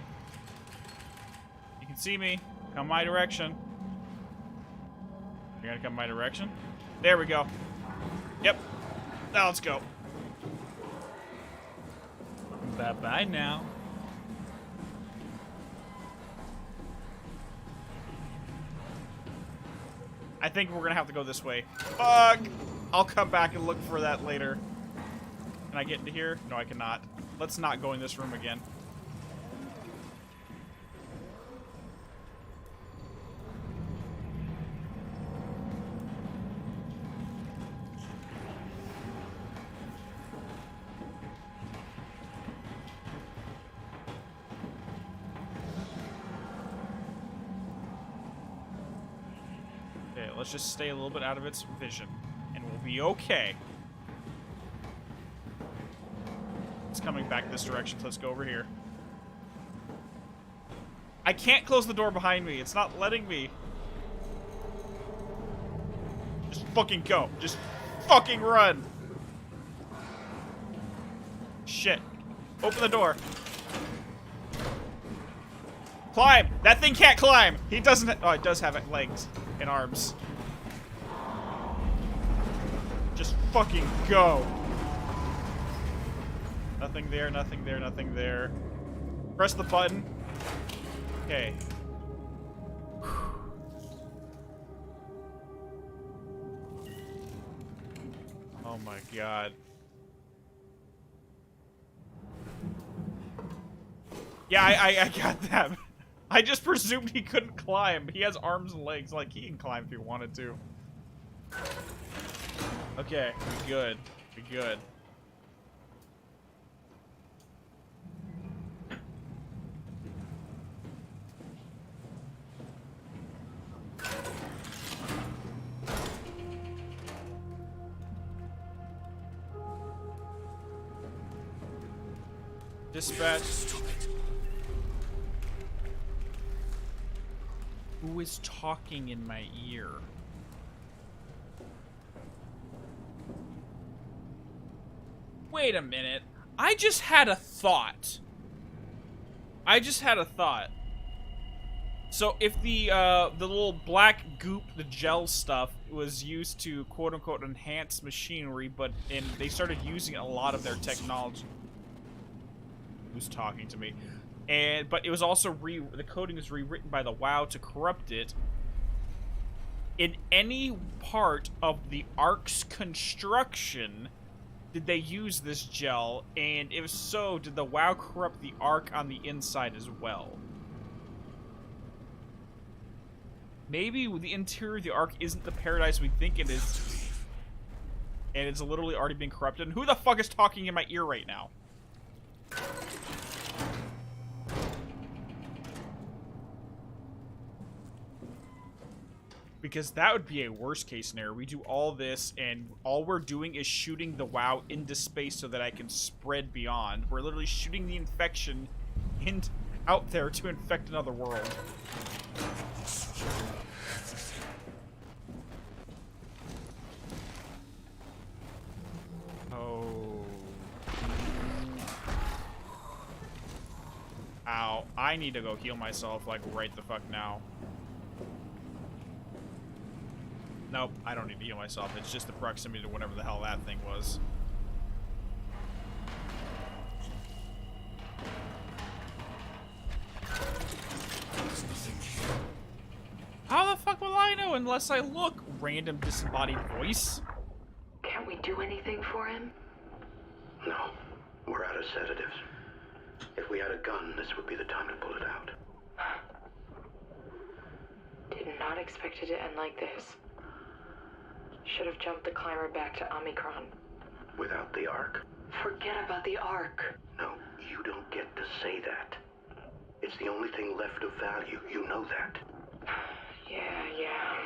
You can see me. Come my direction. You're gonna come my direction? There we go. Yep. Now let's go. Bye-bye now. I think we're gonna have to go this way. Fuck! I'll come back and look for that later. Can I get into here? No, I cannot. Let's not go in this room again. let's just stay a little bit out of its vision, and we'll be okay. It's coming back this direction, so let's go over here. I can't close the door behind me. It's not letting me. Just fucking go. Just fucking run. Shit. Open the door. Climb! That thing can't climb! He doesn't. Oh, it does have legs and arms. Just fucking go. Nothing there, nothing there, nothing there. Press the button. Okay. Oh my god. Yeah, I got that. I just presumed he couldn't climb. He has arms and legs, like he can climb if he wanted to. Okay, we good. We good. Dispatch. Who is talking in my ear? Wait a minute. I just had a thought. So if the little black goop, the gel stuff, was used to quote unquote enhance machinery, but they started using a lot of their technology. Who's talking to me? But it was also the coding was rewritten by the WoW to corrupt it. In any part of the Ark's construction, did they use this gel? And if so, did the WoW corrupt the Ark on the inside as well? Maybe the interior of the Ark isn't the paradise we think it is, and it's literally already been corrupted. And who the fuck is talking in my ear right now? Because that would be a worst case scenario. We do all this, and all we're doing is shooting the WoW into space so that I can spread beyond. We're literally shooting the infection out there to infect another world. Oh. Ow. I need to go heal myself, like, right the fuck now. Nope, I don't need to heal myself. It's just the proximity to whatever the hell that thing was. How the fuck will I know unless I look? Random disembodied voice? Can't we do anything for him? No, we're out of sedatives. If we had a gun, this would be the time to pull it out. Did not expect it to end like this. Should have jumped the climber back to Omicron. Without the Ark? Forget about the Ark. No, you don't get to say that. It's the only thing left of value. You know that. Yeah.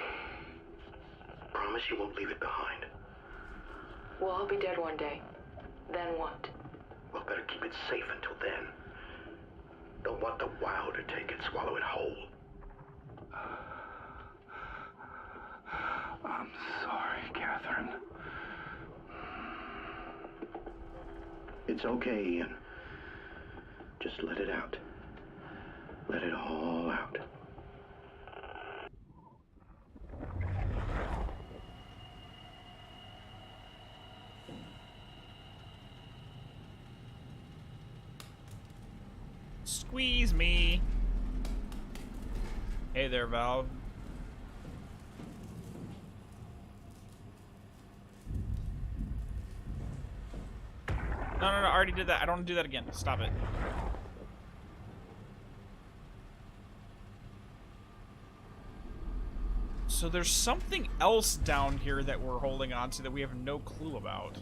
Promise you won't leave it behind. We'll all be dead one day. Then what? Well, better keep it safe until then. Don't want the WoW to take it, swallow it whole. I'm sorry, Catherine. It's okay, Ian. Just let it out. Let it all out. Squeeze me. Hey there, Valve. No, I already did that. I don't want to do that again. Stop it. So there's something else down here that we're holding on to that we have no clue about.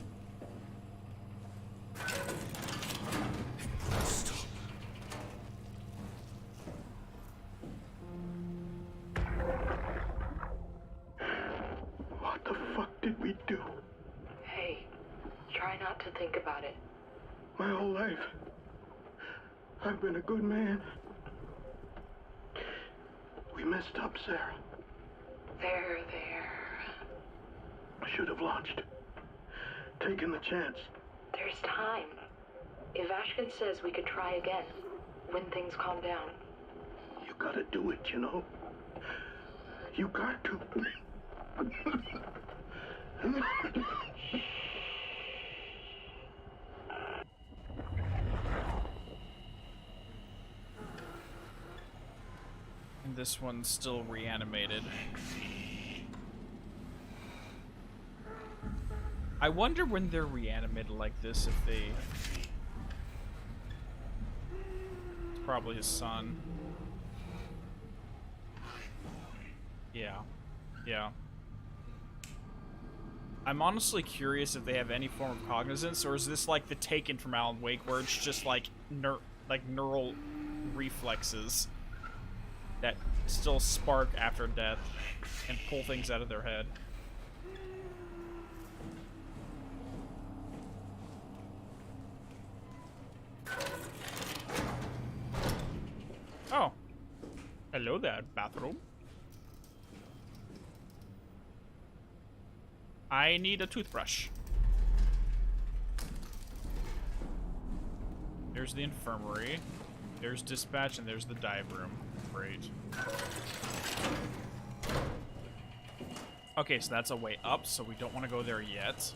not to think about it. My whole life, I've been a good man. We messed up, Sarah. There. I should have launched. Taken the chance. There's time. If Ashkin says we could try again, when things calm down. You gotta do it, you know? You got to. And this one's still reanimated. I wonder when they're reanimated like this if they... It's probably his son. Yeah. I'm honestly curious if they have any form of cognizance, or is this like the Taken from Alan Wake, where it's just like neural reflexes that still spark after death and pull things out of their head. Oh. Hello there, bathroom. I need a toothbrush. There's the infirmary. There's dispatch, and there's the dive room. Great. Okay, so that's a way up, so we don't want to go there yet.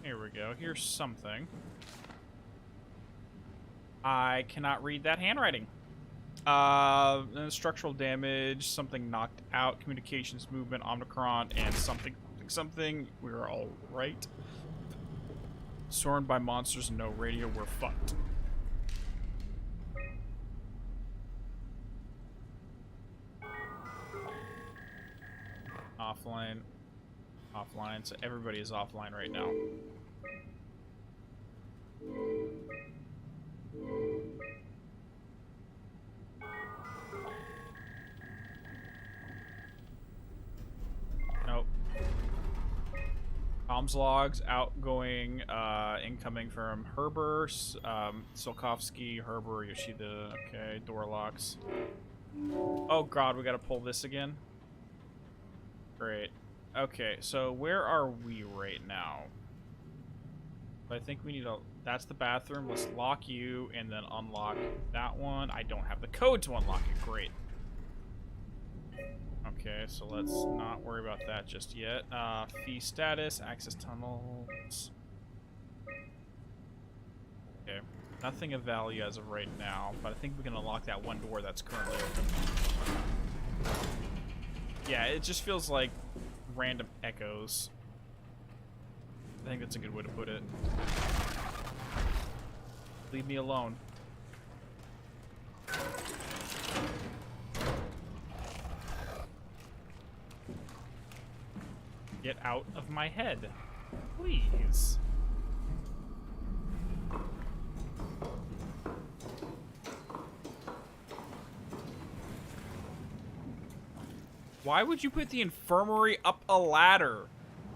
Here we go. Here's something. I cannot read that handwriting. Structural damage, something knocked out, communications, movement, Omicron, and something. We're all right. Sworn by monsters and no radio, we're fucked. Offline. So everybody is offline right now. Nope. Comms logs, outgoing, incoming from Herber, Solkovsky, Herber, Yoshida, okay, door locks. Oh god, we gotta pull this again? Great. Okay, so where are we right now? I think we need a... That's the bathroom. Let's lock you and then unlock that one. I don't have the code to unlock it. Great. Okay, so let's not worry about that just yet. Fee status, access tunnels. Okay, nothing of value as of right now, but I think we can unlock that one door that's currently open. Yeah, it just feels like random echoes. I think that's a good way to put it. Leave me alone. Get out of my head, please. Why would you put the infirmary up a ladder?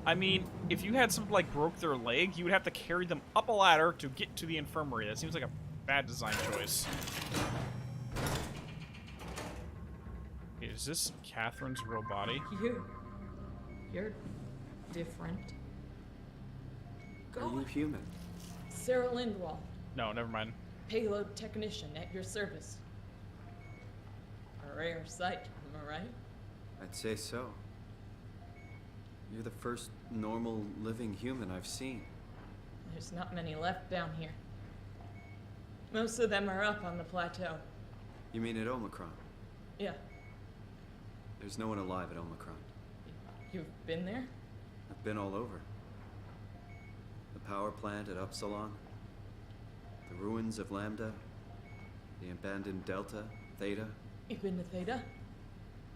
I mean, if you had something like broke their leg, you would have to carry them up a ladder to get to the infirmary. That seems like a bad design choice. Okay, is this Catherine's real body? You're different. Are you human? Sarah Lindwall, No, never mind. payload technician at your service. A rare sight, am I right? I'd say so. You're the first normal living human I've seen. There's not many left down here. Most of them are up on the plateau. You mean at Omicron? Yeah, There's no one alive at Omicron. you've been there? I've been all over. The power plant at Upsilon, the ruins of Lambda, the abandoned Delta, Theta. You've been to Theta?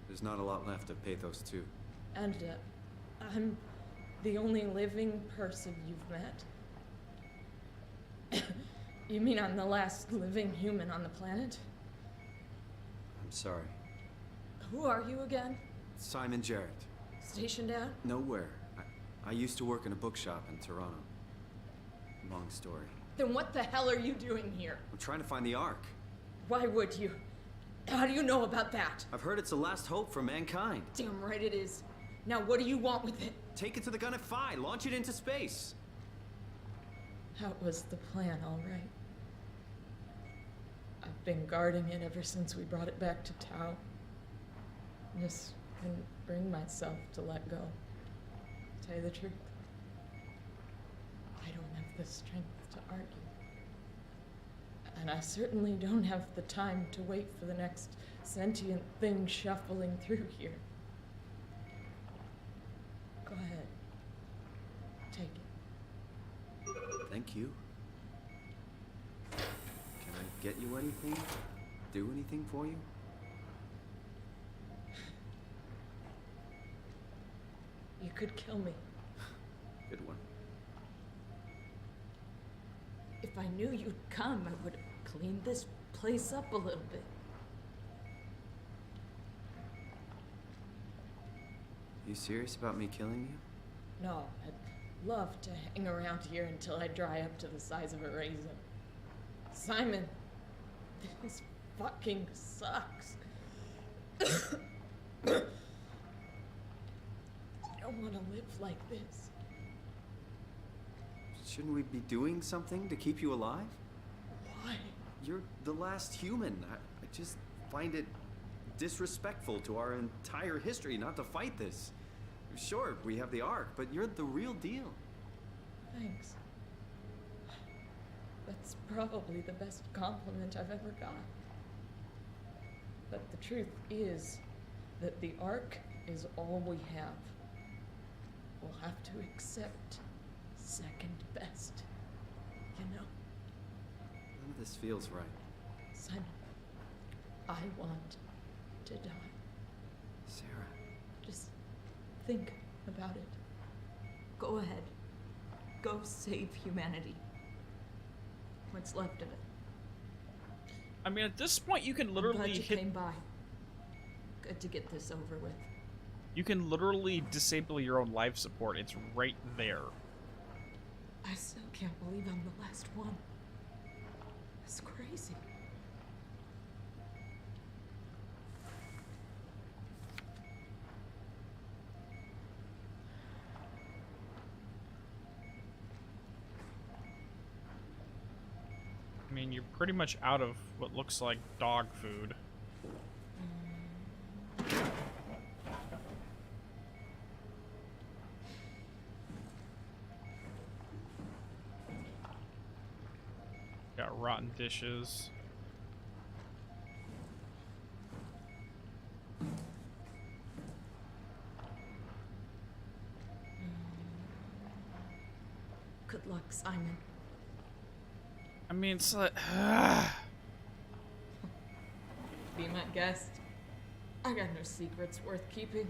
There's not a lot left of Pathos 2. And, I'm the only living person you've met? You mean I'm the last living human on the planet? I'm sorry. Who are you again? Simon Jarrett. Stationed out? Nowhere. I used to work in a bookshop in Toronto. Long story. Then what the hell are you doing here? I'm trying to find the Ark. Why would you? How do you know about that? I've heard it's the last hope for mankind. Damn right it is. Now what do you want with it? Take it to the Gunnet Phi. Launch it into space. That was the plan, all right. I've been guarding it ever since we brought it back to Tau. Just couldn't bring myself to let go. Tell you the truth, I don't have the strength to argue. And I certainly don't have the time to wait for the next sentient thing shuffling through here. Go ahead. Take it. Thank you. Can I get you anything? Do anything for you? You could kill me. Good one. If I knew you'd come, I would clean this place up a little bit. You serious about me killing you? No, I'd love to hang around here until I dry up to the size of a raisin. Simon, this fucking sucks. I don't want to live like this. Shouldn't we be doing something to keep you alive? Why? You're the last human. I just find it disrespectful to our entire history not to fight this. Sure, we have the Ark, but you're the real deal. Thanks. That's probably the best compliment I've ever got. But the truth is that the Ark is all we have. We'll have to accept second best, you know? None of this feels right. Simon, I want to die. Sarah. Just think about it. Go ahead. Go save humanity. What's left of it. I mean, at this point, you can I'm literally glad you hit. came by. Good to get this over with. You can literally disable your own life support. It's right there. I still can't believe I'm the last one. It's crazy. I mean, you're pretty much out of what looks like dog food. Got rotten dishes. Good luck, Simon. I mean, it's like... Be my guest. I got no secrets worth keeping.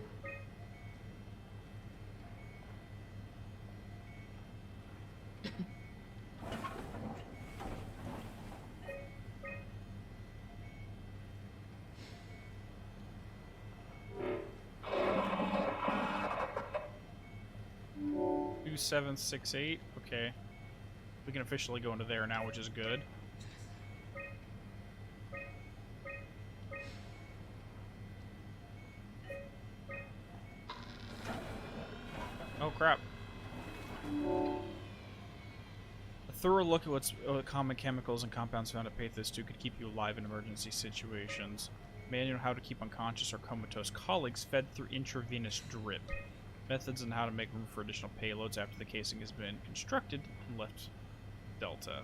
Two 768. Okay. We can officially go into there now, which is good. Oh crap. A thorough look at what common chemicals and compounds found at Pathos 2 could keep you alive in emergency situations. Manual on how to keep unconscious or comatose colleagues fed through intravenous drip. Methods on how to make room for additional payloads after the casing has been constructed and left Delta.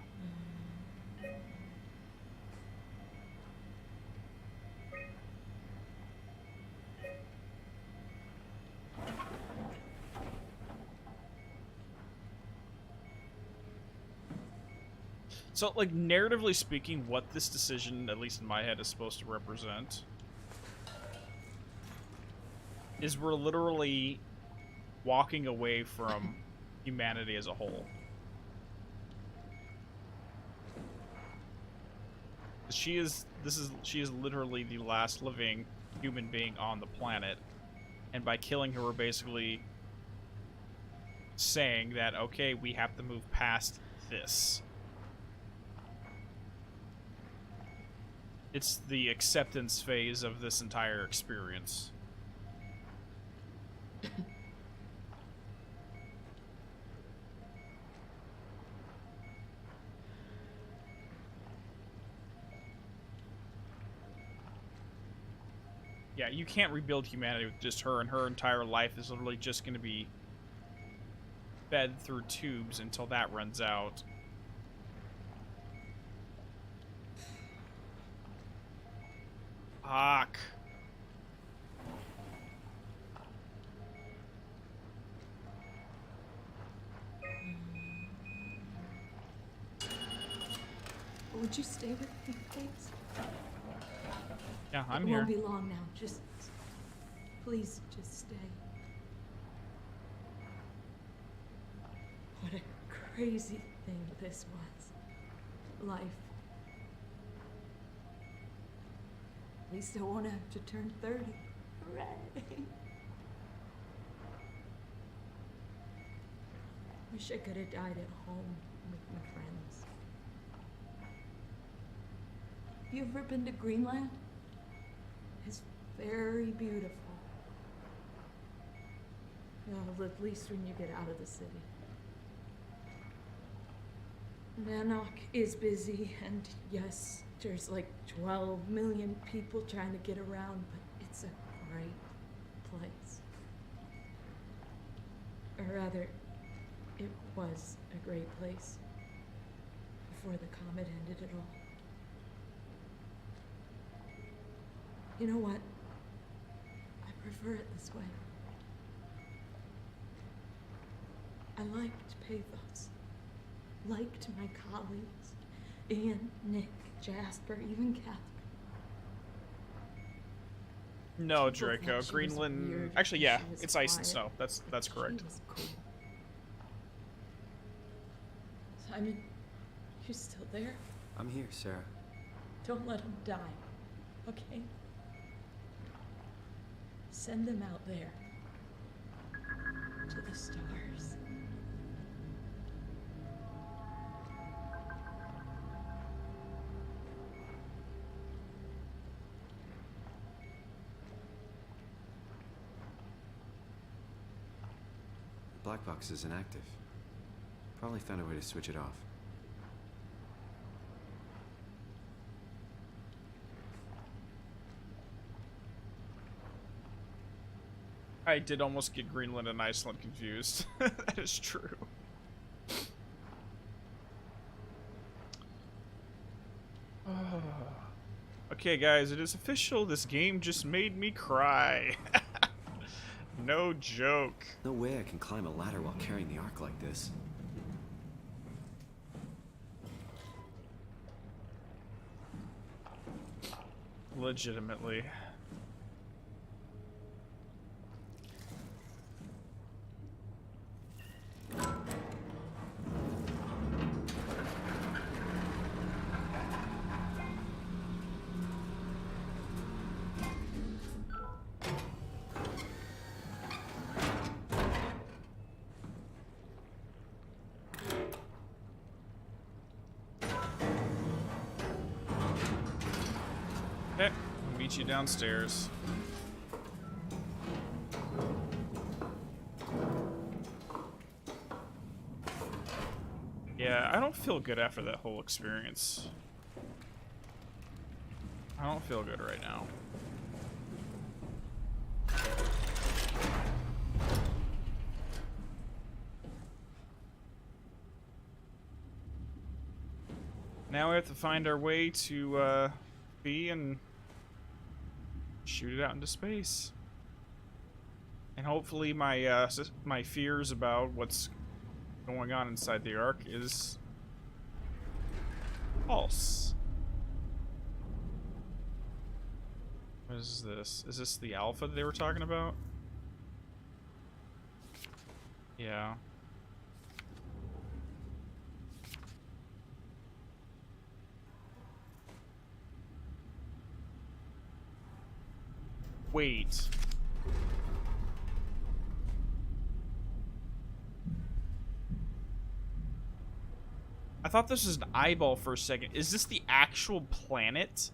So, like, narratively speaking, what this decision, at least in my head, is supposed to represent is we're literally walking away from humanity as a whole. she is literally the last living human being on the planet, and by killing her, we're basically saying that, okay, we have to move past this. It's the acceptance phase of this entire experience. Yeah, you can't rebuild humanity with just her, and her entire life is literally just going to be fed through tubes until that runs out. Fuck. Would you stay with me, please? Yeah, I'm it here. Won't be long now. Just, please, just stay. What a crazy thing this was. Life. At least I won't have to turn 30. Hooray! Wish I could have died at home with my friends. Have you ever been to Greenland? It's very beautiful. Well, at least when you get out of the city. Nanook is busy, and yes, there's like 12 million people trying to get around, but it's a great place. Or rather, it was a great place before the comet ended it all. You know what? I prefer it this way. I liked Pathos. Liked my colleagues. Ian, Nick, Jasper, even Catherine. No, People Draco. thought she was Greenland. weird Actually, and yeah, she was it's ice and quiet. snow. That's correct. She was cool. Simon, you still there? I'm here, Sarah. Don't let him die, okay? Send them out there. To the stars. The black box is inactive. Probably found a way to switch it off. I did almost get Greenland and Iceland confused. That is true. Okay, guys, it is official. This game just made me cry. No joke. No way I can climb a ladder while carrying the ark like this. Legitimately. Okay, I'll meet you downstairs. Yeah, I don't feel good after that whole experience. I don't feel good right now. Now we have to find our way to B and shoot it out into space. And hopefully my my fears about what's going on inside the Ark is false. What is this? Is this the Alpha they were talking about? Yeah. Wait. I thought this was an eyeball for a second. Is this the actual planet?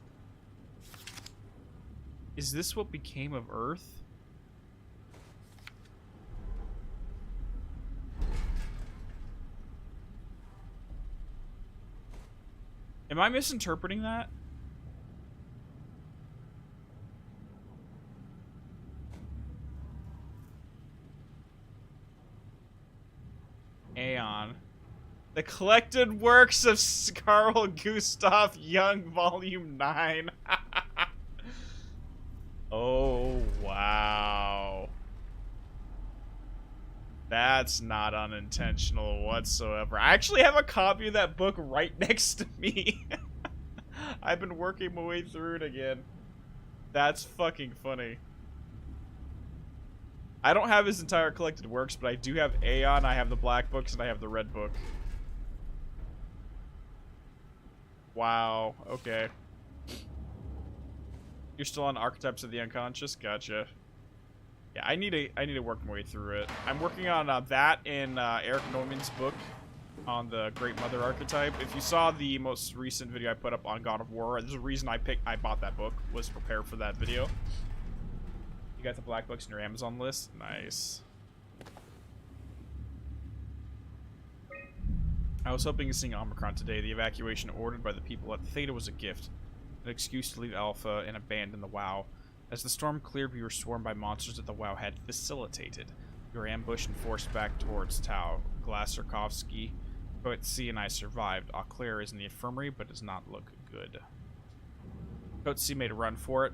Is this what became of Earth? Am I misinterpreting that? Aeon. The Collected Works of Carl Gustav Jung, Volume 9. Oh, wow. That's not unintentional whatsoever. I actually have a copy of that book right next to me. I've been working my way through it again. That's fucking funny. I don't have his entire collected works, but I do have Aeon, I have the black books, and I have the red book. Wow, okay. You're still on Archetypes of the Unconscious? Gotcha. Yeah, I need to work my way through it. I'm working on that in Eric Norman's book on the Great Mother archetype. If you saw the most recent video I put up on God of War, there's a reason I bought that book, was to prepare for that video. You got the black books in your Amazon list? Nice. I was hoping to see Omicron today. The evacuation ordered by the people at Theta was a gift. An excuse to leave Alpha and abandon the WoW. As the storm cleared, we were swarmed by monsters that the WoW had facilitated. We were ambushed and forced back towards Tau. Glaserkovsky, Poet C, and I survived. Au Claire is in the infirmary, but does not look good. Poet C made a run for it.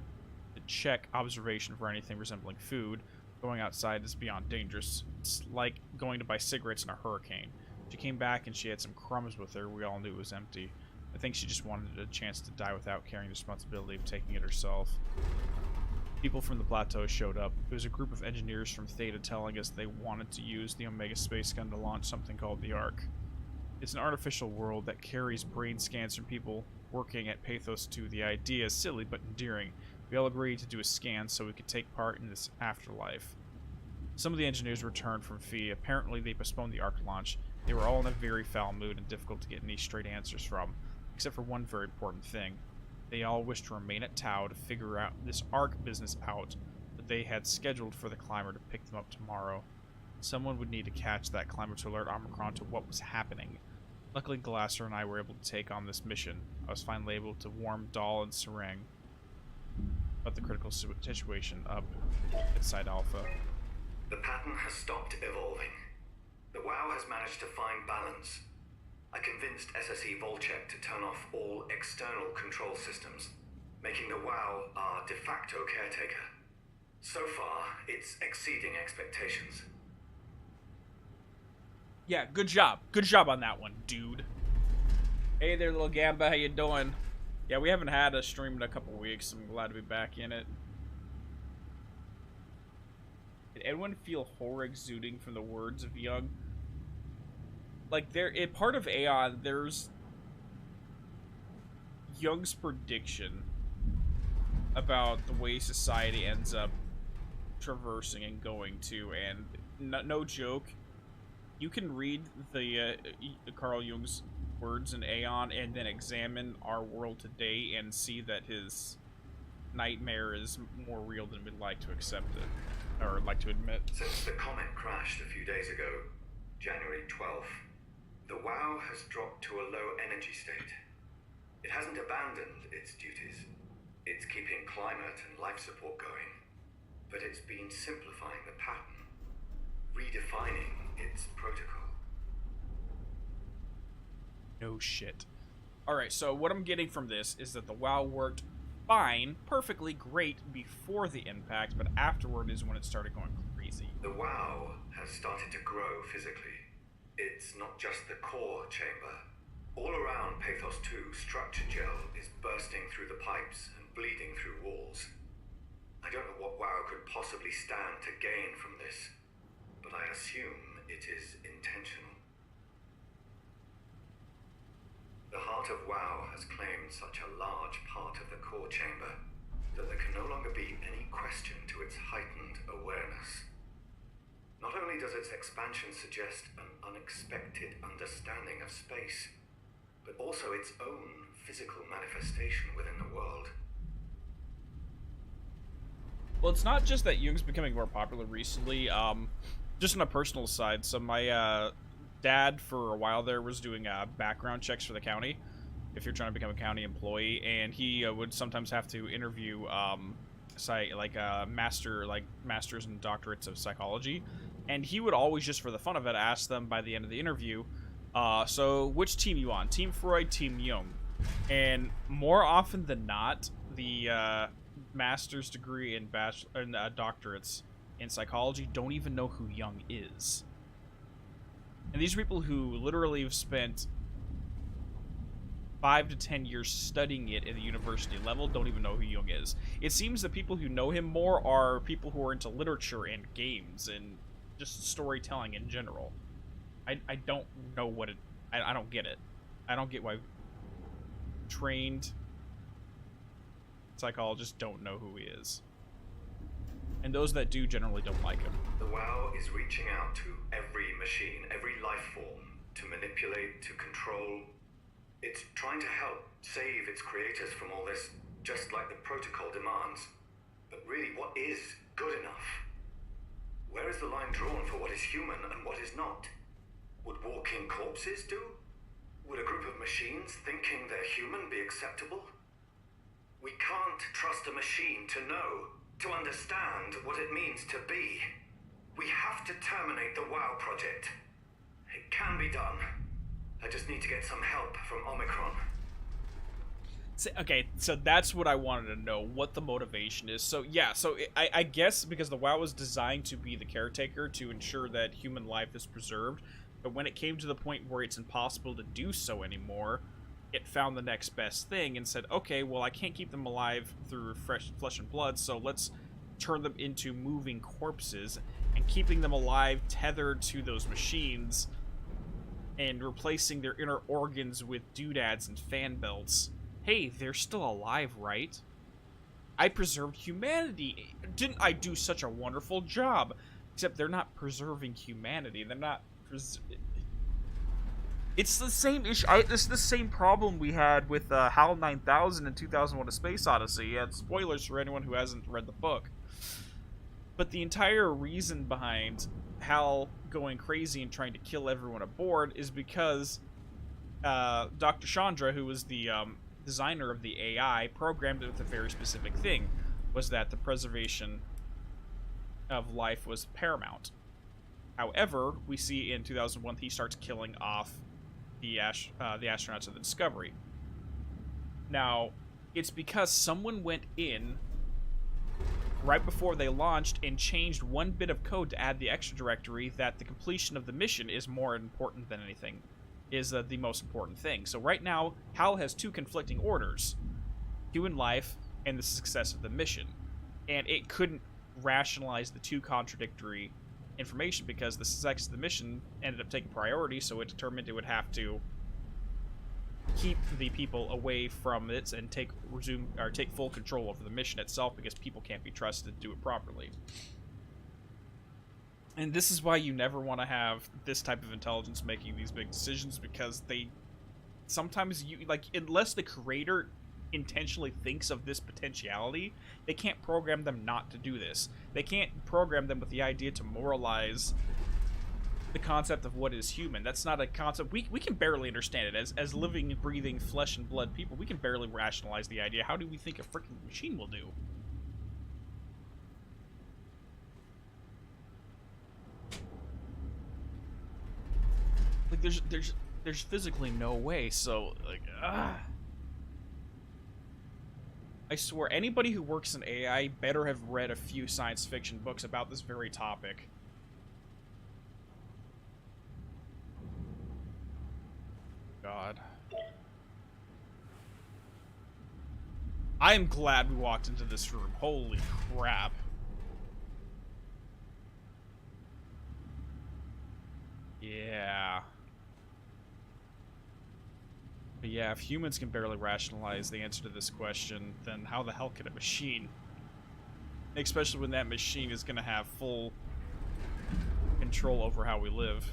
To check observation for anything resembling food. Going outside is beyond dangerous. It's like going to buy cigarettes in a hurricane. She came back and she had some crumbs with her. We all knew it was empty. I think she just wanted a chance to die without carrying the responsibility of taking it herself. People from the plateau showed up. It was a group of engineers from Theta telling us they wanted to use the Omega space gun to launch something called the Ark. It's an artificial world that carries brain scans from people working at Pathos 2. The idea is silly but endearing. We all agreed to do a scan so we could take part in this afterlife. Some of the engineers returned from Phi. Apparently they postponed the Ark launch. They were all in a very foul mood and difficult to get any straight answers from, except for one very important thing. They all wished to remain at Tau to figure out this Ark business out, but they had scheduled for the climber to pick them up tomorrow. Someone would need to catch that climber to alert Omicron to what was happening. Luckily, Glasser and I were able to take on this mission. I was finally able to warm Dahl and Serang about the critical situation up inside Alpha. The pattern has stopped evolving. The WoW has managed to find balance. I convinced SSE Volcheck to turn off all external control systems, making the WoW our de facto caretaker. So far, it's exceeding expectations. Yeah, good job. Good job on that one, dude. Hey there, little Gamba. How you doing? Yeah, we haven't had a stream in a couple weeks. I'm glad to be back in it. Did anyone feel horror exuding from the words of Jung? Like, part of Aeon, there's Jung's prediction about the way society ends up traversing and going to, and no joke, you can read the Carl Jung's words in Aeon and then examine our world today and see that his nightmare is more real than we'd like to accept it, or like to admit. Since the comet crashed a few days ago, January 12th, the WoW has dropped to a low energy state. It hasn't abandoned its duties. It's keeping climate and life support going, but it's been simplifying the pattern, redefining its protocol. No shit. Alright, so what I'm getting from this is that the WoW worked fine, perfectly great before the impact, but afterward is when it started going crazy. The WoW has started to grow physically. It's not just the core chamber. All around Pathos 2, structure gel is bursting through the pipes and bleeding through walls. I don't know what WoW could possibly stand to gain from this, but I assume it is intentional. The heart of WoW has claimed such a large part of the core chamber that there can no longer be any question to its heightened awareness. Not only does its expansion suggest an unexpected understanding of space, but also its own physical manifestation within the world. Well, it's not just that Jung's becoming more popular recently. Just on a personal side, so my dad for a while there was doing background checks for the county, if you're trying to become a county employee, and he would sometimes have to interview masters and doctorates of psychology, and he would always, just for the fun of it, ask them by the end of the interview, so which team you on? Team Freud, Team Jung? And more often than not, the master's degree and doctorates in psychology don't even know who Jung is. And these are people who literally have spent 5 to 10 years studying it at the university level, don't even know who Jung is. It seems that people who know him more are people who are into literature and games and just storytelling in general. I don't know what it... I don't get it. I don't get why trained psychologists don't know who he is. And those that do generally don't like him. The WoW is reaching out to every machine, every life form, to manipulate, to control. It's trying to help save its creators from all this, just like the protocol demands. But really, what is good enough? Where is the line drawn for what is human and what is not? Would walking corpses do? Would a group of machines thinking they're human be acceptable? We can't trust a machine to know, to understand what it means to be. We have to terminate the WoW project. It can be done. I just need to get some help from Omicron. Okay, so that's what I wanted to know, what the motivation is. So yeah, I guess because the WoW was designed to be the caretaker to ensure that human life is preserved, but when it came to the point where it's impossible to do so anymore, it found the next best thing and said, okay, well, I can't keep them alive through fresh flesh and blood, so let's turn them into moving corpses, and keeping them alive tethered to those machines and replacing their inner organs with doodads and fan belts. Hey, they're still alive, right? I preserved humanity. Didn't I do such a wonderful job? Except they're not preserving humanity. They're not... It's the same issue. It's the same problem we had with HAL 9000 in 2001: A Space Odyssey. And spoilers for anyone who hasn't read the book. But the entire reason behind HAL going crazy and trying to kill everyone aboard is because Dr. Chandra, who was the designer of the AI, programmed it with a very specific thing, was that the preservation of life was paramount. However, we see in 2001 he starts killing off the astronauts of the Discovery. Now, it's because someone went in right before they launched and changed one bit of code to add the extra directory that the completion of the mission is more important than anything, is the most important thing. So right now, HAL has two conflicting orders: human life and the success of the mission. And it couldn't rationalize the two contradictory information because the success of the mission ended up taking priority, so it determined it would have to keep the people away from it and take full control over the mission itself, because people can't be trusted to do it properly. And this is why you never want to have this type of intelligence making these big decisions, because they sometimes, unless the creator intentionally thinks of this potentiality, they can't program them not to do this. They can't program them with the idea to moralize the concept of what is human. That's not a concept we can barely understand it as living, breathing, flesh and blood people. We can barely rationalize the idea. How do we think a freaking machine will do? Like, there's physically no way. So, like, I swear, anybody who works in AI better have read a few science fiction books about this very topic. God. I am glad we walked into this room. Holy crap. Yeah. But yeah, if humans can barely rationalize the answer to this question, then how the hell can a machine? Especially when that machine is going to have full control over how we live.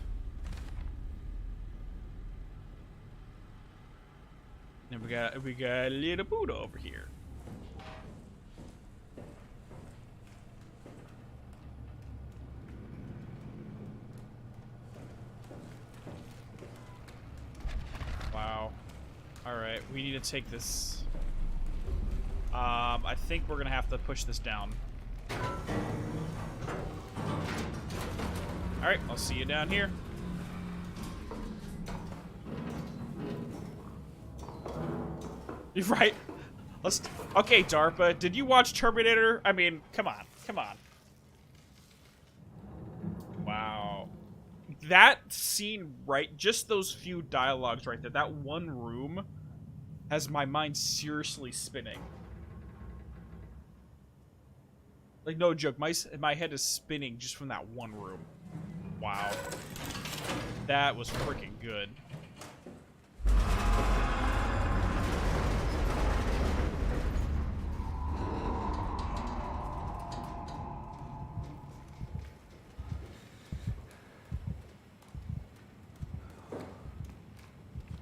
And we got a little Buddha over here. Wow. Alright, we need to take this. I think we're gonna have to push this down. Alright, I'll see you down here. You're right. Let's. Okay, DARPA, did you watch Terminator? I mean, come on. Come on. Wow. That scene, right? Just those few dialogues right there. That one room has my mind seriously spinning. Like, no joke. My head is spinning just from that one room. Wow. That was freaking good.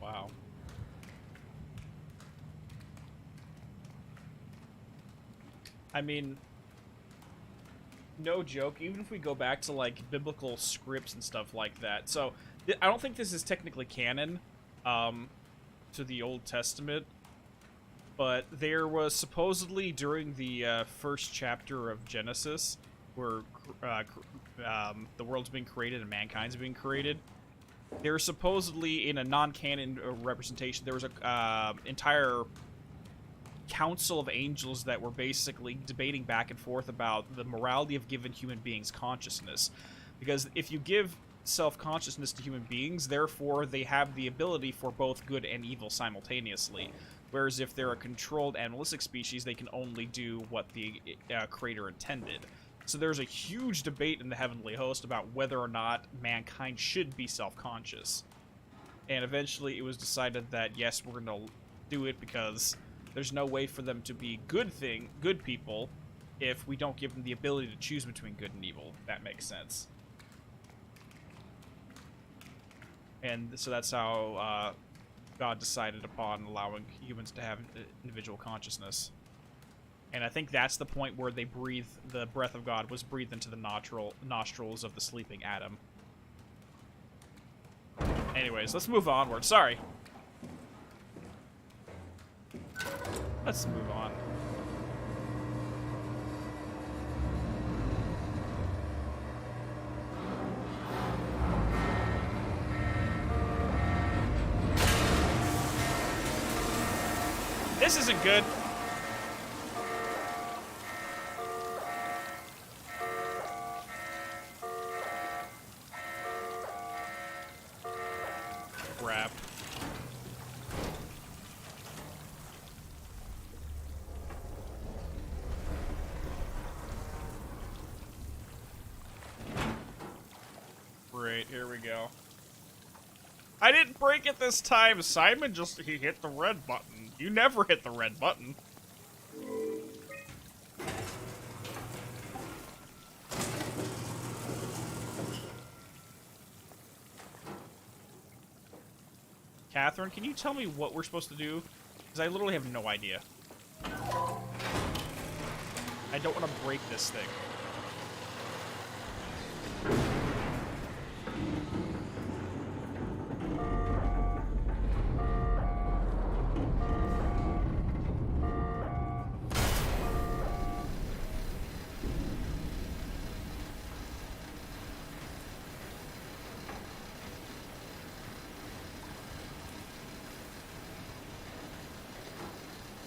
Wow. I mean, no joke, even if we go back to, like, biblical scripts and stuff like that. So, I don't think this is technically canon to the Old Testament, but there was supposedly during the first chapter of Genesis, where the world's being created and mankind's being created, there was supposedly, in a non-canon representation, there was a entire council of angels that were basically debating back and forth about the morality of giving human beings consciousness. Because if you give self-consciousness to human beings, therefore they have the ability for both good and evil simultaneously. Whereas if they're a controlled animalistic species, they can only do what the creator intended. So there's a huge debate in the heavenly host about whether or not mankind should be self-conscious. And eventually it was decided that yes, we're going to do it because there's no way for them to be good people if we don't give them the ability to choose between good and evil. If that makes sense. And so that's how God decided upon allowing humans to have individual consciousness. And I think that's the point where they breathe, the breath of God was breathed into the nostrils of the sleeping Adam. Anyways, let's move onward. Sorry. Let's move on. This isn't good. Crap. Great, here we go. I didn't break it this time. Simon he hit the red button. You never hit the red button. Catherine, can you tell me what we're supposed to do? Because I literally have no idea. I don't want to break this thing.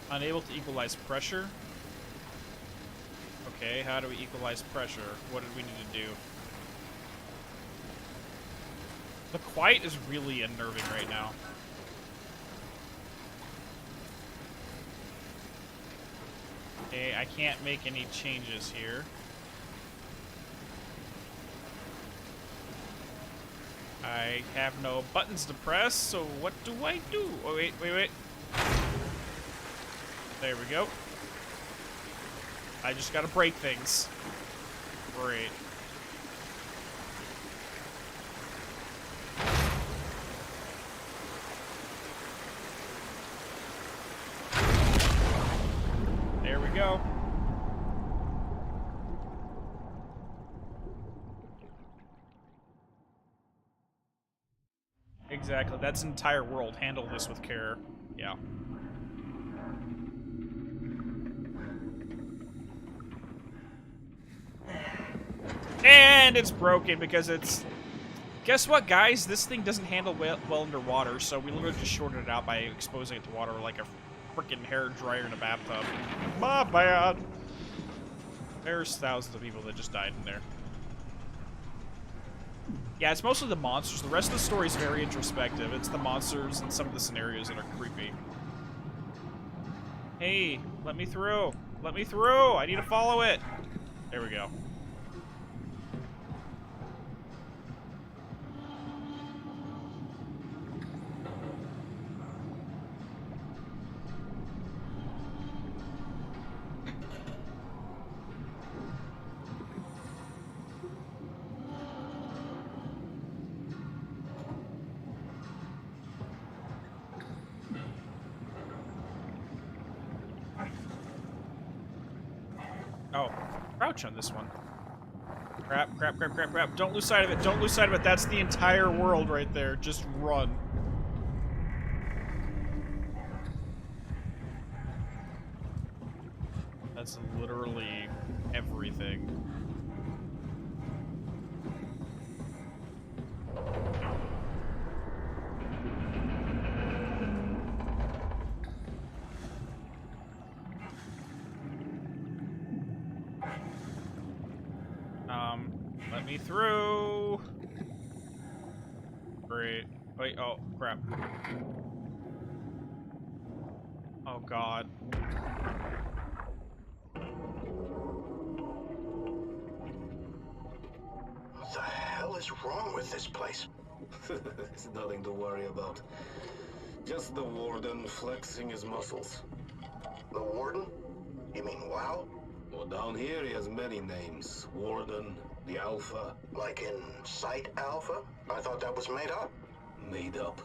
Unable to equalize pressure. Okay, how do we equalize pressure? What did we need to do? The quiet is really unnerving right now. Okay, I can't make any changes here. I have no buttons to press, so what do I do? Oh, wait. There we go. I just gotta break things. Great. There we go. Exactly. That's an entire world. Handle this with care. Yeah. And it's broken because it's... Guess what, guys? This thing doesn't handle well underwater, so we literally just shorted it out by exposing it to water like a freaking hair dryer in a bathtub. My bad. There's thousands of people that just died in there. Yeah, it's mostly the monsters. The rest of the story is very introspective. It's the monsters and some of the scenarios that are creepy. Hey, let me through. Let me through. I need to follow it. There we go. Oh, crouch on this one. Crap, crap, crap, crap, crap. Don't lose sight of it. Don't lose sight of it. That's the entire world right there. Just run. That's literally everything. Let me through. Great. Wait, oh, crap. Oh, God. What the hell is wrong with this place? It's nothing to worry about. Just the warden flexing his muscles. The warden? You mean WoW? Well, down here he has many names. Warden, the Alpha. Like in Site Alpha? I thought that was made up. Made up.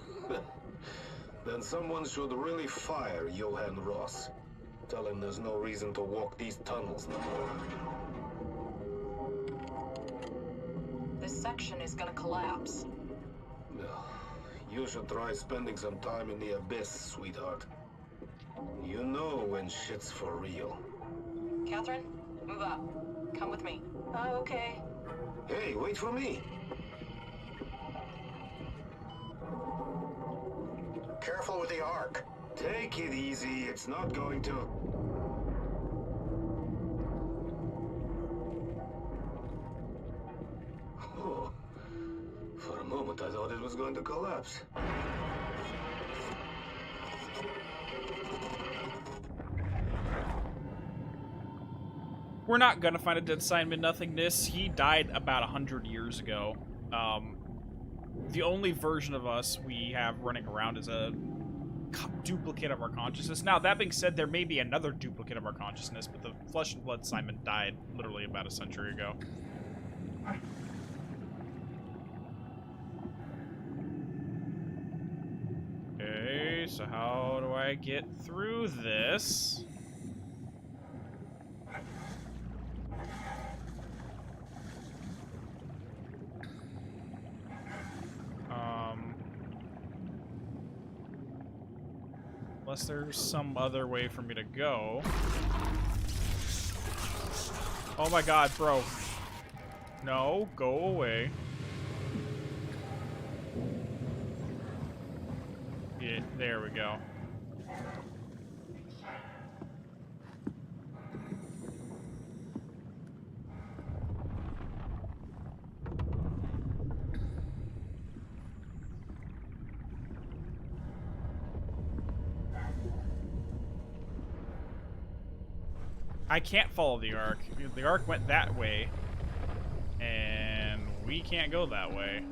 Then someone should really fire Johann Ross. Tell him there's no reason to walk these tunnels no more. This section is gonna collapse. You should try spending some time in the abyss, sweetheart. You know when shit's for real. Catherine, move up. Come with me. Oh, okay. Hey, wait for me. Careful with the arc. Take it easy. It's not going to... Oh. For a moment, I thought it was going to collapse. We're not gonna find a dead Simon Nothingness. He died about 100 years ago. The only version of us we have running around is a duplicate of our consciousness. Now, that being said, there may be another duplicate of our consciousness, but the Flesh and Blood Simon died literally about a century ago. Okay, so how do I get through this? Unless there's some other way for me to go. Oh my god, bro. No, go away. Yeah, there we go. I can't follow the arc. The arc went that way, and we can't go that way.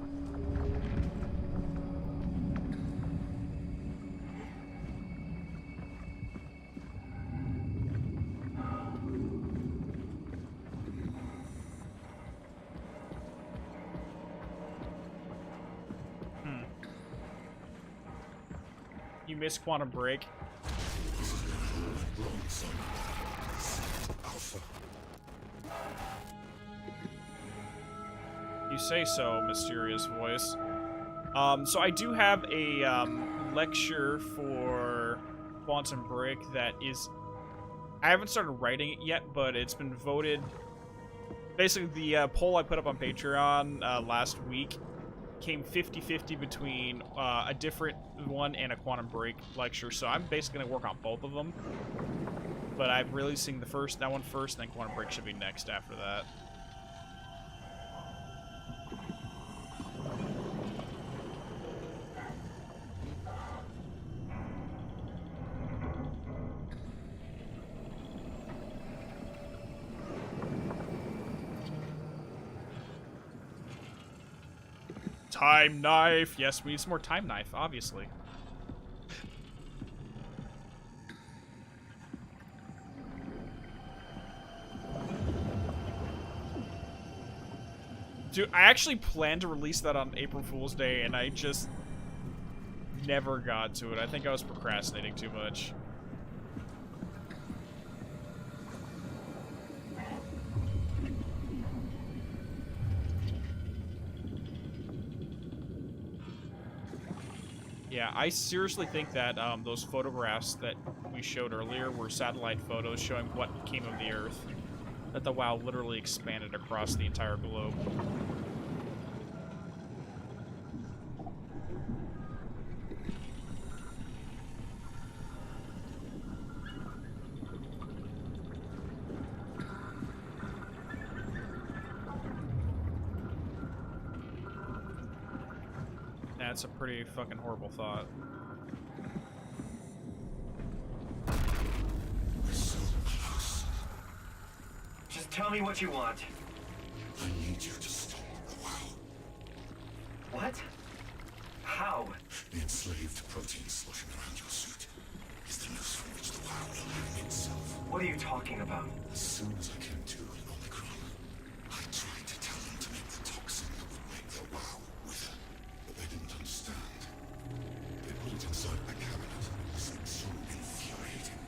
missed Quantum Break. You say so, mysterious voice. So I do have a lecture for Quantum Break that is... I haven't started writing it yet, but it's been voted... Basically, the poll I put up on Patreon last week came 50-50 between a different one and a Quantum Break lecture, so I'm basically going to work on both of them. But I'm releasing that one first, and then Quantum Break should be next after that. Time knife! Yes, we need some more time knife, obviously. Dude, I actually planned to release that on April Fool's Day, and I just never got to it. I think I was procrastinating too much. Yeah, I seriously think that those photographs that we showed earlier were satellite photos showing what came of the Earth. That the WoW literally expanded across the entire globe. That's a pretty fucking horrible thought. Just tell me what you want. I need you to stop the WoW. What? How? The enslaved protein sloshing around your suit is the noose from which the WoW will hang itself. What are you talking about? As soon as I came to in Omicron, I tried to tell them to make the toxin that would make the WoW wither. But they didn't understand. They put it inside my cabinet. Something so infuriating.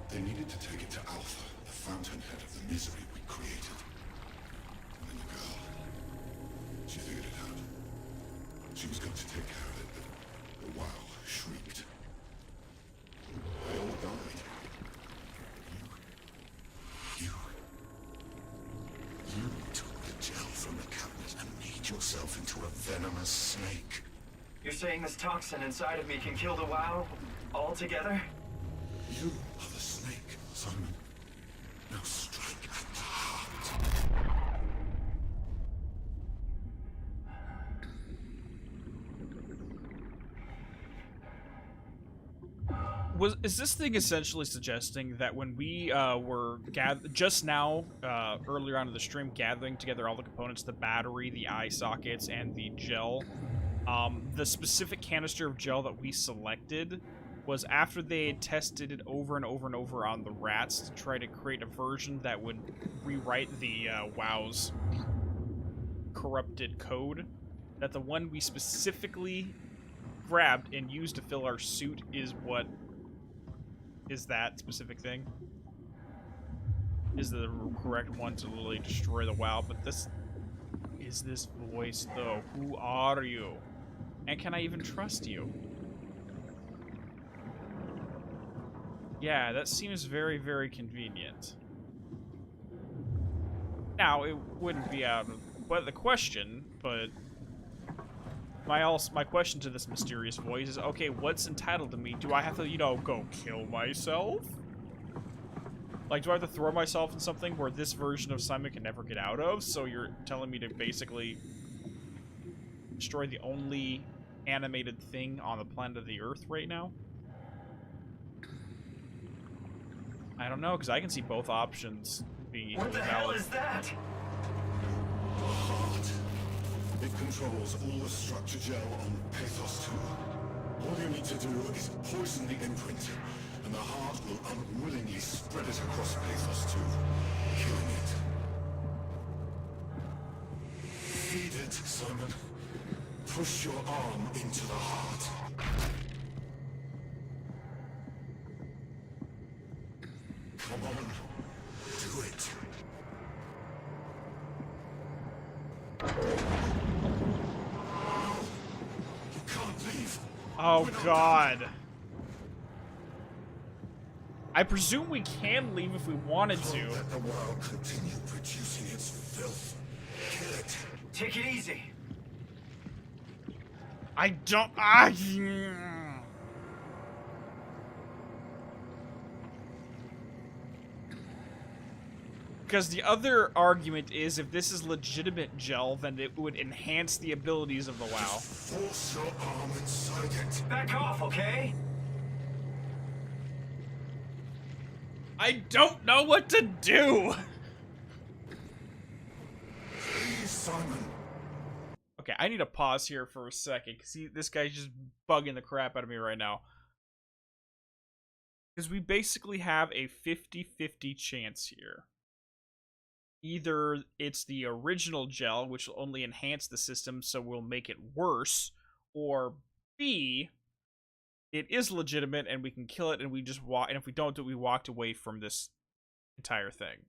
They needed to take it to Alpha, the fountainhead of the misery we created. And then the girl, she figured it out. She was going to take care of it, but the WoW shrieked. They all died. You took the gel from the cabinet and made yourself into a venomous snake. You're saying this toxin inside of me can kill the WoW altogether? You are the snake, Simon. Now strike at the heart. Is this thing essentially suggesting that when we were just now, earlier on in the stream, gathering together all the components, the battery, the eye sockets, and the gel, the specific canister of gel that we selected was after they had tested it over and over and over on the rats to try to create a version that would rewrite the WoW's corrupted code, that the one we specifically grabbed and used to fill our suit is what is that specific thing. Is the correct one to literally destroy the WoW, but this is this voice though. Who are you? And can I even trust you? Yeah, that seems very, very convenient. Now, it wouldn't be out of the question, but my question to this mysterious voice is, okay, what's entitled to me? Do I have to, you know, go kill myself? Like, do I have to throw myself in something where this version of Simon can never get out of? So you're telling me to basically destroy the only animated thing on the planet of the Earth right now? I don't know, because I can see both options being equally valid. What the hell is that? The heart. It controls all the structure gel on Pathos 2. All you need to do is poison the imprint, and the heart will unwillingly spread it across Pathos 2, killing it. Feed it, Simon. Push your arm into the heart. Oh god. I presume we can leave if we wanted to. Let the world continue producing its filth. Kill it. Take it easy. I don't. Because the other argument is if this is legitimate gel, then it would enhance the abilities of the WoW. Force your arm inside it. Back off, okay? I don't know what to do! Please, Simon. Okay, I need to pause here for a second, because this guy's just bugging the crap out of me right now. Because we basically have a 50-50 chance here. Either it's the original gel, which will only enhance the system, so we'll make it worse, or B, it is legitimate and we can kill it and we just walk, and if we don't do it, we walked away from this entire thing.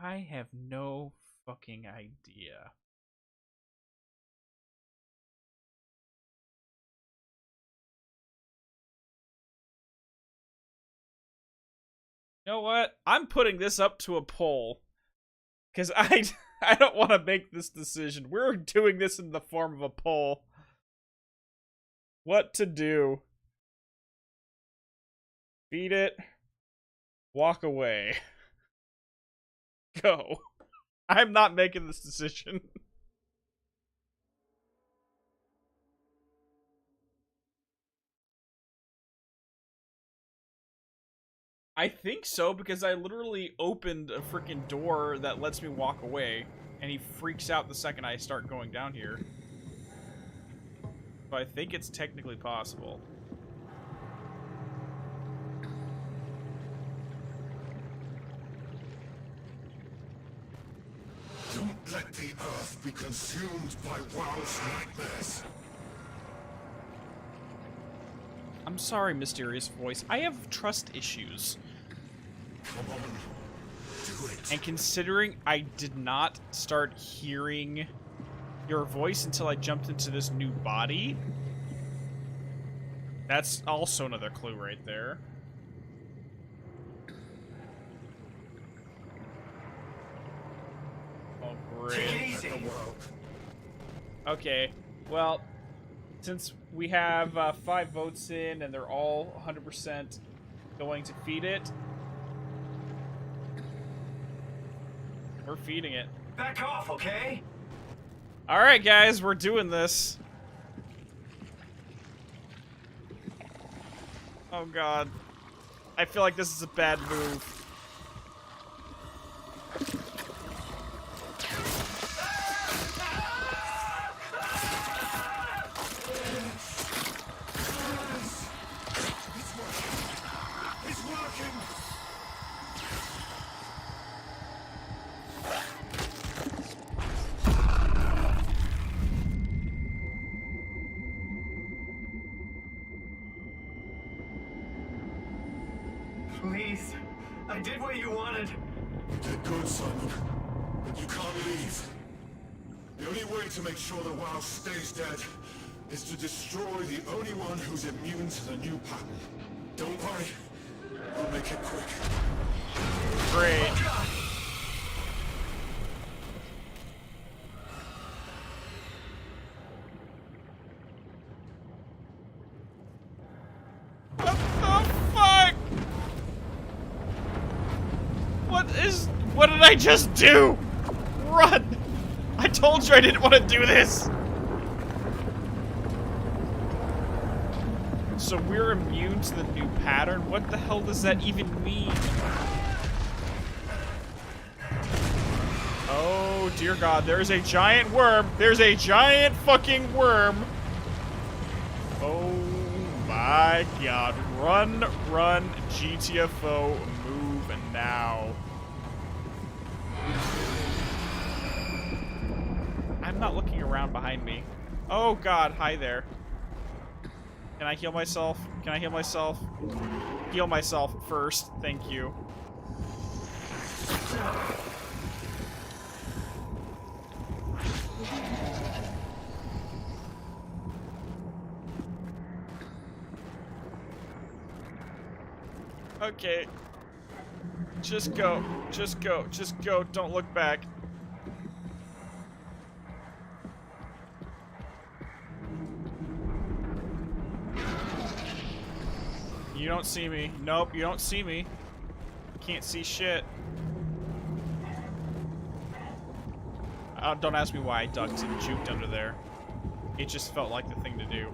I have no fucking idea. You know what? I'm putting this up to a poll. Because I don't want to make this decision. We're doing this in the form of a poll. What to do? Feed it. Walk away. Go. I'm not making this decision. I think so, because I literally opened a freaking door that lets me walk away, and he freaks out the second I start going down here. So I think it's technically possible. Don't let the earth be consumed by WoW's nightmares. I'm sorry, mysterious voice. I have trust issues. Come on. Do it. And considering I did not start hearing your voice until I jumped into this new body, that's also another clue right there. Oh, great. Take it easy. Okay, well, since we have 5 votes in and they're all 100% going to feed it, we're feeding it. Back off, okay? Alright, guys, we're doing this. Oh, God. I feel like this is a bad move. Please. I did what you wanted. You did good, Simon. But you can't leave. The only way to make sure the WoW stays dead is to destroy the only one who's immune to the new pattern. Don't worry. I'll make it quick. Great. What the fuck? What did I just do? Run! I told you I didn't want to do this! So we're immune to the new pattern? What the hell does that even mean? Oh, dear God, there's a giant worm! There's a giant fucking worm! Oh my God. Run, run, GTFO, move now. I'm not looking around behind me. Oh God, hi there. Can I heal myself? Can I heal myself? Heal myself first. Thank you. Okay. Just go. Just go. Just go. Don't look back. You don't see me. Nope, you don't see me. Can't see shit. Don't ask me why I ducked and juked under there. It just felt like the thing to do.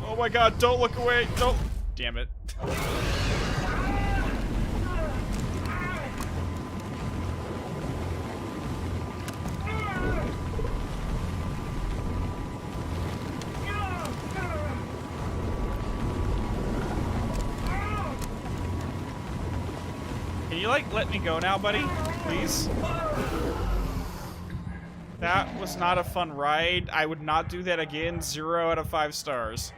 Oh my god, don't look away. Don't. Damn it. Can you, like, let me go now, buddy? Please? That was not a fun ride. I would not do that again. 0 out of 5 stars.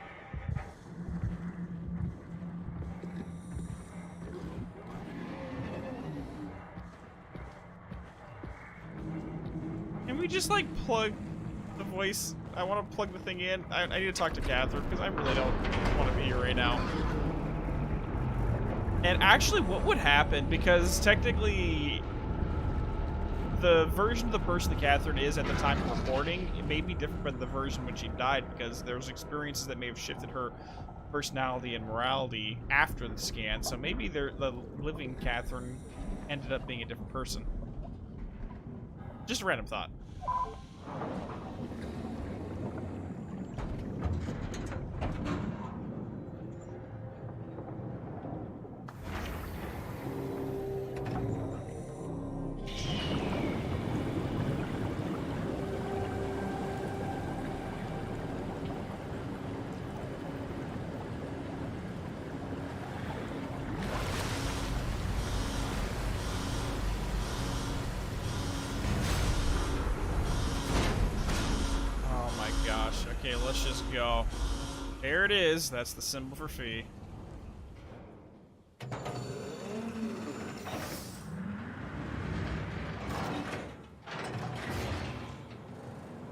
Can we just, like, plug the voice? I want to plug the thing in. I need to talk to Catherine, because I really don't want to be here right now. And actually, what would happen, because technically the version of the person that Catherine is at the time of recording, it may be different from the version when she died, because there's experiences that may have shifted her personality and morality after the scan, so maybe the living Catherine ended up being a different person. Just a random thought. Okay, let's just go. There it is. That's the symbol for fee.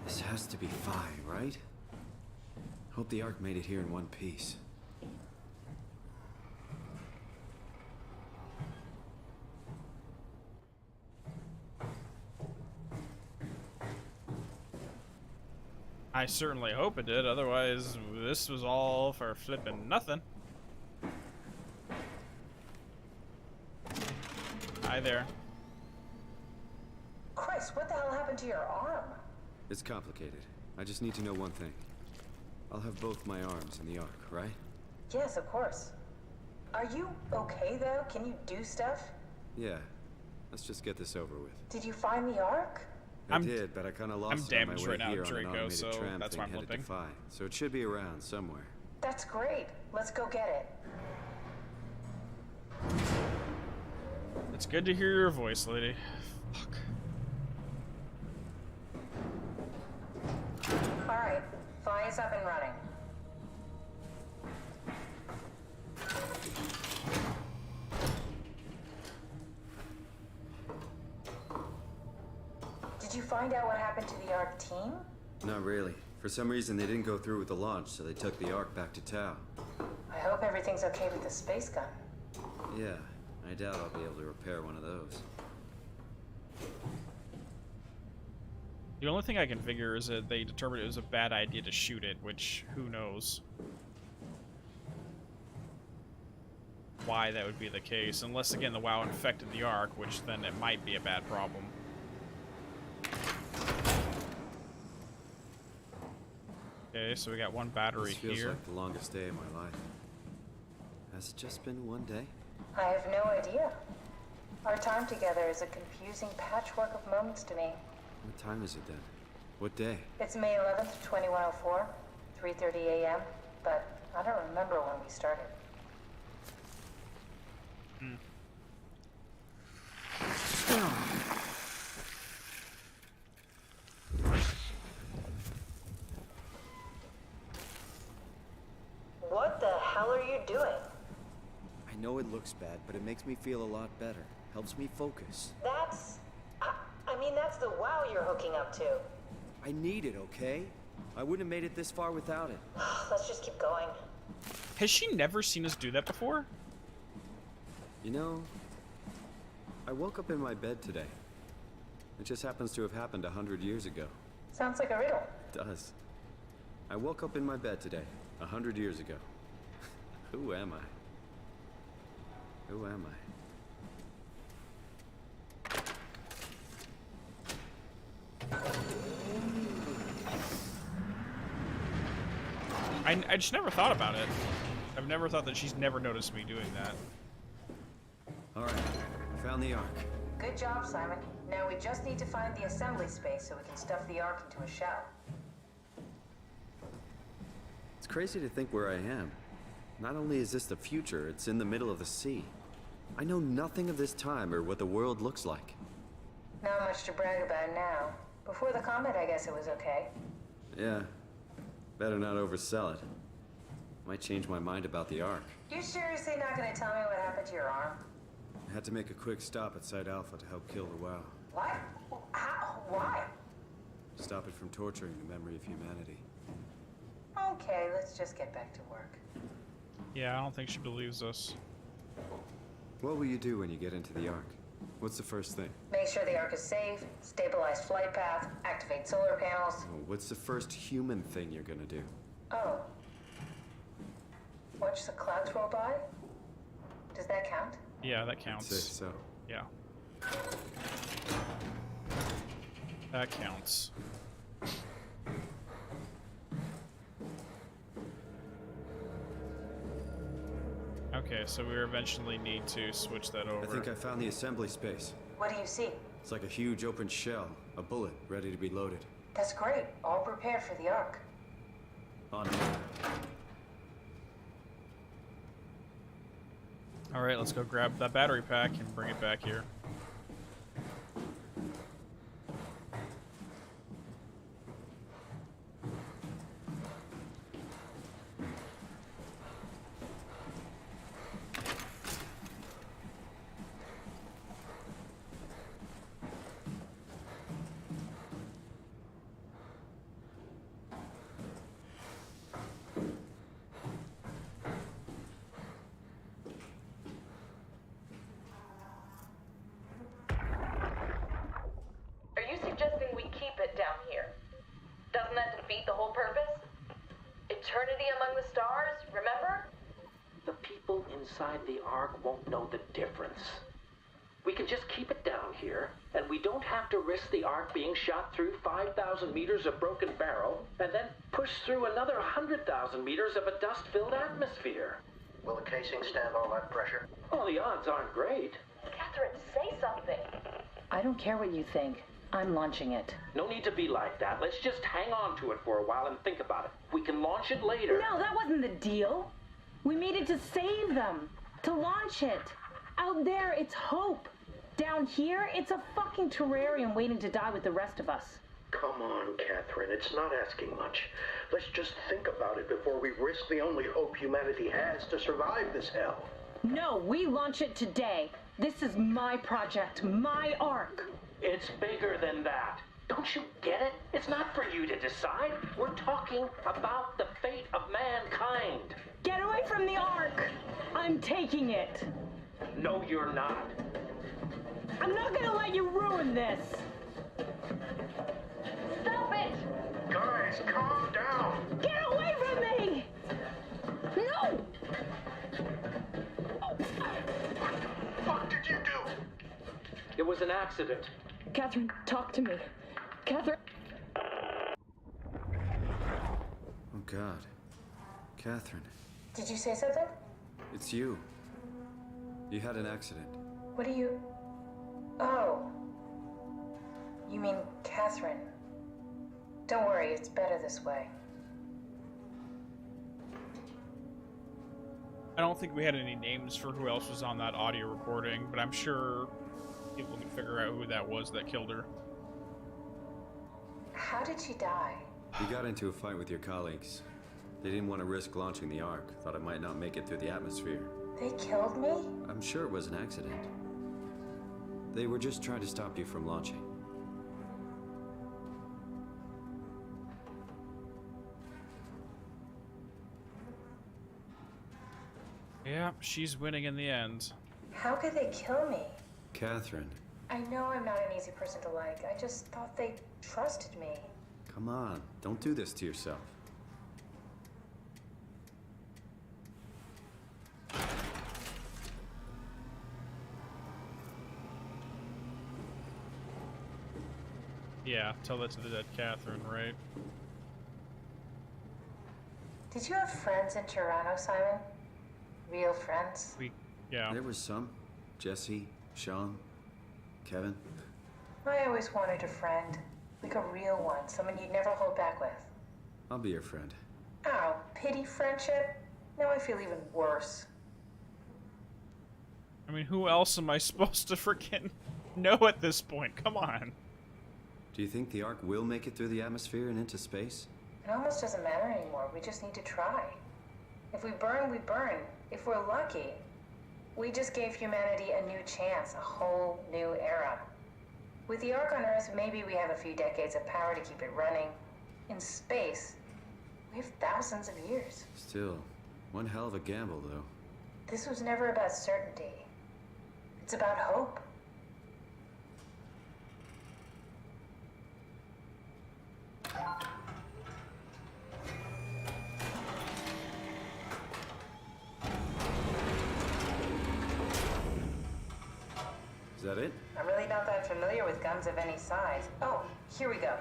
This has to be Phi, right? Hope the Ark made it here in one piece. I certainly hope it did, otherwise this was all for flipping nothing. Hi there. Chris, what the hell happened to your arm? It's complicated. I just need to know one thing. I'll have both my arms in the Ark, right? Yes, of course. Are you okay, though? Can you do stuff? Yeah. Let's just get this over with. Did you find the Ark? I did, but I kind of lost it on my way right now, here Draco, on an so automated tram that's thing why I'm headed to limping. Phi. So it should be around somewhere. That's great. Let's go get it. It's good to hear your voice, lady. Fuck. Alright, Phi is up and running. Did you find out what happened to the Ark team? Not really. For some reason, they didn't go through with the launch, so they took the Ark back to Tau. I hope everything's okay with the space gun. Yeah, I doubt I'll be able to repair one of those. The only thing I can figure is that they determined it was a bad idea to shoot it, which, who knows why that would be the case. Unless, again, the WoW infected the Ark, which then it might be a bad problem. Okay, so we got one battery This feels here. like the longest day of my life. Has it just been one day? I have no idea. Our time together is a confusing patchwork of moments to me. What time is it then? What day? It's May 11th, 2104, 3:30 a.m., but I don't remember when we started. doing? I know it looks bad, but it makes me feel a lot better. Helps me focus. That's... I mean, that's the wow you're hooking up to. I need it, okay? I wouldn't have made it this far without it. Let's just keep going. Has she never seen us do that before? You know, I woke up in my bed today. It just happens to have happened 100 years ago. Sounds like a riddle. It does. I woke up in my bed today, 100 years ago. Who am I? Who am I? I just never thought about it. I've never thought that she's never noticed me doing that. Alright, found the Ark. Good job, Simon. Now we just need to find the assembly space so we can stuff the Ark into a shell. It's crazy to think where I am. Not only is this the future, it's in the middle of the sea. I know nothing of this time or what the world looks like. Not much to brag about now. Before the comet, I guess it was okay. Yeah, better not oversell it. Might change my mind about the Ark. You seriously not gonna tell me what happened to your arm? I had to make a quick stop at Site Alpha to help kill the WoW. What? How? Why? Stop it from torturing the memory of humanity. Okay, let's just get back to work. Yeah, I don't think she believes us. What will you do when you get into the Ark? What's the first thing? Make sure the Ark is safe, stabilize flight path, activate solar panels. Oh, what's the first human thing you're gonna do? Oh. Watch the clouds roll by? Does that count? Yeah, that counts. I'd say so. Yeah. That counts. Okay, so we eventually need to switch that over. I think I found the assembly space. What do you see? It's like a huge open shell, a bullet ready to be loaded. That's great. All prepared for the Ark. On me. Alright, let's go grab that battery pack and bring it back here. Inside the Ark won't know the difference. We can just keep it down here, and we don't have to risk the Ark being shot through 5,000 meters of broken barrel, and then push through another 100,000 meters of a dust-filled atmosphere. Will the casing stand all that pressure? Well, the odds aren't great. Catherine, say something. I don't care what you think. I'm launching it. No need to be like that. Let's just hang on to it for a while and think about it. We can launch it later. No, that wasn't the deal. We made it to save them, to launch it. Out there, it's hope. Down here, it's a fucking terrarium waiting to die with the rest of us. Come on, Catherine, it's not asking much. Let's just think about it before we risk the only hope humanity has to survive this hell. No, we launch it today. This is my project, my Ark. It's bigger than that. Don't you get it? It's not for you to decide. We're talking about the fate of mankind. Get away from the Ark! I'm taking it. No, you're not. I'm not gonna let you ruin this. Stop it! Guys, calm down! Get away from me! No! What the fuck did you do? It was an accident. Catherine, talk to me. Catherine. Oh, God. Catherine. Did you say something? It's you. You had an accident. What do you... Oh. You mean Catherine. Don't worry, it's better this way. I don't think we had any names for who else was on that audio recording, but I'm sure people can figure out who that was that killed her. How did she die? You got into a fight with your colleagues. They didn't want to risk launching the Ark. Thought it might not make it through the atmosphere. They killed me? I'm sure it was an accident. They were just trying to stop you from launching. Yeah, she's winning in the end. How could they kill me? Catherine, I know I'm not an easy person to like. I just thought they trusted me. come on. Don't do this to yourself. Yeah, tell that to the dead Catherine, right? Did you have friends in Toronto, Simon? Real friends? Yeah. There was some. Jesse, Sean, Kevin. I always wanted a friend. Like a real one. Someone you'd never hold back with. I'll be your friend. Ow, pity friendship? Now I feel even worse. I mean, who else am I supposed to freaking know at this point? Come on. Do you think the Ark will make it through the atmosphere and into space? It almost doesn't matter anymore. We just need to try. If we burn, we burn. If we're lucky, we just gave humanity a new chance, a whole new era. With the Ark on Earth, maybe we have a few decades of power to keep it running. In space, we have thousands of years. Still, one hell of a gamble, though. This was never about certainty. It's about hope. Is that it? I'm really not that familiar with guns of any size. Oh, here we go.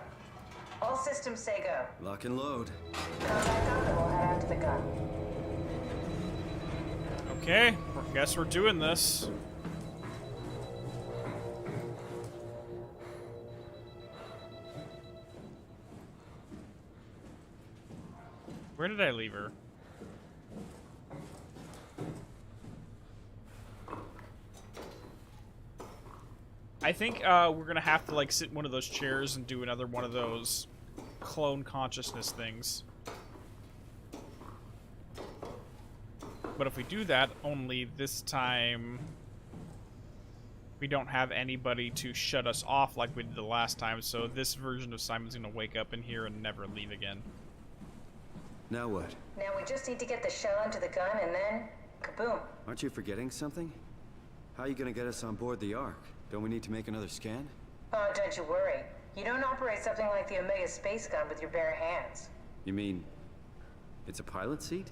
All systems say go. Lock and load. Come back up and we'll head out to the gun. Okay, guess we're doing this. Where did I leave her? I think we're gonna have to like sit in one of those chairs and do another one of those clone consciousness things. But if we do that, only this time we don't have anybody to shut us off like we did the last time, so this version of Simon's gonna wake up in here and never leave again. Now what? Now we just need to get the shell into the gun and then, kaboom. Aren't you forgetting something? How are you gonna get us on board the Ark? Don't we need to make another scan? Oh, don't you worry. You don't operate something like the Omega space gun with your bare hands. You mean it's a pilot seat?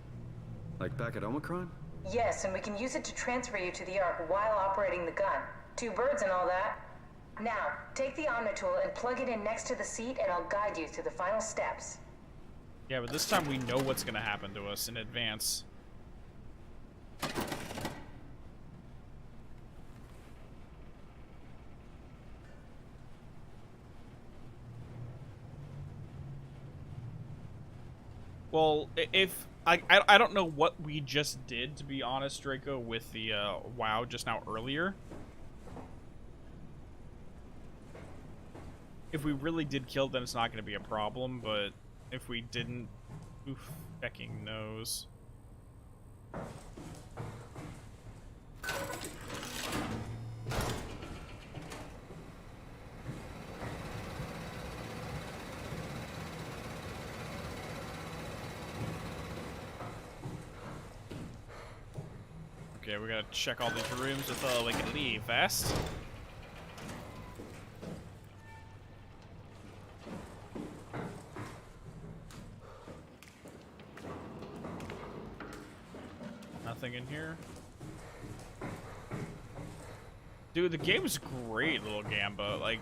Like back at Omicron? Yes, and we can use it to transfer you to the Ark while operating the gun. 2 birds and all that. Now, take the Omnitool and plug it in next to the seat and I'll guide you through the final steps. Yeah, but this time we know what's gonna happen to us in advance. Well, if I don't know what we just did, to be honest, Draco, with the WoW just now earlier. If we really did kill them, it's not going to be a problem, but if we didn't, oof, fecking knows. Okay, we gotta check all these rooms before we can leave fast. Nothing in here. Dude, the game's great, little Gamba. Like,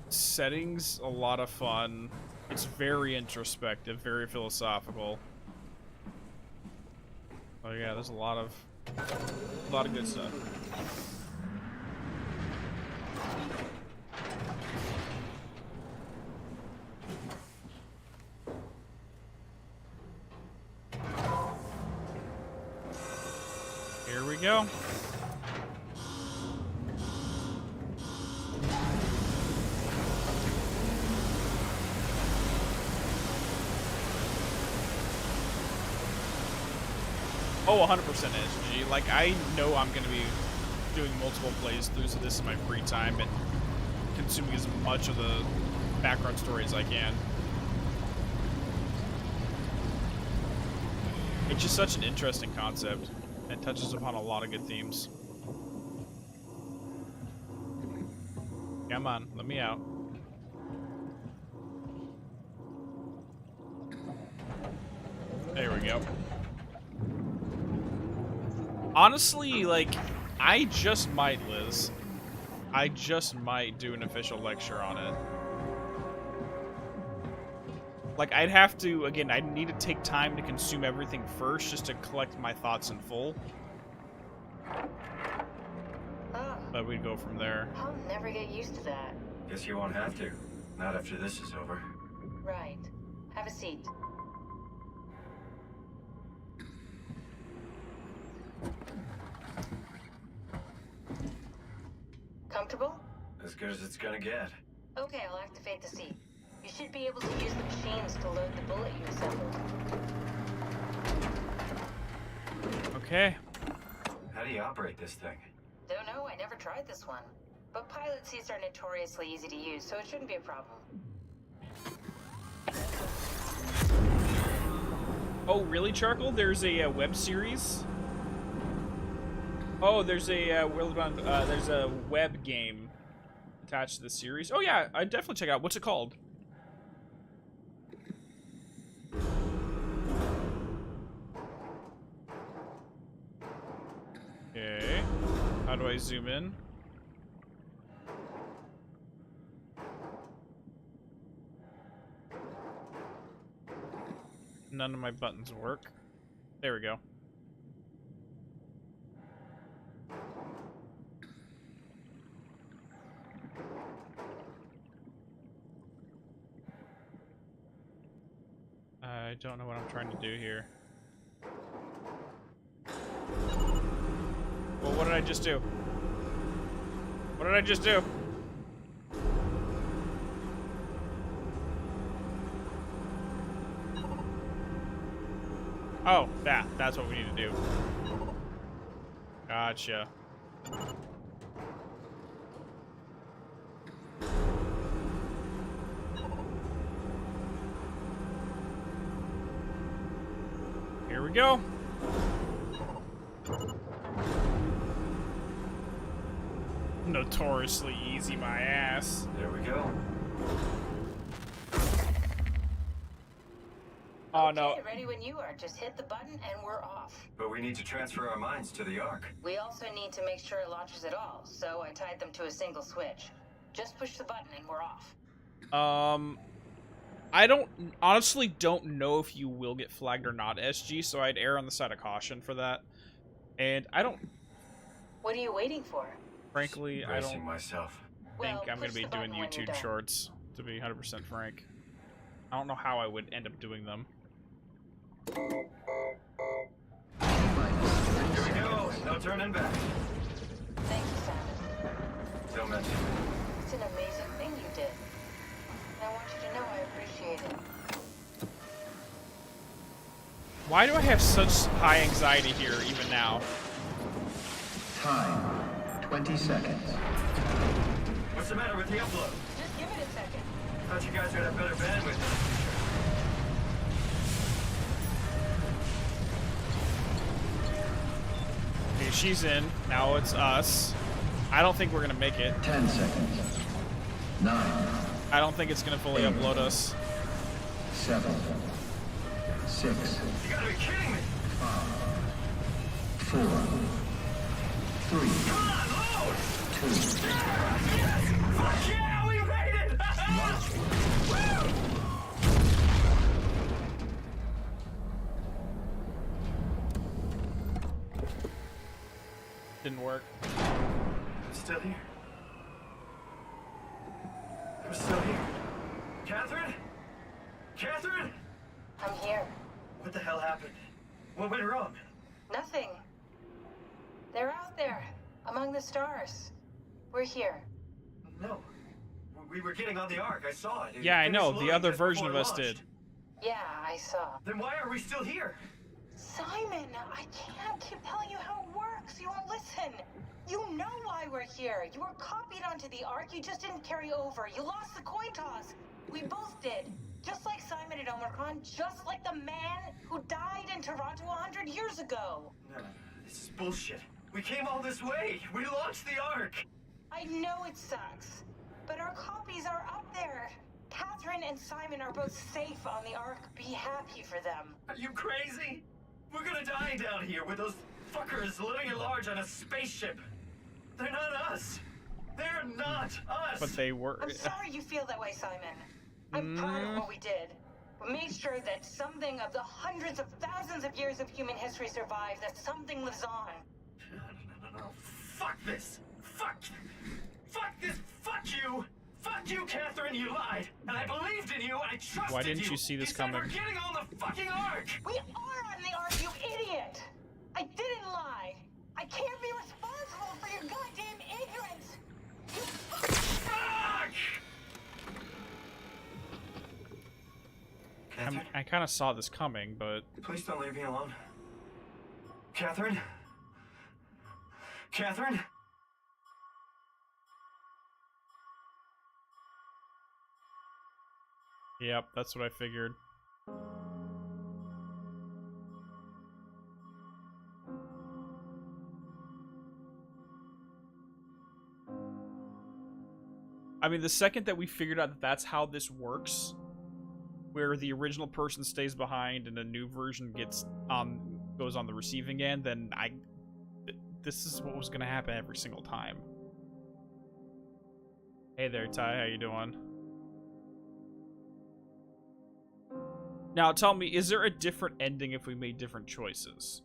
settings, a lot of fun. It's very introspective, very philosophical. Oh yeah, there's a lot of good stuff. Here we go. Oh, 100% SG. Like, I know I'm going to be doing multiple playthroughs of this in my free time and consuming as much of the background story as I can. It's just such an interesting concept and touches upon a lot of good themes. Come on, let me out. There we go. Honestly, like, I just might, Liz. I just might do an official lecture on it. Like, I'd have to, again, I'd need to take time to consume everything first just to collect my thoughts in full. But we'd go from there. I'll never get used to that. Guess you won't have to. Not after this is over. Right. Have a seat. Comfortable? As good as it's gonna get. Okay, I'll activate the seat. You should be able to use the machines to load the bullet you assembled. Okay. How do you operate this thing? Don't know, I never tried this one. But pilot seats are notoriously easy to use, so it shouldn't be a problem. Oh, really, Charcoal? There's a web series? Oh, there's a there's a web game attached to the series. Oh yeah, I'd definitely check it out. What's it called? Okay. How do I zoom in? None of my buttons work. There we go. I don't know what I'm trying to do here. Well, what did I just do? What did I just do? Oh, that's what we need to do. Gotcha. Here we go. Notoriously easy, my ass. There we go. Oh no. Okay, ready when you are. Just hit the button and we're off. But we need to transfer our minds to the Ark. We also need to make sure it launches at all, so I tied them to a single switch. Just push the button and we're off. I honestly don't know if you will get flagged or not, SG, so I'd err on the side of caution for that. And I don't... What are you waiting for? Frankly, I don't think myself. I'm going to be doing YouTube shorts, to be 100% frank. I don't know how I would end up doing them. Here we go. No turning back. Thank you, Simon. Don't mention it. It's an amazing thing you did. And I want you to know I appreciate it. Why do I have such high anxiety here, even now? Time. 20 seconds. What's the matter with the upload? Just give it a second. I thought you guys would have better bandwidth in the future. Okay, she's in. Now it's us. I don't think we're gonna make it. 10 seconds. 9. I don't think it's gonna fully upload us. 7. 6. You gotta be kidding me! 5. 4. 3. Come on, load! 2. Yes! Fuck yeah, we made it! Woo! Didn't work. I'm still here. I'm still here. Catherine? Catherine? I'm here. What the hell happened? What went wrong? Nothing. They're out there, among the stars. We're here. No. We were getting on the Ark. I saw it. Yeah, I know. The other version of us did. Yeah, I saw. Then why are we still here? Simon, I can't keep telling you how it works. You won't listen. You know why we're here. You were copied onto the Ark. You just didn't carry over. You lost the coin toss. We both did. Just like Simon at Omicron. Just like the man who died in Toronto 100 years ago. No, this is bullshit. We came all this way. We launched the Ark. I know it sucks, but our copies are up there. Catherine and Simon are both safe on the Ark. Be happy for them. Are you crazy? We're gonna die down here with those fuckers living at large on a spaceship. They're not us. They're not us. But they were. I'm sorry you feel that way, Simon. I'm proud of what we did. We made sure that something of the hundreds of thousands of years of human history survives, that something lives on. No. Fuck this. Fuck this. Fuck you. Fuck you, Catherine. You lied. And I believed in you. I trusted you. Why didn't you see this coming? We're getting on the fucking Ark. We are on the Ark, you idiot. I didn't lie. I can't be responsible for your goddamn ignorance. You fuck! I kind of saw this coming, but... Please don't leave me alone. Catherine? Catherine? Yep, that's what I figured. I mean, the second that we figured out that that's how this works, where the original person stays behind and a new version gets goes on the receiving end, then this is what was gonna happen every single time. Hey there, Ty, how you doing? Now tell me, is there a different ending if we made different choices?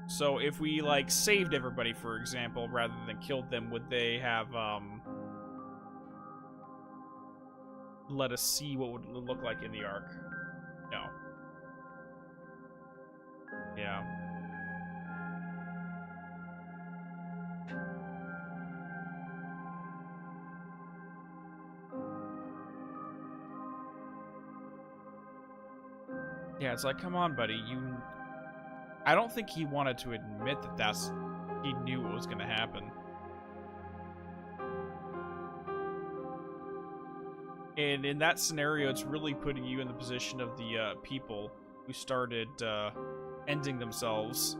So if we, like, saved everybody, for example, rather than killed them, would they have, let us see what would it look like in the Ark? No. Yeah. Yeah, it's like, come on, buddy, I don't think he wanted to admit that he knew what was going to happen. And in that scenario, it's really putting you in the position of the people who started ending themselves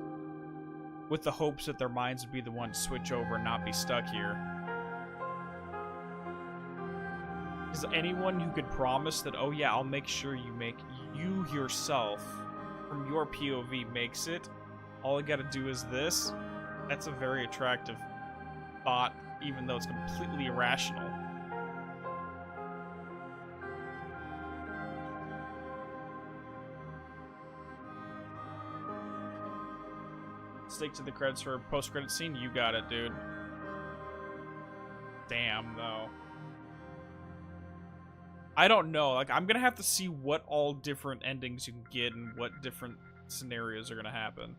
with the hopes that their minds would be the one to switch over and not be stuck here. Is anyone who could promise that, oh yeah, I'll make sure you yourself, from your POV, makes it, all I gotta do is this? That's a very attractive thought, even though it's completely irrational. Stick to the credits for a post-credit scene? You got it, dude. Damn, though. I don't know. Like, I'm gonna have to see what all different endings you can get and what different scenarios are gonna happen.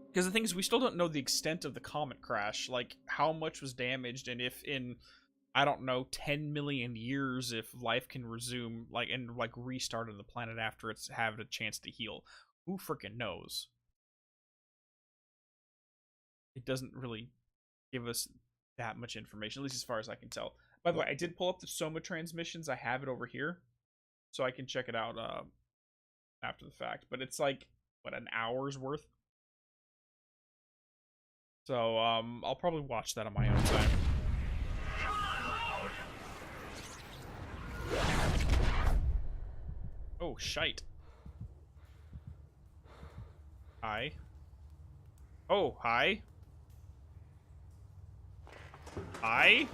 Because the thing is, we still don't know the extent of the comet crash. Like, how much was damaged, and if in, I don't know, 10 million years, if life can resume, like, and, like, restart on the planet after it's had a chance to heal. Who frickin' knows? It doesn't really give us that much information, at least as far as I can tell. By the way, I did pull up the Soma transmissions. I have it over here, so I can check it out after the fact. But it's like, what, an hour's worth? So, I'll probably watch that on my own time. Oh, shite. Hi. Oh, hi. Hi?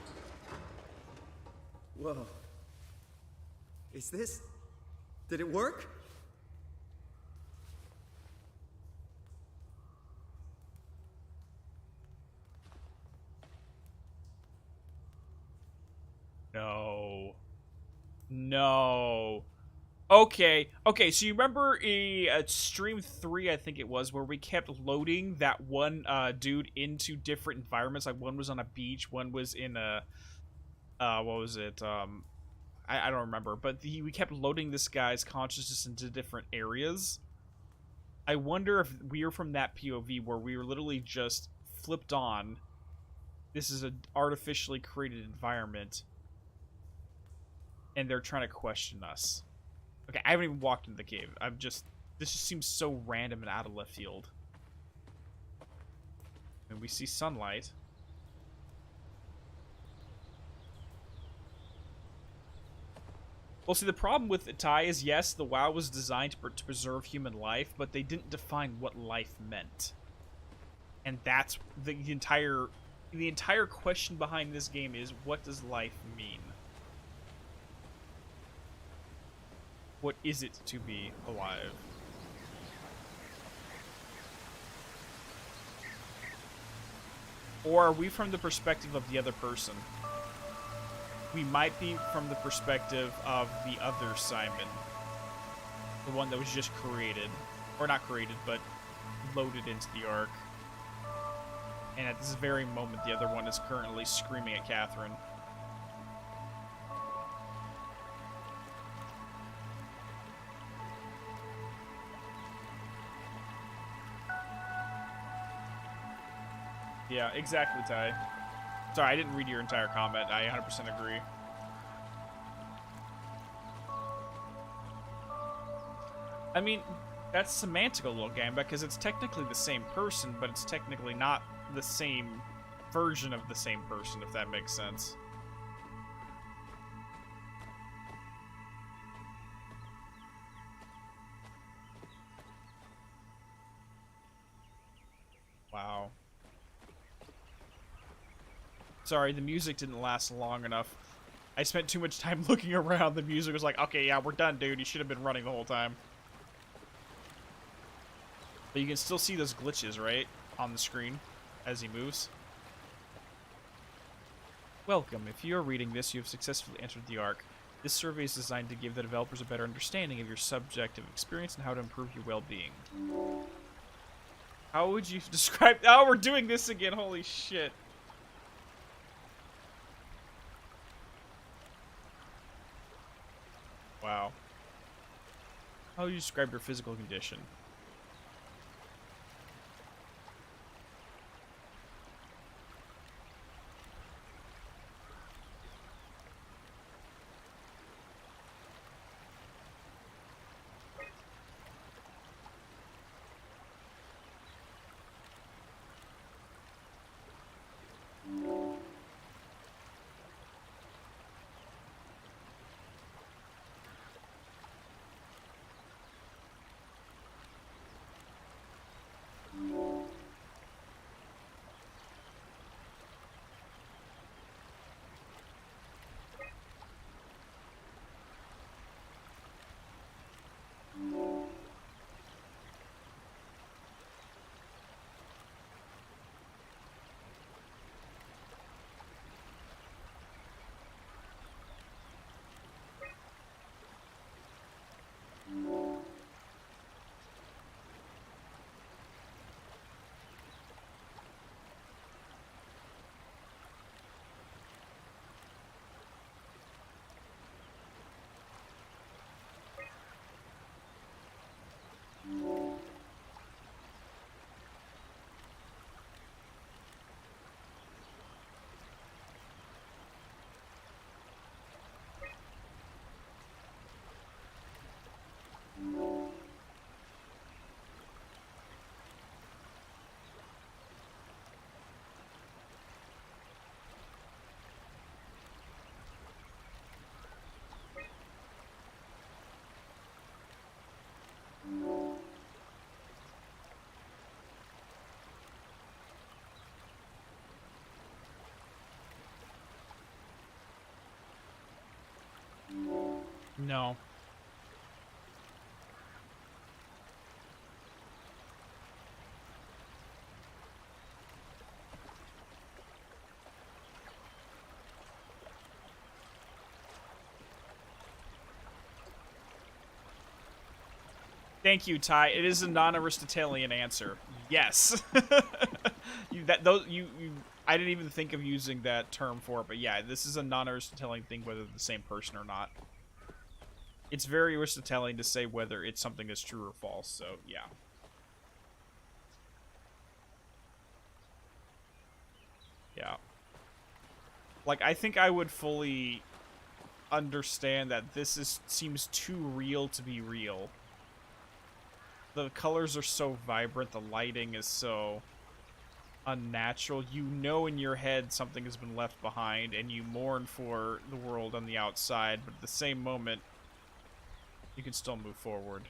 Whoa. Is this... Did it work? No. No. Okay, so you remember stream 3, I think it was, where we kept loading that one dude into different environments. Like, one was on a beach, one was in a, what was it? I don't remember, but we kept loading this guy's consciousness into different areas. I wonder if we're from that POV where we were literally just flipped on. This is an artificially created environment, and they're trying to question us. Okay, I haven't even walked into the cave. This just seems so random and out of left field. And we see sunlight. Well, see, the problem with Ty is, yes, the WoW was designed to preserve human life, but they didn't define what life meant. And that's the entire question behind this game is, what does life mean? What is it to be alive? Or are we from the perspective of the other person? We might be from the perspective of the other Simon. The one that was just created. Or not created, but loaded into the Ark. And at this very moment, the other one is currently screaming at Catherine. Yeah, exactly, Ty. Sorry, I didn't read your entire comment. I 100% agree. I mean, that's semantic a little game because it's technically the same person, but it's technically not the same version of the same person, if that makes sense. Wow. Sorry, the music didn't last long enough. I spent too much time looking around. The music was like, okay, yeah, we're done, dude. You should have been running the whole time. But you can still see those glitches, right? On the screen as he moves. Welcome. If you are reading this, you have successfully entered the Ark. This survey is designed to give the developers a better understanding of your subjective experience and how to improve your well-being. How would you describe... Oh, we're doing this again. Holy shit. Wow. How would you describe your physical condition? No. Thank you, Ty. It is a non-Aristotelian answer. Yes. I didn't even think of using that term for it, but yeah, this is a non-Aristotellian thing, whether they're the same person or not. It's very Aristotelian to say whether it's something that's true or false, so yeah. Yeah. Like, I think I would fully understand that this seems too real to be real. The colors are so vibrant, the lighting is so unnatural. You know in your head something has been left behind, and you mourn for the world on the outside, but at the same moment, you can still move forward.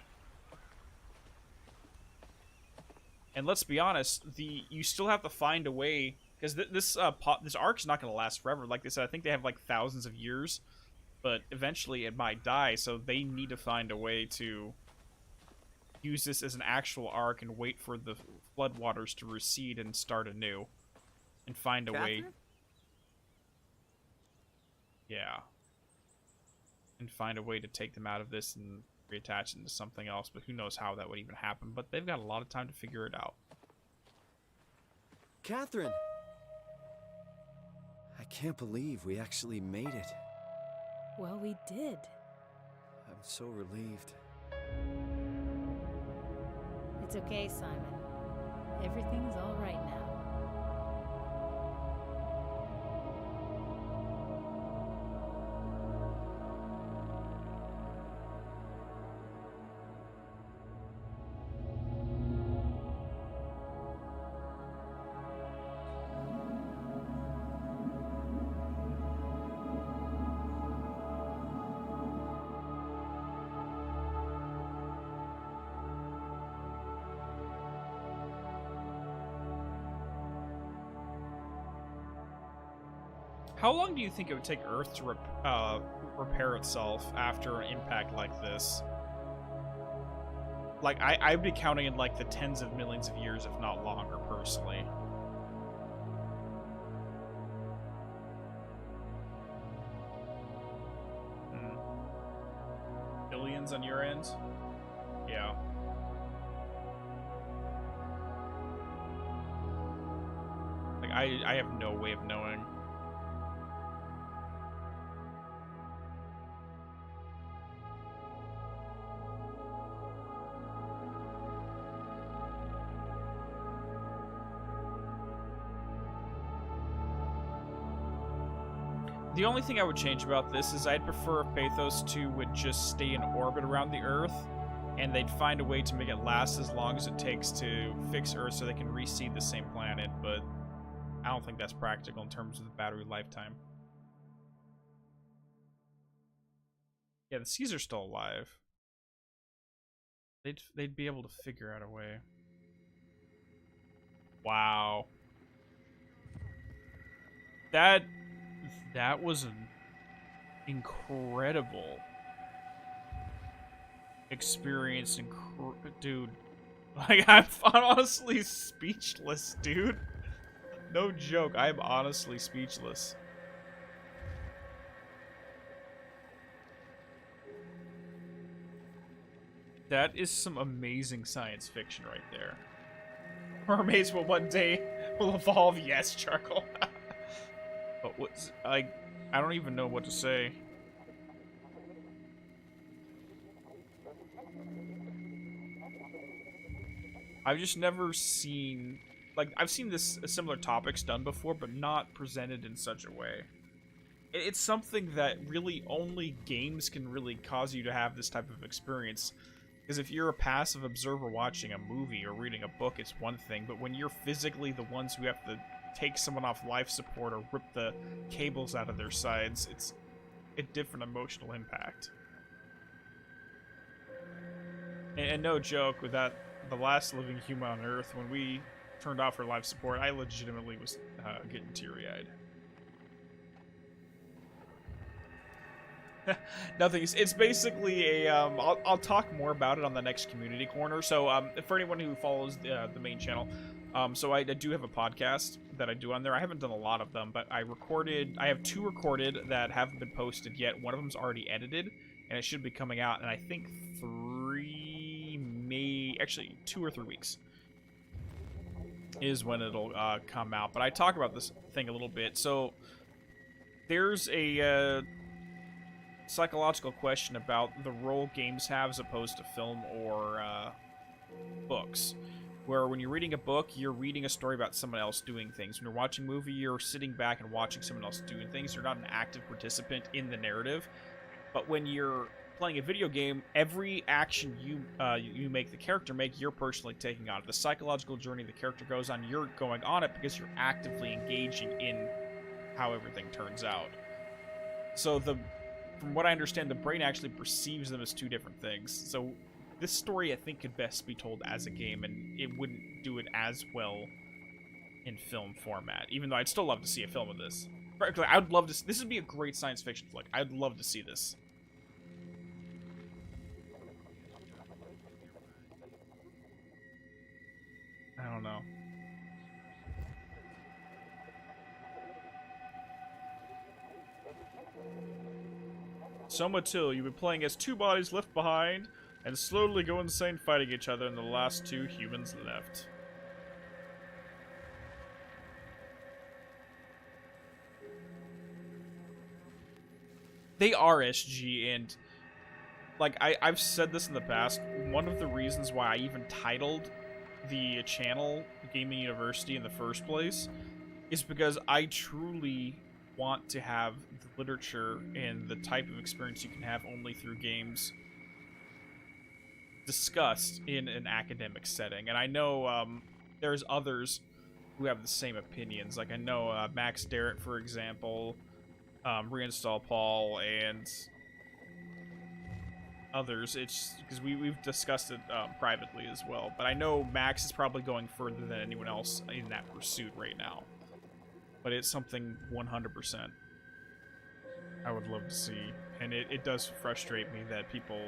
And let's be honest, you still have to find a way, because this arc's not going to last forever. Like they said, I think they have like thousands of years, but eventually it might die, so they need to find a way to use this as an actual arc and wait for the floodwaters to recede and start anew. And find a way... Yeah. And find a way to take them out of this and reattach them to something else, but who knows how that would even happen. But they've got a lot of time to figure it out. Catherine! I can't believe we actually made it. Well, we did. I'm so relieved. It's okay, Simon. Everything's all right now. How long do you think it would take Earth to repair itself after an impact like this? Like, I'd be counting in, like, the tens of millions of years, if not longer, personally. Billions on your end? Yeah. Like, I have no way of knowing. The only thing I would change about this is I'd prefer if Pathos 2 would just stay in orbit around the Earth, and they'd find a way to make it last as long as it takes to fix Earth so they can reseed the same planet, but I don't think that's practical in terms of the battery lifetime. Yeah, the Seas are still alive. They'd be able to figure out a way. Wow. That was an incredible experience, dude. Like, I'm honestly speechless, dude. No joke, I'm honestly speechless. That is some amazing science fiction right there. Mermaids will one day will evolve, yes, Charcoal. But what's I don't even know what to say. I've just never seen, like, I've seen this similar topics done before, but not presented in such a way. It's something that really only games can really cause you to have this type of experience. Because if you're a passive observer watching a movie or reading a book, it's one thing, but when you're physically the ones who have to take someone off life support or rip the cables out of their sides, it's a different emotional impact. And no joke, with that, the last living human on Earth, when we turned off her life support, I legitimately was getting teary-eyed. Nothing. It's basically a. I'll talk more about it on the next community corner. So for anyone who follows the main channel, so I do have a podcast that I do on there. I haven't done a lot of them, but I have 2 recorded that haven't been posted yet. One of them's already edited, and it should be coming out in, I think, 2 or 3 weeks. is when it'll come out. But I talk about this thing a little bit. So there's a psychological question about the role games have as opposed to film or books. Where when you're reading a book, you're reading a story about someone else doing things. When you're watching a movie, you're sitting back and watching someone else doing things. You're not an active participant in the narrative. But when you're playing a video game, every action you make the character make, you're personally taking on it. The psychological journey the character goes on, you're going on it because you're actively engaging in how everything turns out. So from what I understand, the brain actually perceives them as two different things. So this story, I think, could best be told as a game, and it wouldn't do it as well in film format. Even though I'd still love to see a film of this. Frankly, I would love to. This would be a great science fiction flick. I'd love to see this. I don't know. Soma 2, you've been playing as two bodies left behind and slowly go insane fighting each other and the last two humans left. They are SG, and like I've said this in the past, one of the reasons why I even titled the channel Gaming University in the first place is because I truly want to have the literature and the type of experience you can have only through games discussed in an academic setting. And I know there's others who have the same opinions. Like I know Max Derritt, for example, Reinstall Paul, and others. It's because we've discussed it privately as well. But I know Max is probably going further than anyone else in that pursuit right now. But it's something 100% I would love to see. And it does frustrate me that people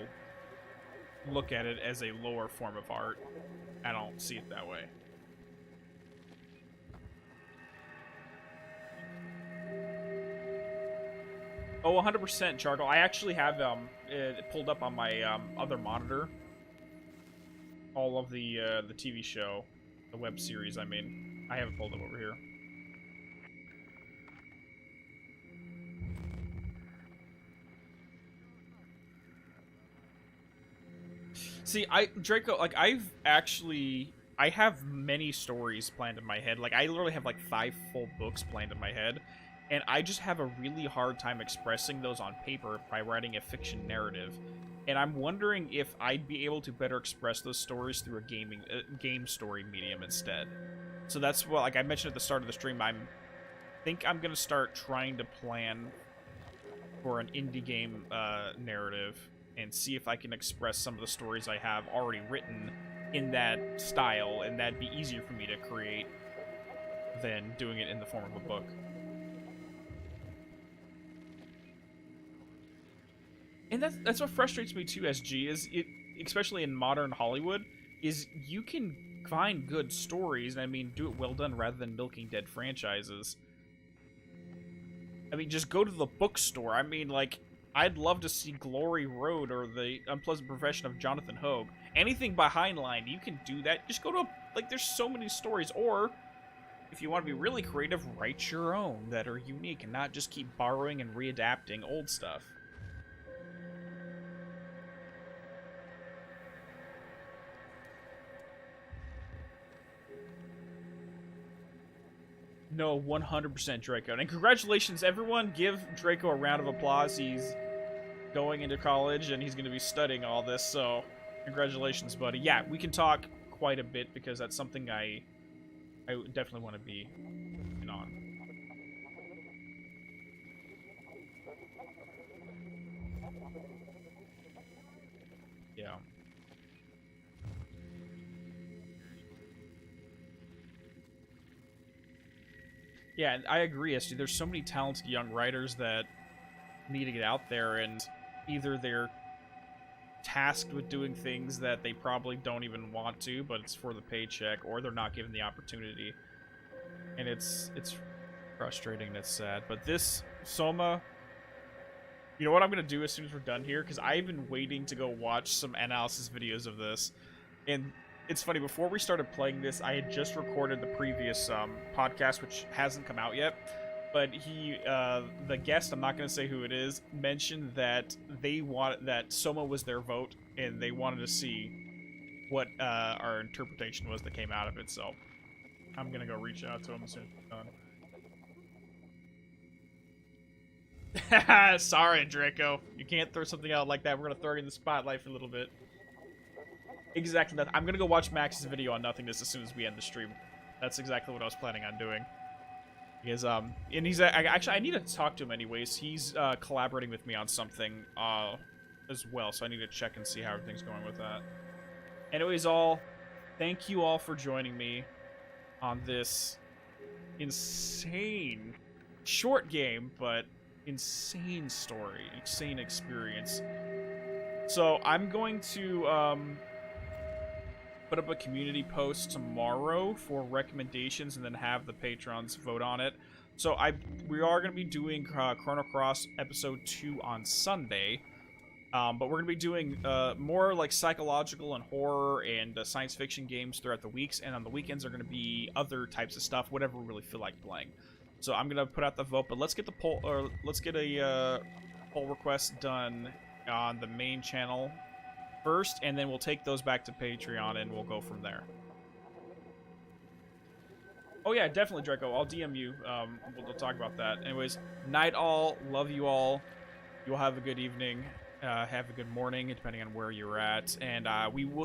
look at it as a lower form of art. I don't see it that way. Oh, 100% Charcoal. I actually have it pulled up on my other monitor. All of the TV show, the web series, I mean. I have it pulled up over here. See, Draco, like, I have many stories planned in my head. Like, I literally have, like, 5 full books planned in my head. And I just have a really hard time expressing those on paper by writing a fiction narrative. And I'm wondering if I'd be able to better express those stories through a game story medium instead. So that's what, like I mentioned at the start of the stream, I think I'm going to start trying to plan for an indie game narrative and see if I can express some of the stories I have already written in that style, and that'd be easier for me to create than doing it in the form of a book. And that's what frustrates me too, SG, is it, especially in modern Hollywood, is you can find good stories, and I mean, do it well done rather than milking dead franchises. I mean, just go to the bookstore. I mean, like, I'd love to see Glory Road or The Unpleasant Profession of Jonathan Hogue. Anything by Heinlein, you can do that. Just go to, like, there's so many stories. Or, if you want to be really creative, write your own that are unique and not just keep borrowing and readapting old stuff. No, 100% Draco. And congratulations, everyone. Give Draco a round of applause. He's going into college, and he's going to be studying all this, so congratulations, buddy. Yeah, we can talk quite a bit, because that's something I definitely want to be in on. Yeah. Yeah, and I agree, SD. There's so many talented young writers that need to get out there, and either they're tasked with doing things that they probably don't even want to, but it's for the paycheck, or they're not given the opportunity. And it's frustrating and it's sad. But this, Soma, you know what I'm going to do as soon as we're done here? Because I've been waiting to go watch some analysis videos of this. And it's funny, before we started playing this, I had just recorded the previous podcast, which hasn't come out yet. But the guest, I'm not going to say who it is, mentioned that that Soma was their vote, and they wanted to see what our interpretation was that came out of it. So I'm going to go reach out to him as soon as we're done. Sorry, Draco. You can't throw something out like that. We're going to throw you in the spotlight for a little bit. Exactly that. I'm going to go watch Max's video on Nothingness as soon as we end the stream. That's exactly what I was planning on doing. Because, and he's, actually, I need to talk to him anyways. He's, collaborating with me on something, as well, so I need to check and see how everything's going with that. Anyways, thank you all for joining me on this insane, short game, but insane story, insane experience. So, I'm going to, put up a community post tomorrow for recommendations and then have the patrons vote on it. So we are going to be doing Chrono Cross episode 2 on Sunday, but we're going to be doing more like psychological and horror and science fiction games throughout the weeks, and on the weekends are going to be other types of stuff, whatever we really feel like playing. So I'm going to put out the vote, but let's get the poll, or let's get a poll request done on the main channel first, and then we'll take those back to Patreon, and we'll go from there. Oh yeah, definitely, Draco. I'll DM you. We'll talk about that. Anyways, night all. Love you all. You'll have a good evening. Have a good morning, depending on where you're at. And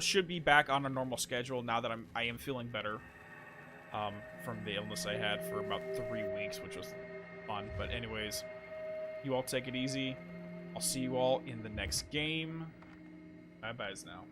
should be back on a normal schedule now that I am feeling better from the illness I had for about 3 weeks, which was fun. But anyways, you all take it easy. I'll see you all in the next game. Bye-byes now.